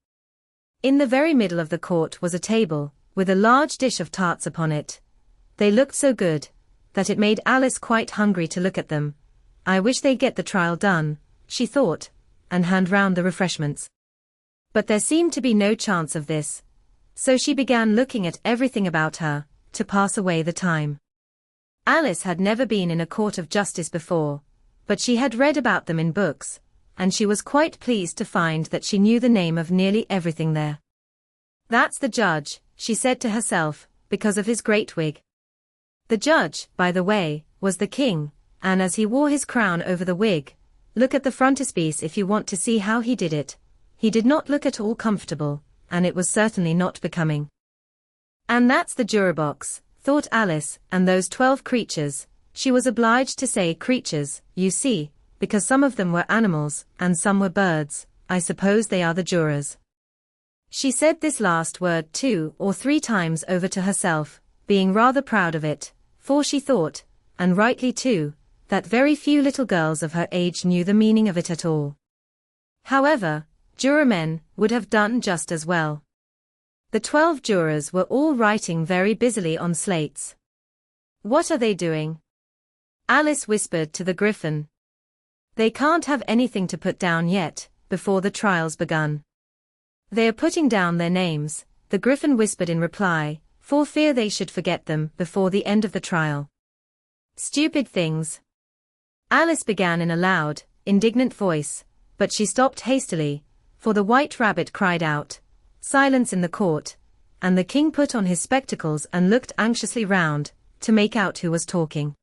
In the very middle of the court was a table, with a large dish of tarts upon it. They looked so good, that it made Alice quite hungry to look at them. "I wish they'd get the trial done," she thought, and hand round the refreshments. But there seemed to be no chance of this, so she began looking at everything about her, to pass away the time. Alice had never been in a court of justice before, but she had read about them in books, and she was quite pleased to find that she knew the name of nearly everything there. "That's the judge," she said to herself, because of his great wig. The judge, by the way, was the king, and as he wore his crown over the wig, look at the frontispiece if you want to see how he did it. He did not look at all comfortable, and it was certainly not becoming. "And that's the jury box," thought Alice, "and those 12 creatures," she was obliged to say creatures, you see, because some of them were animals, and some were birds. "I suppose they are the jurors." She said this last word 2 or 3 times over to herself, being rather proud of it, for she thought, and rightly too, that very few little girls of her age knew the meaning of it at all. However, Jurormen would have done just as well. The 12 jurors were all writing very busily on slates. "What are they doing?" Alice whispered to the Griffin. "They can't have anything to put down yet, before the trial's begun." "They are putting down their names," the Griffin whispered in reply, for fear they should forget them before the end of the trial. "Stupid things," Alice began in a loud, indignant voice, but she stopped hastily, for the White Rabbit cried out, "Silence in the court," and the king put on his spectacles and looked anxiously round, to make out who was talking.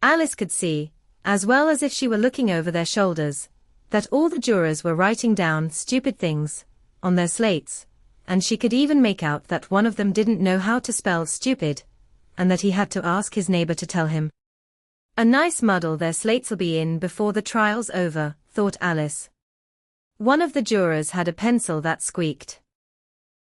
Alice could see, as well as if she were looking over their shoulders, that all the jurors were writing down "stupid things" on their slates, and she could even make out that one of them didn't know how to spell stupid, and that he had to ask his neighbor to tell him. "A nice muddle their slates'll be in before the trial's over," thought Alice. One of the jurors had a pencil that squeaked.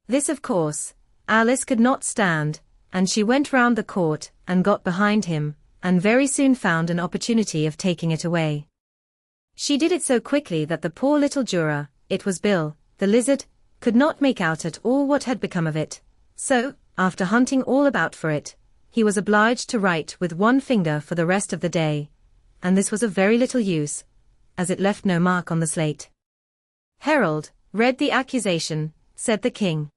This, of course, Alice could not stand, and she went round the court and got behind him, and very soon found an opportunity of taking it away. She did it so quickly that the poor little juror, it was Bill, the lizard, could not make out at all what had become of it, so, after hunting all about for it, he was obliged to write with one finger for the rest of the day, and this was of very little use, as it left no mark on the slate. "Herald, read the accusation," said the king.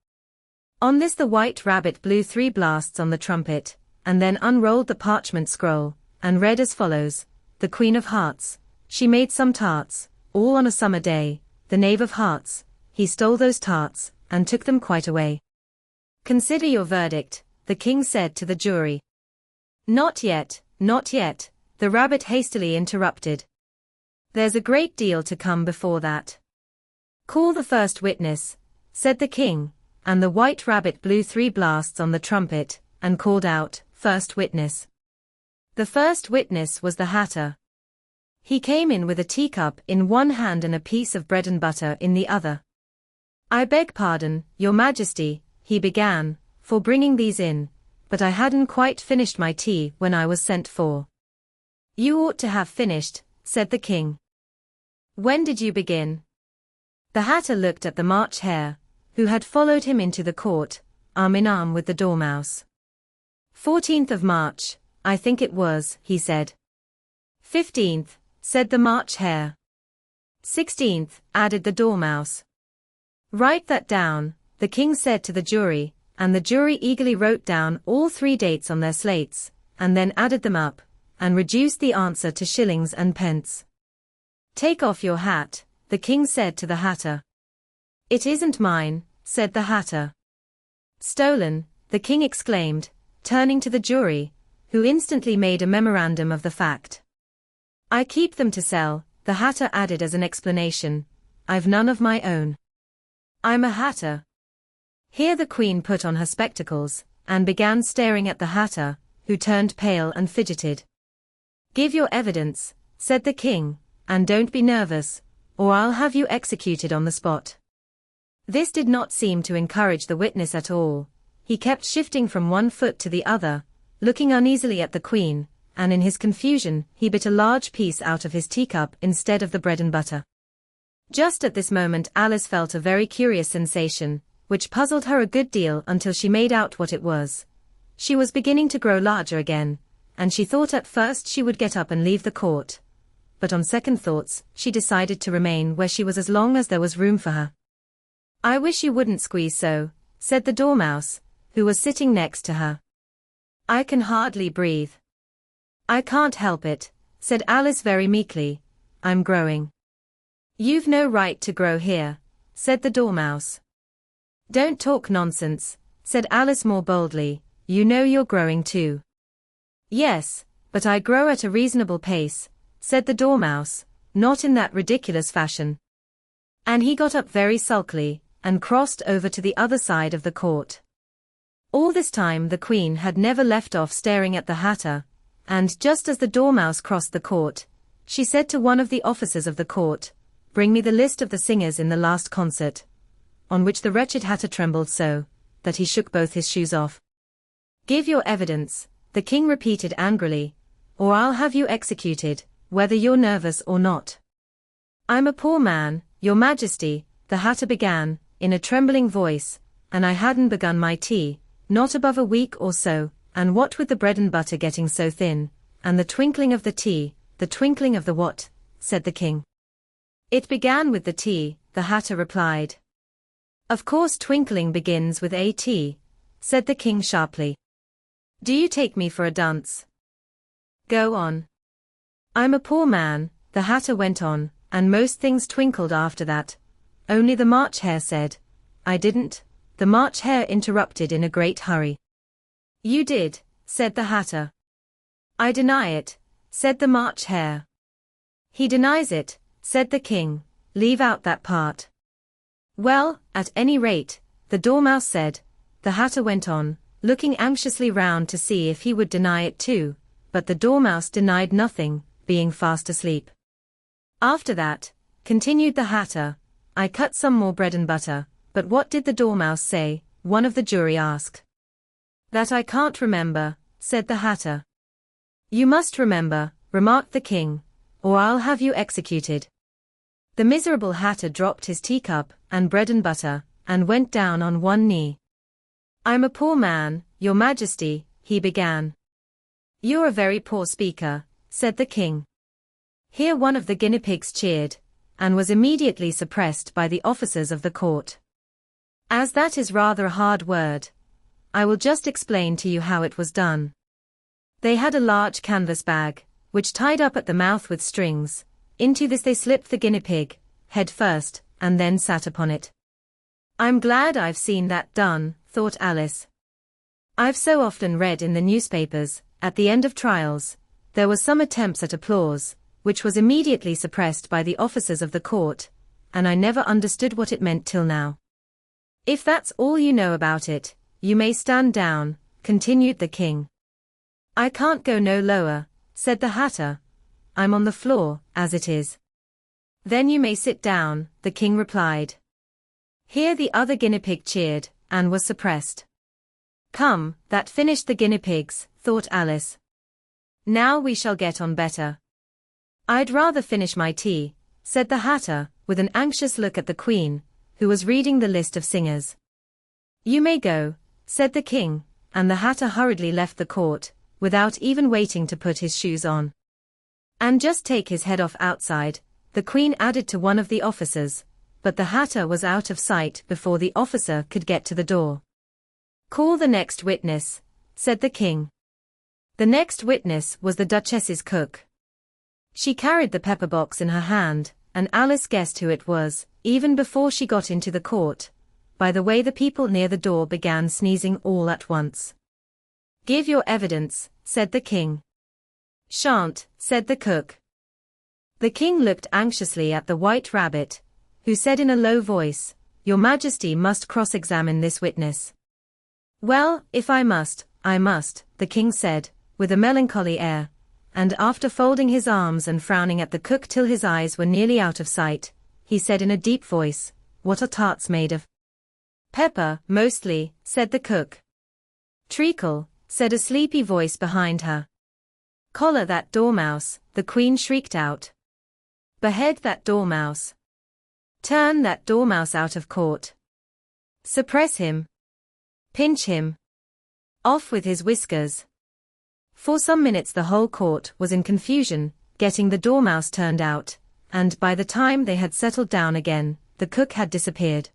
On this the White Rabbit blew 3 blasts on the trumpet, and then unrolled the parchment scroll, and read as follows: "The Queen of Hearts, she made some tarts, all on a summer day, the Knave of Hearts, he stole those tarts, and took them quite away." "Consider your verdict," the king said to the jury. "Not yet, not yet," the rabbit hastily interrupted. "There's a great deal to come before that." "Call the first witness," said the king, and the White Rabbit blew 3 blasts on the trumpet, and called out, "First witness." The first witness was the Hatter. He came in with a teacup in one hand and a piece of bread and butter in the other. "I beg pardon, Your Majesty," he began, "for bringing these in, but I hadn't quite finished my tea when I was sent for." "You ought to have finished," said the king. "When did you begin?" The Hatter looked at the March Hare, who had followed him into the court, arm in arm with the Dormouse. 14th of March, I think it was, he said. 15th, said the March Hare. 16th, added the Dormouse. "Write that down," the king said to the jury, and the jury eagerly wrote down all 3 dates on their slates, and then added them up, and reduced the answer to shillings and pence. "Take off your hat," the king said to the Hatter. "It isn't mine," said the Hatter. "Stolen," the king exclaimed, turning to the jury, who instantly made a memorandum of the fact. "I keep them to sell," the Hatter added as an explanation. "I've none of my own. I'm a Hatter." Here the Queen put on her spectacles, and began staring at the Hatter, who turned pale and fidgeted. "Give your evidence," said the king, "and don't be nervous, or I'll have you executed on the spot." This did not seem to encourage the witness at all. He kept shifting from one foot to the other, looking uneasily at the Queen, and in his confusion he bit a large piece out of his teacup instead of the bread and butter. Just at this moment Alice felt a very curious sensation, which puzzled her a good deal until she made out what it was. She was beginning to grow larger again, and she thought at first she would get up and leave the court. But on second thoughts, she decided to remain where she was as long as there was room for her. "I wish you wouldn't squeeze so," said the Dormouse, who was sitting next to her. "I can hardly breathe." "I can't help it," said Alice very meekly. "I'm growing." "You've no right to grow here," said the Dormouse. "Don't talk nonsense," said Alice more boldly. "You know you're growing too." "Yes, but I grow at a reasonable pace," said the Dormouse, "not in that ridiculous fashion." And he got up very sulkily, and crossed over to the other side of the court. All this time the Queen had never left off staring at the Hatter, and just as the Dormouse crossed the court, she said to one of the officers of the court, "Bring me the list of the singers in the last concert," on which the wretched Hatter trembled so, that he shook both his shoes off. "Give your evidence," the king repeated angrily, "or I'll have you executed, whether you're nervous or not." "I'm a poor man, Your Majesty," the Hatter began, in a trembling voice, and I hadn't begun my tea, not above a week or so, and what with the bread and butter getting so thin, and the twinkling of the tea, the twinkling of the what? Said the king. It began with the tea, the Hatter replied. Of course twinkling begins with a T, said the king sharply. Do you take me for a dunce? Go on. I'm a poor man, the Hatter went on, and most things twinkled after that. Only the March Hare said. I didn't, the March Hare interrupted in a great hurry. You did, said the Hatter. I deny it, said the March Hare. He denies it, said the king, leave out that part. Well, at any rate, the Dormouse said, the Hatter went on, looking anxiously round to see if he would deny it too, but the Dormouse denied nothing, being fast asleep. After that, continued the Hatter, I cut some more bread and butter, but what did the Dormouse say? One of the jury asked. That I can't remember, said the Hatter. You must remember, remarked the king, or I'll have you executed. The miserable Hatter dropped his teacup and bread and butter, and went down on one knee. I'm a poor man, your majesty, he began. You're a very poor speaker, said the king. Here one of the guinea pigs cheered, and was immediately suppressed by the officers of the court. As that is rather a hard word, I will just explain to you how it was done. They had a large canvas bag, which tied up at the mouth with strings. Into this they slipped the guinea pig, head first, and then sat upon it. I'm glad I've seen that done, thought Alice. I've so often read in the newspapers, at the end of trials, there was some attempts at applause, which was immediately suppressed by the officers of the court, and I never understood what it meant till now. If that's all you know about it, you may stand down, continued the king. I can't go no lower, said the Hatter. I'm on the floor, as it is. Then you may sit down, the king replied. Here the other guinea pig cheered, and was suppressed. Come, that finished the guinea pigs, thought Alice. Now we shall get on better. I'd rather finish my tea, said the Hatter, with an anxious look at the Queen, who was reading the list of singers. You may go, said the king, and the Hatter hurriedly left the court, without even waiting to put his shoes on. And just take his head off outside, the Queen added to one of the officers, but the Hatter was out of sight before the officer could get to the door. Call the next witness, said the king. The next witness was the Duchess's cook. She carried the pepper box in her hand, and Alice guessed who it was, even before she got into the court, by the way the people near the door began sneezing all at once. Give your evidence, said the king. Shan't, said the cook. The king looked anxiously at the White Rabbit, who said in a low voice, Your Majesty must cross-examine this witness. Well, if I must, the king said, with a melancholy air, and after folding his arms and frowning at the cook till his eyes were nearly out of sight, he said in a deep voice, What are tarts made of? Pepper, mostly, said the cook. Treacle, said a sleepy voice behind her. Collar that dormouse, the Queen shrieked out. Behead that dormouse. Turn that dormouse out of court. Suppress him. Pinch him. Off with his whiskers. For some minutes the whole court was in confusion, getting the dormouse turned out, and by the time they had settled down again, the cook had disappeared.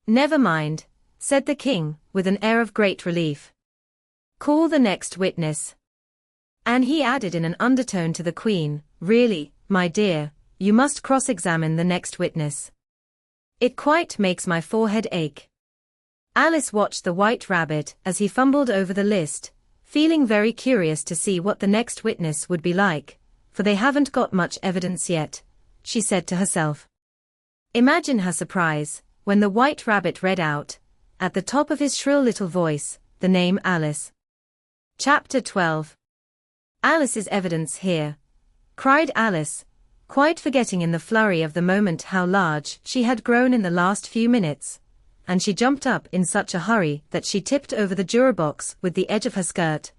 Never mind, said the king, with an air of great relief. Call the next witness. And he added in an undertone to the Queen, Really, my dear, you must cross-examine the next witness. It quite makes my forehead ache. Alice watched the White Rabbit as he fumbled over the list, feeling very curious to see what the next witness would be like, for they haven't got much evidence yet, she said to herself. Imagine her surprise, when the White Rabbit read out, at the top of his shrill little voice, the name Alice. Chapter 12. Alice's evidence here, cried Alice, quite forgetting in the flurry of the moment how large she had grown in the last few minutes, and she jumped up in such a hurry that she tipped over the juror box with the edge of her skirt,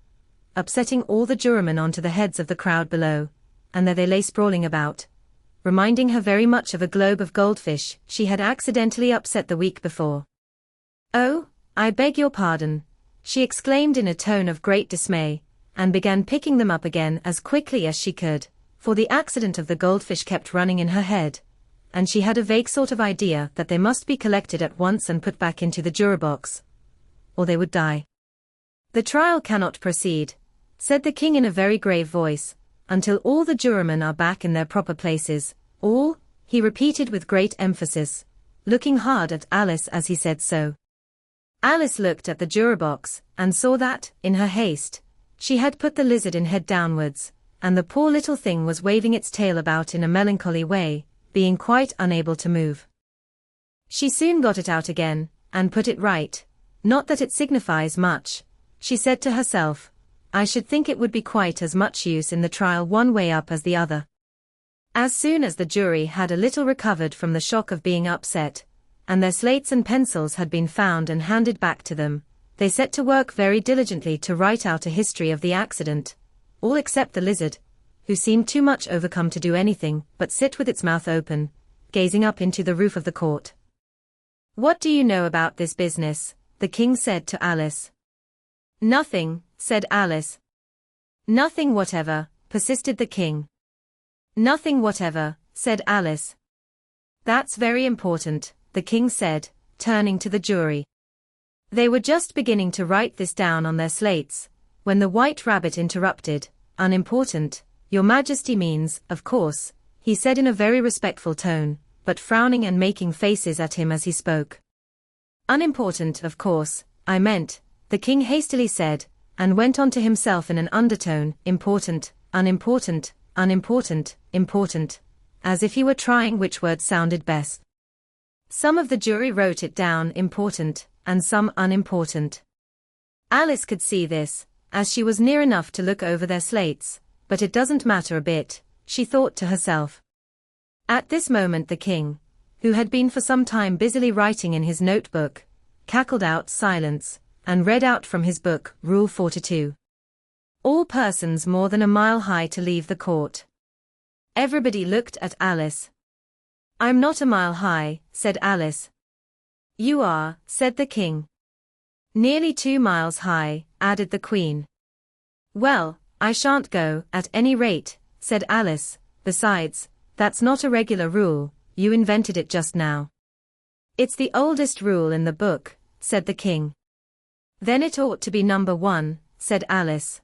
upsetting all the jurymen onto the heads of the crowd below, and there they lay sprawling about, reminding her very much of a globe of goldfish she had accidentally upset the week before. "Oh, I beg your pardon," she exclaimed in a tone of great dismay, and began picking them up again as quickly as she could, for the accident of the goldfish kept running in her head, and she had a vague sort of idea that they must be collected at once and put back into the juror box, or they would die. "The trial cannot proceed," said the king in a very grave voice, "until all the jurormen are back in their proper places. All," he repeated with great emphasis, looking hard at Alice as he said so. Alice looked at the juror box, and saw that, in her haste, she had put the lizard in head downwards, and the poor little thing was waving its tail about in a melancholy way, being quite unable to move. She soon got it out again, and put it right. "Not that it signifies much," she said to herself. "I should think it would be quite as much use in the trial one way up as the other." As soon as the jury had a little recovered from the shock of being upset, and their slates and pencils had been found and handed back to them, they set to work very diligently to write out a history of the accident, all except the lizard, who seemed too much overcome to do anything but sit with its mouth open, gazing up into the roof of the court. "What do you know about this business?" the king said to Alice. "Nothing," said Alice. "Nothing whatever," persisted the king. "Nothing whatever," said Alice. "That's very important," the king said, turning to the jury. They were just beginning to write this down on their slates, when the White Rabbit interrupted. "Unimportant, Your Majesty means, of course," he said in a very respectful tone, but frowning and making faces at him as he spoke. "Unimportant, of course, I meant," the king hastily said, and went on to himself in an undertone, "important, unimportant, unimportant, important," as if he were trying which word sounded best. Some of the jury wrote it down important, and some unimportant. Alice could see this, as she was near enough to look over their slates, but it doesn't matter a bit, she thought to herself. At this moment the king, who had been for some time busily writing in his notebook, cackled out silence, and read out from his book, Rule 42. "All persons more than a mile high to leave the court." Everybody looked at Alice. "I'm not a mile high," said Alice. "You are," said the king. "Nearly 2 miles high," added the queen. "Well, I shan't go, at any rate," said Alice. "Besides, that's not a regular rule, you invented it just now." "It's the oldest rule in the book," said the king. "Then it ought to be number 1, said Alice.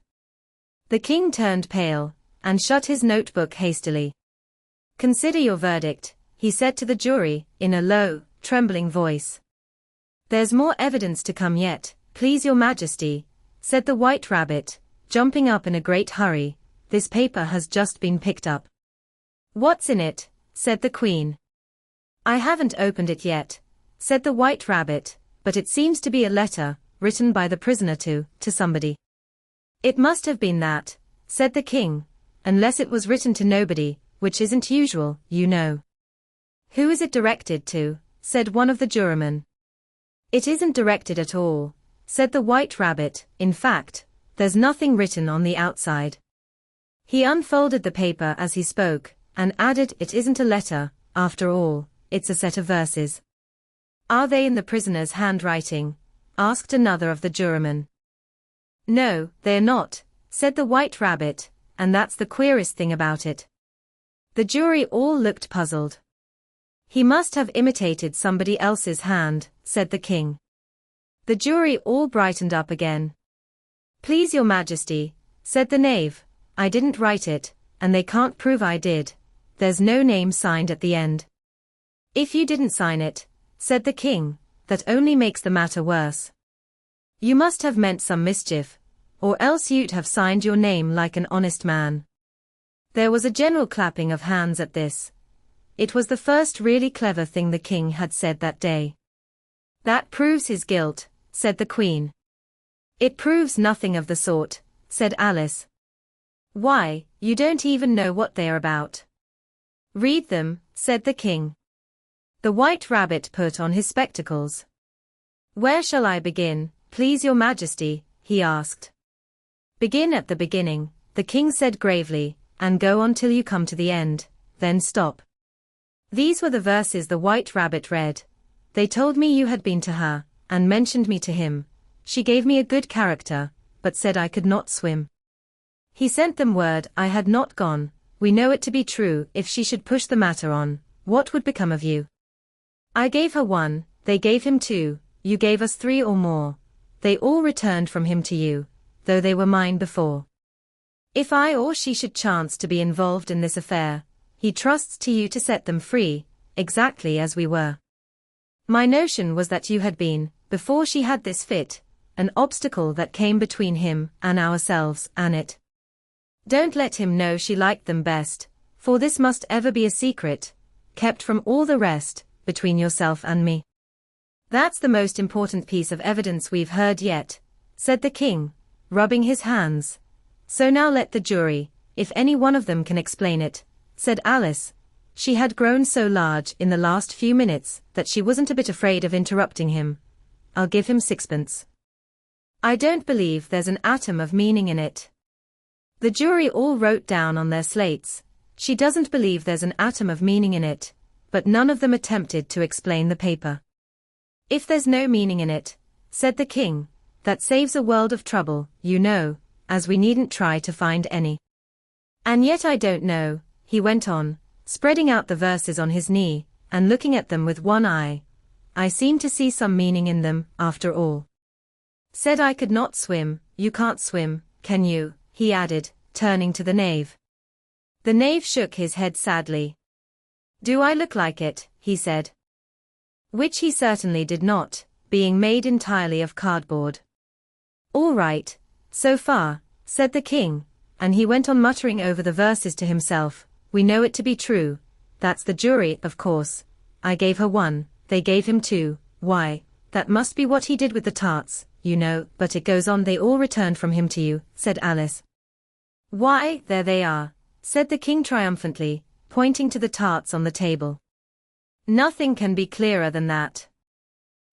The king turned pale, and shut his notebook hastily. "Consider your verdict," he said to the jury, in a low, trembling voice. "There's more evidence to come yet, please your Majesty," said the White Rabbit, jumping up in a great hurry. "This paper has just been picked up." "What's in it?" said the Queen. "I haven't opened it yet," said the White Rabbit, "but it seems to be a letter, written by the prisoner to somebody." "It must have been that," said the king, "unless it was written to nobody, which isn't usual, you know." "Who is it directed to?" said one of the jurymen. "It isn't directed at all," said the White Rabbit. "In fact, there's nothing written on the outside." He unfolded the paper as he spoke, and added, "It isn't a letter, after all, it's a set of verses." "Are they in the prisoner's handwriting?" asked another of the jurymen. "No, they're not," said the White Rabbit, "and that's the queerest thing about it." The jury all looked puzzled. "He must have imitated somebody else's hand," said the king. The jury all brightened up again. "Please your Majesty," said the knave, "I didn't write it, and they can't prove I did. There's no name signed at the end." "If you didn't sign it," said the king, "that only makes the matter worse. You must have meant some mischief, or else you'd have signed your name like an honest man." There was a general clapping of hands at this. It was the first really clever thing the king had said that day. "That proves his guilt," said the Queen. "It proves nothing of the sort," said Alice. "Why, you don't even know what they are about." "Read them," said the king. The White Rabbit put on his spectacles. "Where shall I begin, please your Majesty?" he asked. "Begin at the beginning," the king said gravely, "and go on till you come to the end, then stop." These were the verses the White Rabbit read. They told me you had been to her, and mentioned me to him. She gave me a good character, but said I could not swim. He sent them word I had not gone. We know it to be true. If she should push the matter on, what would become of you? I gave her 1, they gave him 2, you gave us 3 or more. They all returned from him to you, though they were mine before. If I or she should chance to be involved in this affair, he trusts to you to set them free, exactly as we were. My notion was that you had been, before she had this fit, an obstacle that came between him and ourselves and it. Don't let him know she liked them best, for this must ever be a secret, kept from all the rest, between yourself and me. That's the most important piece of evidence we've heard yet, said the king, rubbing his hands. So now let the jury, if any one of them can explain it, said Alice. She had grown so large in the last few minutes that she wasn't a bit afraid of interrupting him. I'll give him 6pence. I don't believe there's an atom of meaning in it. The jury all wrote down on their slates, she doesn't believe there's an atom of meaning in it, but none of them attempted to explain the paper. If there's no meaning in it, said the king, that saves a world of trouble, you know, as we needn't try to find any. And yet I don't know, he went on, spreading out the verses on his knee, and looking at them with one eye. I seem to see some meaning in them, after all. Said I could not swim, you can't swim, can you? He added, turning to the knave. The knave shook his head sadly. Do I look like it? He said. Which he certainly did not, being made entirely of cardboard. All right, so far, said the king, and he went on muttering over the verses to himself. We know it to be true. That's the jury, of course. I gave her 1, they gave him 2, why, that must be what he did with the tarts, you know, but it goes on they all returned from him to you, said Alice. Why, there they are, said the king triumphantly, pointing to the tarts on the table. Nothing can be clearer than that.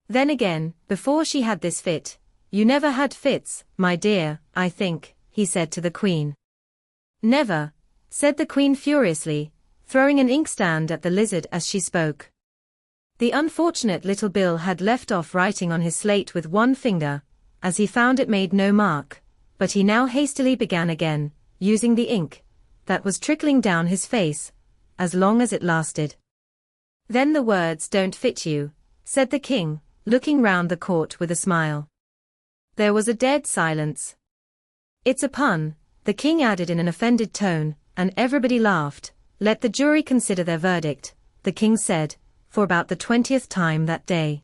Then again, before she had this fit, you never had fits, my dear, I think, he said to the queen. Never, said the queen furiously, throwing an inkstand at the lizard as she spoke. The unfortunate little Bill had left off writing on his slate with one finger, as he found it made no mark, but he now hastily began again, using the ink that was trickling down his face, as long as it lasted. Then the words don't fit you, said the king, looking round the court with a smile. There was a dead silence. It's a pun, the king added in an offended tone, and everybody laughed. Let the jury consider their verdict, the king said, for about the 20th time that day.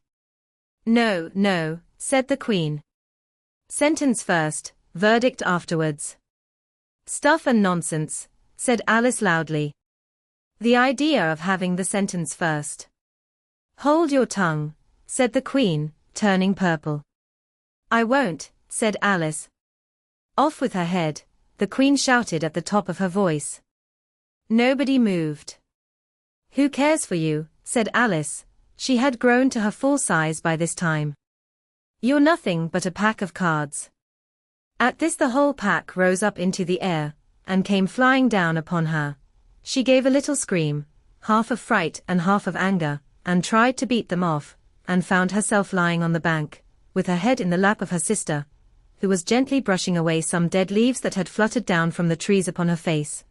No, no, said the queen. Sentence first, verdict afterwards. Stuff and nonsense, said Alice loudly. The idea of having the sentence first. Hold your tongue, said the queen, turning purple. I won't, said Alice. Off with her head, the queen shouted at the top of her voice. Nobody moved. Who cares for you, said Alice. She had grown to her full size by this time. You're nothing but a pack of cards. At this the whole pack rose up into the air, and came flying down upon her. She gave a little scream, half of fright and half of anger, and tried to beat them off, and found herself lying on the bank, with her head in the lap of her sister, who was gently brushing away some dead leaves that had fluttered down from the trees upon her face.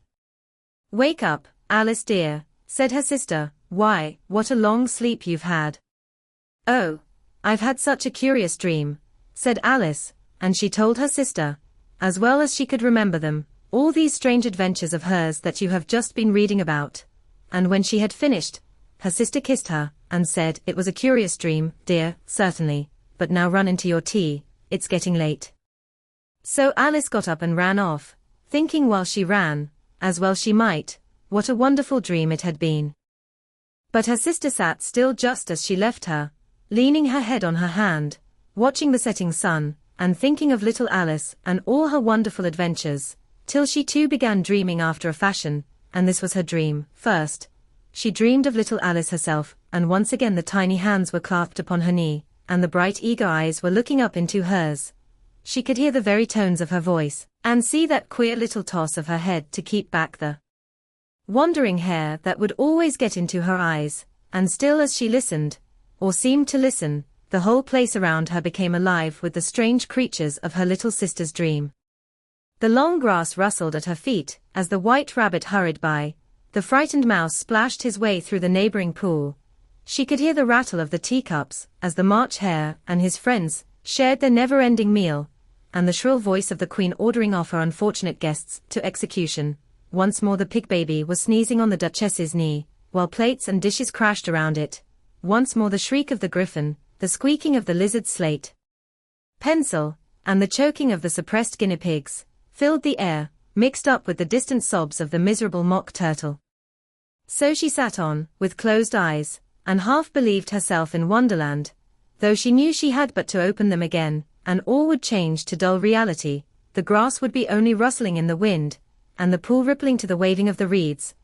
Wake up, Alice dear, said her sister. Why, what a long sleep you've had. Oh, I've had such a curious dream, said Alice, and she told her sister, as well as she could remember them, all these strange adventures of hers that you have just been reading about. And when she had finished, her sister kissed her, and said, it was a curious dream, dear, certainly, but now run into your tea, it's getting late. So Alice got up and ran off, thinking while she ran, as well she might, what a wonderful dream it had been. But her sister sat still just as she left her, leaning her head on her hand, watching the setting sun, and thinking of little Alice and all her wonderful adventures, till she too began dreaming after a fashion, and this was her dream. First, she dreamed of little Alice herself, and once again the tiny hands were clasped upon her knee, and the bright eager eyes were looking up into hers. She could hear the very tones of her voice, and see that queer little toss of her head to keep back the wandering hair that would always get into her eyes, and still as she listened, or seemed to listen, the whole place around her became alive with the strange creatures of her little sister's dream. The long grass rustled at her feet as the white rabbit hurried by, the frightened mouse splashed his way through the neighboring pool. She could hear the rattle of the teacups as the March Hare and his friends shared their never-ending meal, and the shrill voice of the Queen ordering off her unfortunate guests to execution. Once more the pig baby was sneezing on the Duchess's knee, while plates and dishes crashed around it. Once more the shriek of the griffin, the squeaking of the lizard's slate pencil, and the choking of the suppressed guinea pigs, filled the air, mixed up with the distant sobs of the miserable mock turtle. So she sat on, with closed eyes, and half believed herself in Wonderland, though she knew she had but to open them again, and all would change to dull reality. The grass would be only rustling in the wind, and the pool rippling to the waving of the reeds.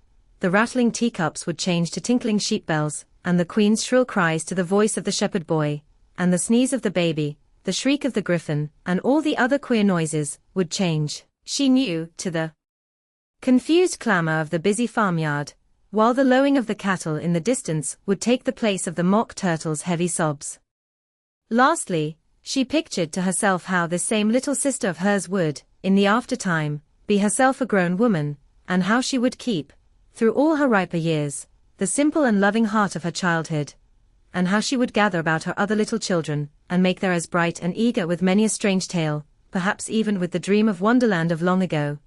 The rattling teacups would change to tinkling sheep bells, and the Queen's shrill cries to the voice of the shepherd boy, and the sneeze of the baby, the shriek of the griffin, and all the other queer noises, would change, she knew, to the confused clamor of the busy farmyard, while the lowing of the cattle in the distance would take the place of the mock turtle's heavy sobs. Lastly, she pictured to herself how this same little sister of hers would, in the aftertime, be herself a grown woman, and how she would keep, through all her riper years, the simple and loving heart of her childhood, and how she would gather about her other little children, and make them as bright and eager with many a strange tale, perhaps even with the dream of Wonderland of long ago,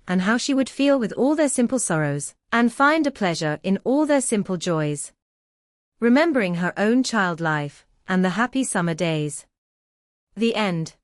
and how she would feel with all their simple sorrows, and find a pleasure in all their simple joys. Remembering her own child life, and the happy summer days. The end.